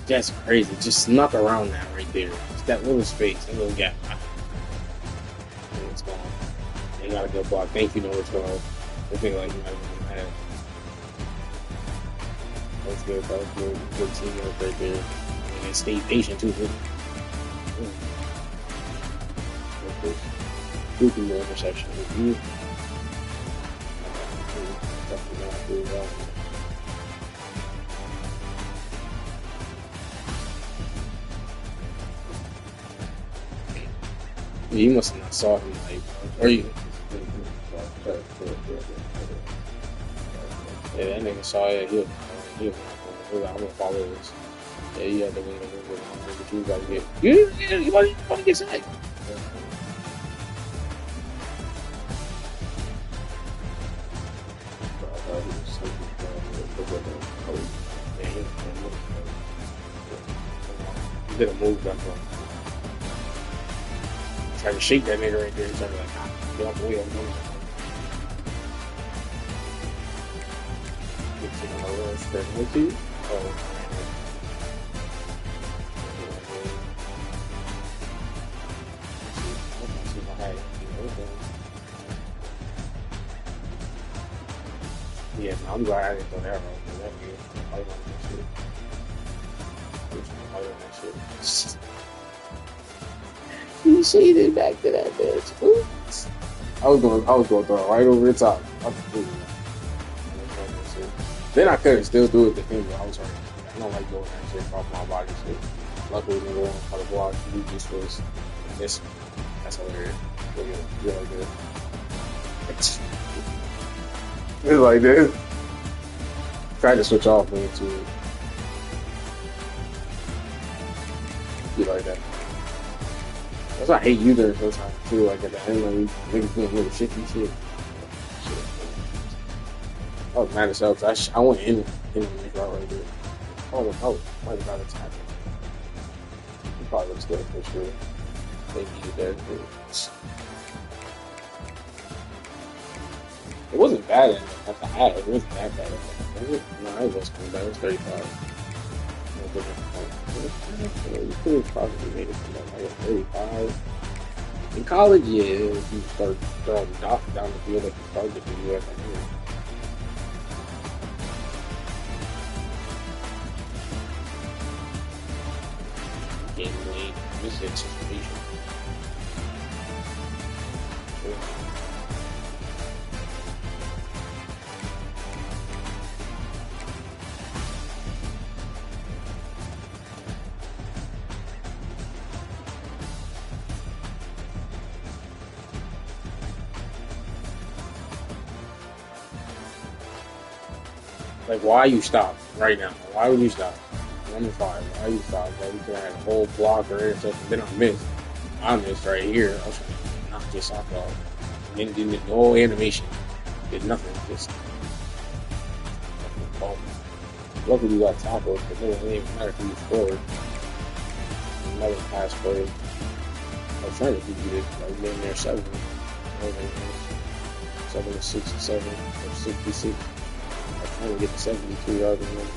[SPEAKER 3] That's crazy. Just snuck around that right there. Just that little space, that little gap. And it's gone. They got a good block. Thank you, number 12. I think like you might have had. That's good. That was good. Good teamwork right there. And they stayed patient too. Goofy the interception with you. Definitely not doing well. You must have not saw him, like, or you. Yeah, that nigga saw it. He was like, I'm gonna follow this. Yeah, you had to win a little bit longer, but you gotta get. You want to get sacked. He did a move back on. Trying to shake that nigga right there. He's trying to like, get off the wheel. With you? Oh. Yeah, I'm glad I didn't throw that wrong. That nigga fight on that shit. You shaded back to that bitch. Oops. I was going to throw it right over the top. Then I could still do it the thing, but I was hurt. I don't like doing that shit off my body shit. Luckily, we were on the block. We just was this. That's hilarious. Really good. It's like this. tried to switch off when to be like that. That's why I hate you there sometimes too. Like at the end, like niggas doing little shifty shit. I was mad as hell because I went in the route right there. Oh, might have got a tackle. He probably looks good for sure. They needed that. It wasn't bad at the half. It wasn't that bad at the half. Was it? No, it was coming back. It was 35. You could have probably made it from that, like 35. In college, yeah, if you start throwing down the field like you started for you at that year. Game late, missed anticipation. Like, why you stop right now? Why would you stop? 1-5. Why you stop? Like, we could have had a whole block or interception. Then I missed right here. I was trying to knock this off. And then did no animation. Did nothing. Just luckily you got tackled, but then it didn't even matter if you scored. Another pass play. I was trying to keep you like getting there 7. 7 to 67 or 66. I'm trying to get to 72 yards and then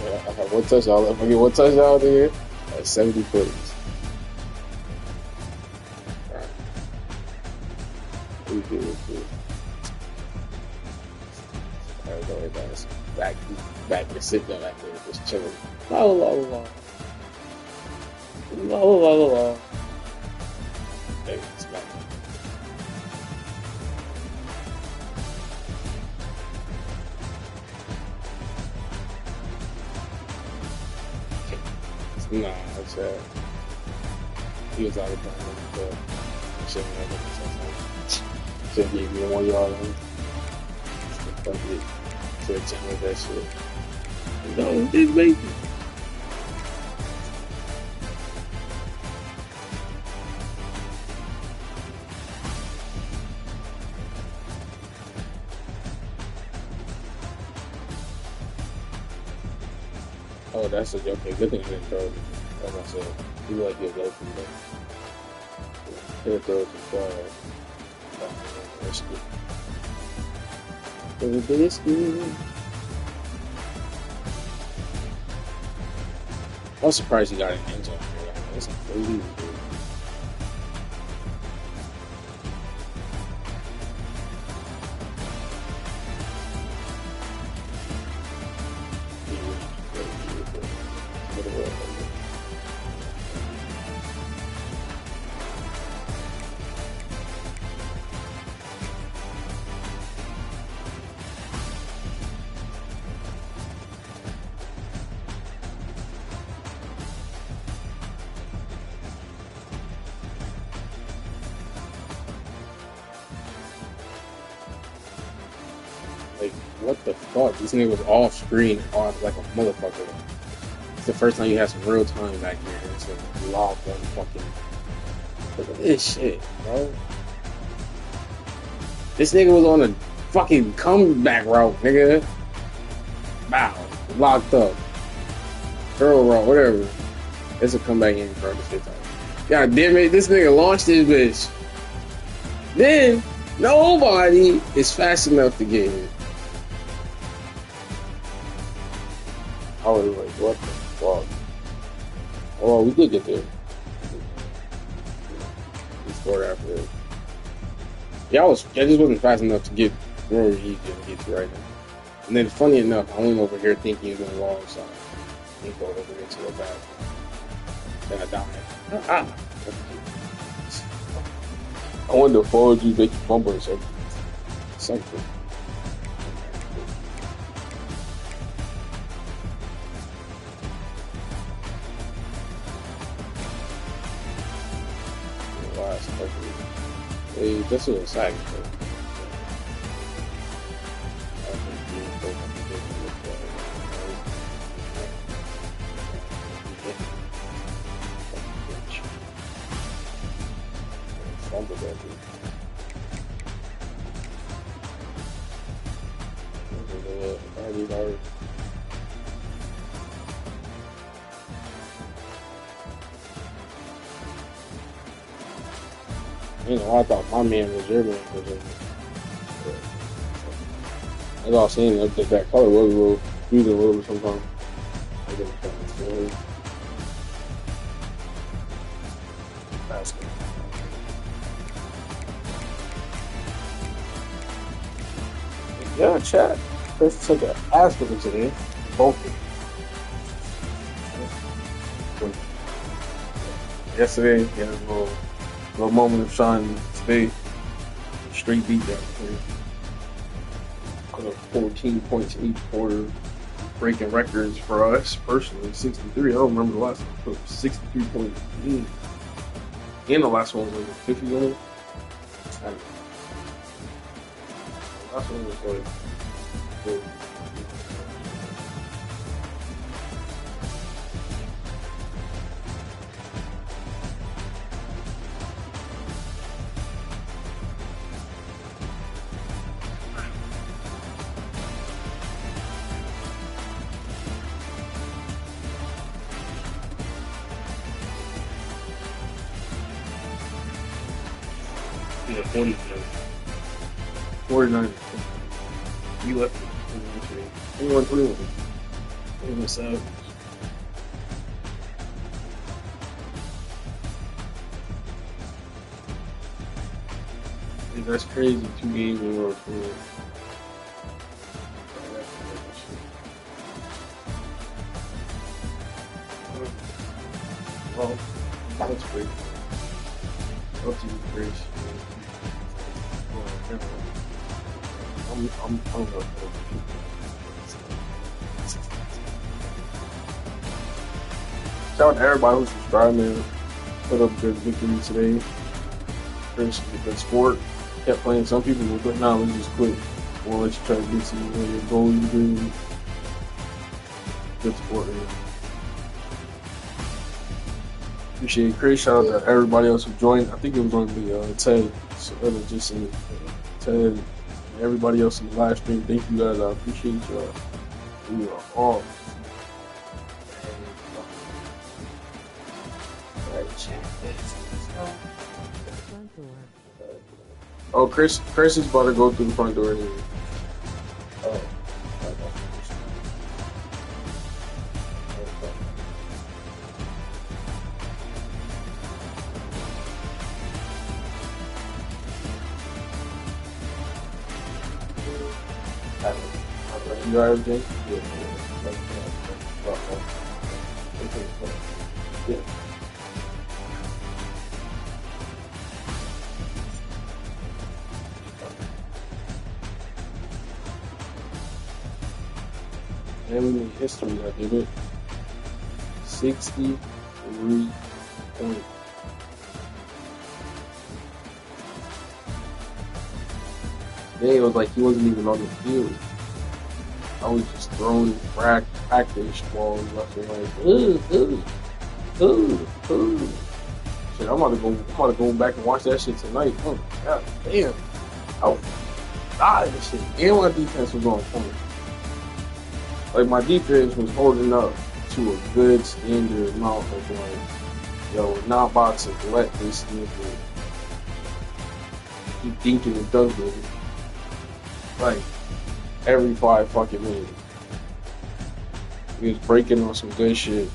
[SPEAKER 3] I have one touchdown. If I get one touchdown there, that's 70 plays. Alright. We good. Alright, go ahead, guys. Back to sit down back there, just chilling. La la la la. La la la la. There it's back. No, it's he was out of time, but shouldn't have should give me 1 yard on him. Fuck it. Should have challenged that shit. No, just make it. Oh, that's a okay. Good thing I didn't throw it. Like I said, he like your low from there. Could have thrown it to 12. Risky. It was risky. I was surprised he got an end zone here. That's crazy. Like, what the fuck? This nigga was off screen on like a motherfucker. It's the first time you had some real time back here. It's like lob one fucking. Look at this shit, bro. This nigga was on a fucking comeback route, nigga. Bow. Locked up. Curl route, whatever. It's a comeback in for this time. God damn it, this nigga launched this bitch. Then, nobody is fast enough to get hit. I was like, what the fuck? Oh, we did get there. We scored after it. Yeah, I just wasn't fast enough to get where he didn't get to right now. And then, funny enough, I went over here thinking he was on the wrong side. He go over here to the back. Then I died. I wanted to forward you, make you fumble or something. Something. Hey, this was a sack. Fumbled that dude. You know, I thought my man was your man. That's all I'm saying. That color was a little confusing a little bit sometimes. Basket. Yeah, chat. Chris took an ass whipping today. Both of them. Yesterday, he had a little moment of shine. Today, straight beat down. Put up 14 points each quarter, breaking records for us personally. 63. I don't remember the last one. Put up 63 points. And the last one was like 50 minutes. The last one was like. Yeah, 49. You left it. 21. 7. That's crazy. 2 games in a row. Well, that's great. Up to you, Grace. I'm shout out to everybody who subscribed, man. Put up a good victory today. Chris, the sport kept playing. Some people will quit. Nah, let's just quit. We'll let you try to get to your goal you do. Good sport, man. Appreciate it, Chris. Shout out to everybody else who joined. I think it was only Ted. So just Ted and everybody else in the live stream. Thank you guys. I appreciate y'all. We are all. Oh, Chris is about to go through the front door here. Oh. You got everything? Yeah. And we made history, I did it. 63 points. Today it was like he wasn't even on the field. I was just throwing practice balls left and right. Shit, I'm about to go back and watch that shit tonight. Oh, God damn. I was dying and shit. And my defense was on point. Like, my defense was holding up to a good standard amount of, like, yo, we're not about to let this nigga keep dinking and dunking. Like, every 5 fucking minutes. He was breaking on some good shit.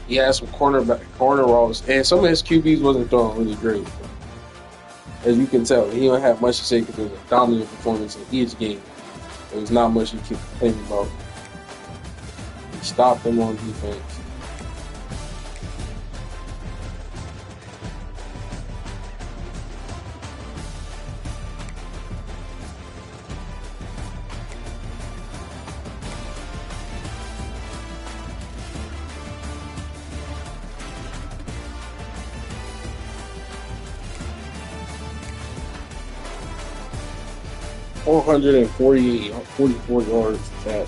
[SPEAKER 3] He had some corner routes, and some of his QBs wasn't throwing really great. As you can tell, he don't have much to say because it was a dominant performance in each game. There was not much he could complain about. He stopped them on defense. 44 yards. That.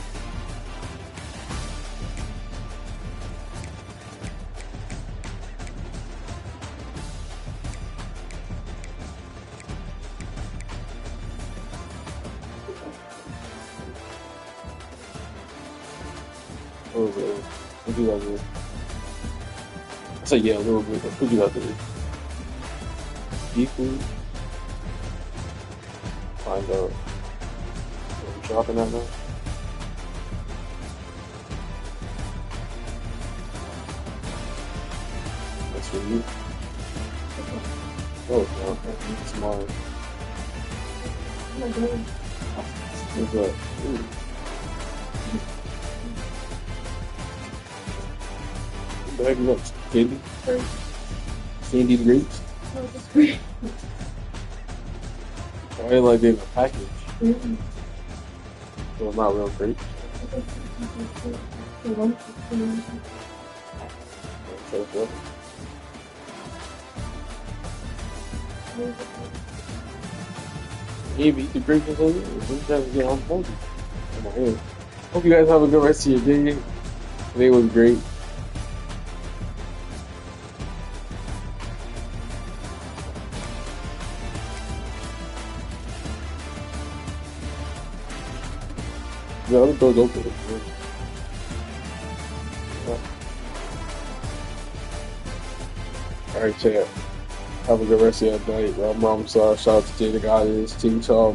[SPEAKER 3] A little bit. What do you guys do? I say yeah, a little bit. What do you guys do? Equal. Find out. I'm dropping that now. That's for you. Oh, no, that's mine. What's up? Ooh. What the heck is that? Candy? Candy grapes?
[SPEAKER 9] No, just green.
[SPEAKER 3] Why are like in a package? So it's not real grapes. Okay. You even eat the grapes or something? You guys get on hungry. Come on in. Hope you guys have a good rest of your day. Today was great. The other door's open. Alright, chat. Have a good rest of your night. I'm sorry. Shout out to Qdagod and his team. Y'all,